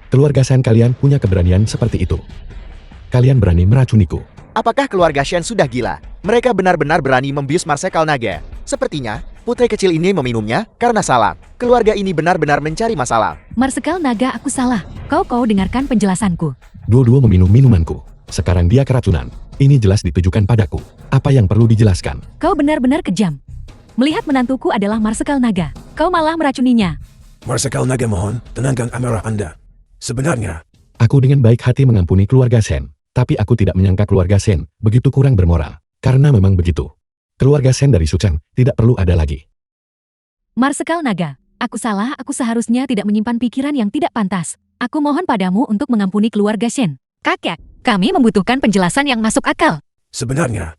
Keluarga Shen kalian punya keberanian seperti itu. Kalian berani meracuniku. Apakah keluarga Shen sudah gila? Mereka benar-benar berani membius Marsekal Naga. Sepertinya, putri kecil ini meminumnya karena salah. Keluarga ini benar-benar mencari masalah. Marsekal Naga, aku salah. Kau dengarkan penjelasanku. Dua-dua meminum minumanku. Sekarang dia keracunan. Ini jelas ditujukan padaku. Apa yang perlu dijelaskan? Kau benar-benar kejam. Melihat menantuku adalah Marsekal Naga. Kau malah meracuninya. Marsekal Naga mohon, tenangkan amarah Anda. Sebenarnya, Aku dengan baik hati mengampuni keluarga Shen. Tapi aku tidak menyangka keluarga Shen begitu kurang bermoral. Karena memang begitu. Keluarga Shen dari Sucheng tidak perlu ada lagi. Marsekal Naga, aku salah. Aku seharusnya tidak menyimpan pikiran yang tidak pantas. Aku mohon padamu untuk mengampuni keluarga Shen. Kakek, kami membutuhkan penjelasan yang masuk akal. Sebenarnya,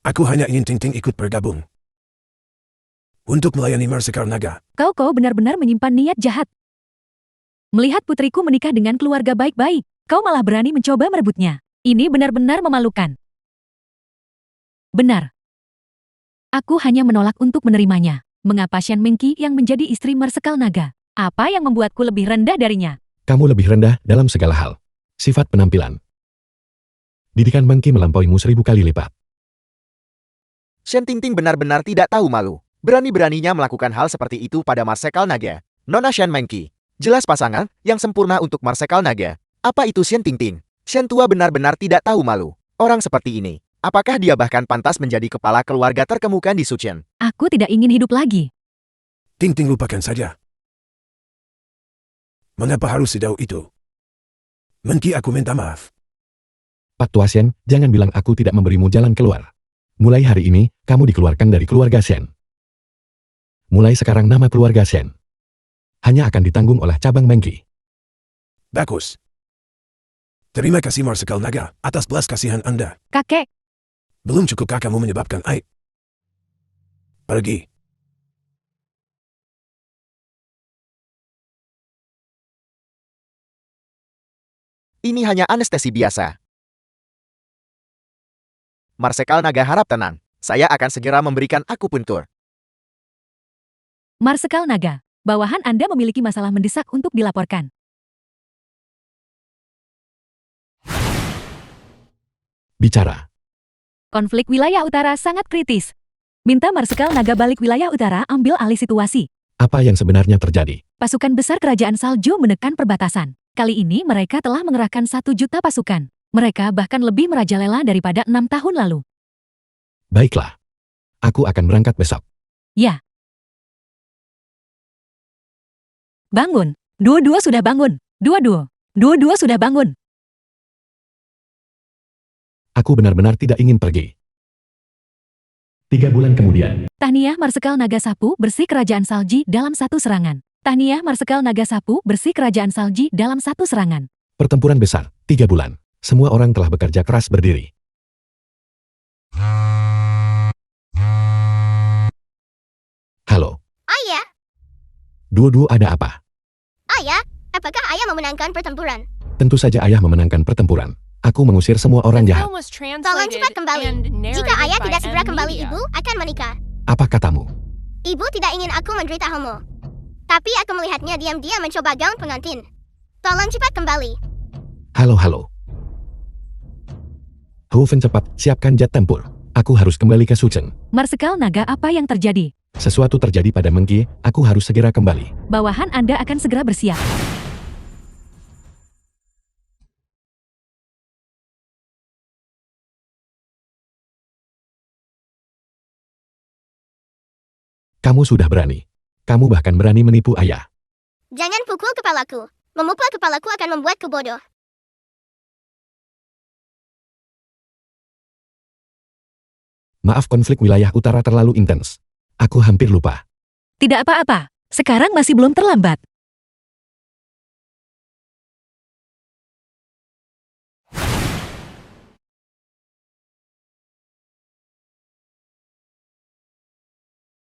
aku hanya ingin Ting Ting ikut bergabung. Untuk melayani Marsekal Naga. Kau benar-benar menyimpan niat jahat. Melihat putriku menikah dengan keluarga baik-baik, kau malah berani mencoba merebutnya. Ini benar-benar memalukan. Benar. Aku hanya menolak untuk menerimanya. Mengapa Shen Mengqi yang menjadi istri Marsekal Naga? Apa yang membuatku lebih rendah darinya? Kamu lebih rendah dalam segala hal. Sifat penampilan. Didikan Mengqi melampauimu 1000 kali lipat. Shen Tingting benar-benar tidak tahu malu. Berani-beraninya melakukan hal seperti itu pada Marsekal Naga. Nona Shen Mengqi. Jelas pasangan yang sempurna untuk Marsekal Naga. Apa itu Shen Tingting? Shen tua benar-benar tidak tahu malu. Orang seperti ini, apakah dia bahkan pantas menjadi kepala keluarga terkemuka di Suqian? Aku tidak ingin hidup lagi. Ting Ting lupakan saja. Mengapa harus sejauh itu? Mengqi, aku minta maaf. Pak Tua Shen, jangan bilang aku tidak memberimu jalan keluar. Mulai hari ini, kamu dikeluarkan dari keluarga Shen. Mulai sekarang nama keluarga Shen hanya akan ditanggung oleh cabang Mengqi. Bagus. Terima kasih Marsekal Naga atas belas kasihan Anda. Kakek, Belum cukupkah kamu menyebabkan aib? Pergi. Ini hanya anestesi biasa. Marsekal Naga harap tenang. Saya akan segera memberikan akupuntur. Marsekal Naga, bawahan Anda memiliki masalah mendesak untuk dilaporkan. Bicara. Konflik wilayah utara sangat kritis. Minta Marsekal Naga balik wilayah utara ambil alih situasi. Apa yang sebenarnya terjadi? Pasukan besar kerajaan salju menekan perbatasan. Kali ini mereka telah mengerahkan 1 juta pasukan. Mereka bahkan lebih merajalela daripada 6 tahun lalu. Baiklah. Aku akan berangkat besok. Ya. Bangun. Dua-dua sudah bangun. Dua-dua sudah bangun. Aku benar-benar tidak ingin pergi. 3 bulan kemudian. Tahniah Marsekal Naga Sapu bersih kerajaan salji dalam 1 serangan. Tahniah Marsekal Naga Sapu bersih kerajaan salji dalam 1 serangan. Pertempuran besar, 3 bulan. Semua orang telah bekerja keras berdiri. Halo. Ayah, Dua-dua ada apa? ayah, apakah ayah memenangkan pertempuran? Tentu saja ayah memenangkan pertempuran. Aku mengusir semua orang The jahat. film was Tolong translated cepat kembali. and narrated Jika ayah by tidak segera M kembali, Media. ibu akan menikah. Apa katamu? Ibu tidak ingin aku menderita homo. Tapi aku melihatnya diam-diam mencoba gaun pengantin. Tolong cepat kembali. Halo. Hufen, cepat, siapkan jet tempur. Aku harus kembali ke Suqian. Marsekal Naga, apa yang terjadi? Sesuatu terjadi pada Mengqi, aku harus segera kembali. Bawahan Anda akan segera bersiap. Kamu sudah berani. Kamu bahkan berani menipu ayah. Jangan pukul kepalaku. Memukul kepalaku akan membuatku bodoh. Maaf, konflik wilayah utara terlalu intens. Aku hampir lupa. Tidak apa-apa. Sekarang masih belum terlambat.